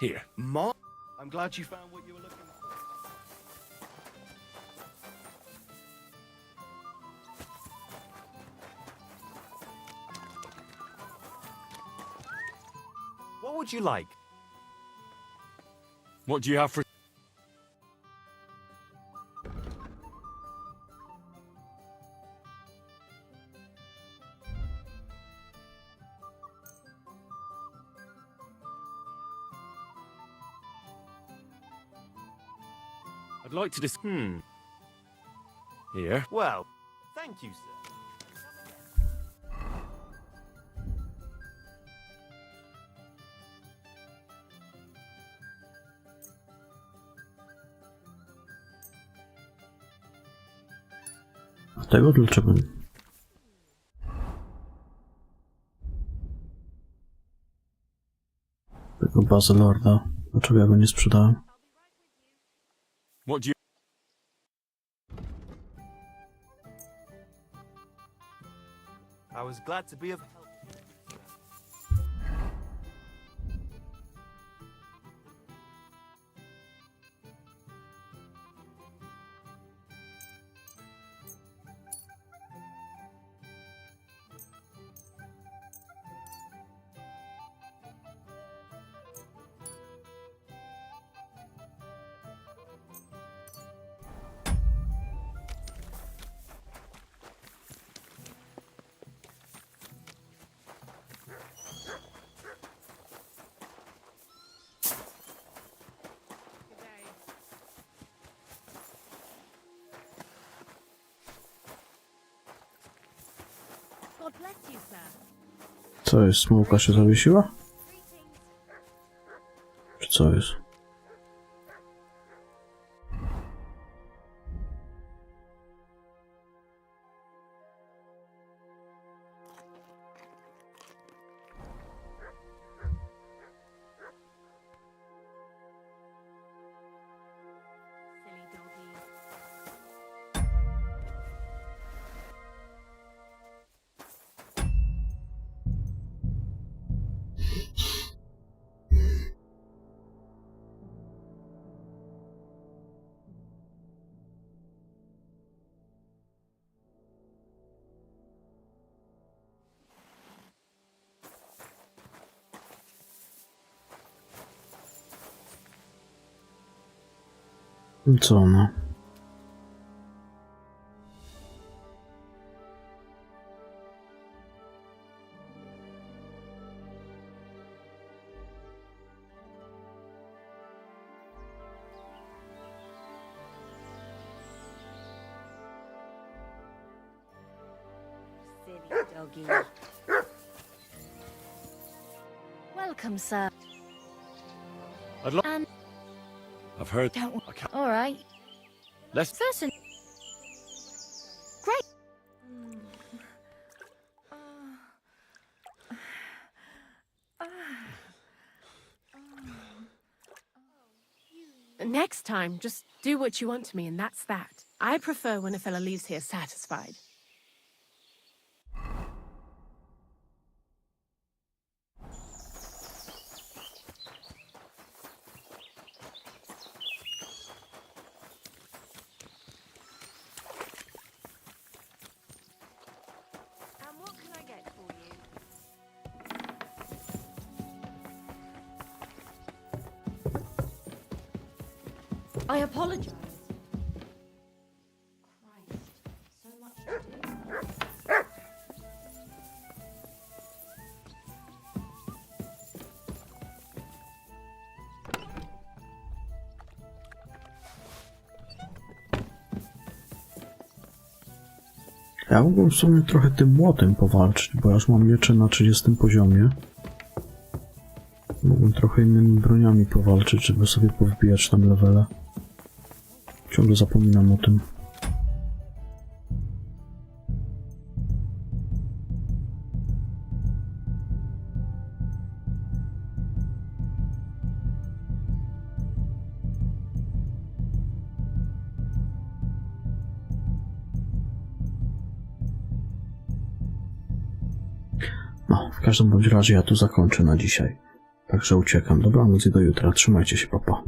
Here. I'm glad you found what you were looking for. What would you like? What do you have for... I'd like to dis... Here. Well, thank you, sir. A tego dlaczego nie? Tego Bazylorda. Dlaczego ja go nie sprzedałem? What do you... I was glad to be of help. God bless you, sir. Co jest? Smułka się zawiesiła? Czy co jest? Silly doggies. Co no? Silly doggy. Welcome, sir. I've heard... Don't. I can't... All right. Let's... Certainly. Great. Next time, just do what you want to me, and that's that. I prefer when a fella leaves here satisfied. And what can I get for you? I apologize. Ja mógłbym w sumie trochę tym młotem powalczyć, bo ja już mam miecze na 30 poziomie. Mógłbym trochę innymi broniami powalczyć, żeby sobie powbijać tam levele. Ciągle zapominam o tym. No, w każdym bądź razie ja tu zakończę na dzisiaj. Także uciekam. Dobranoc i do jutra. Trzymajcie się, papa.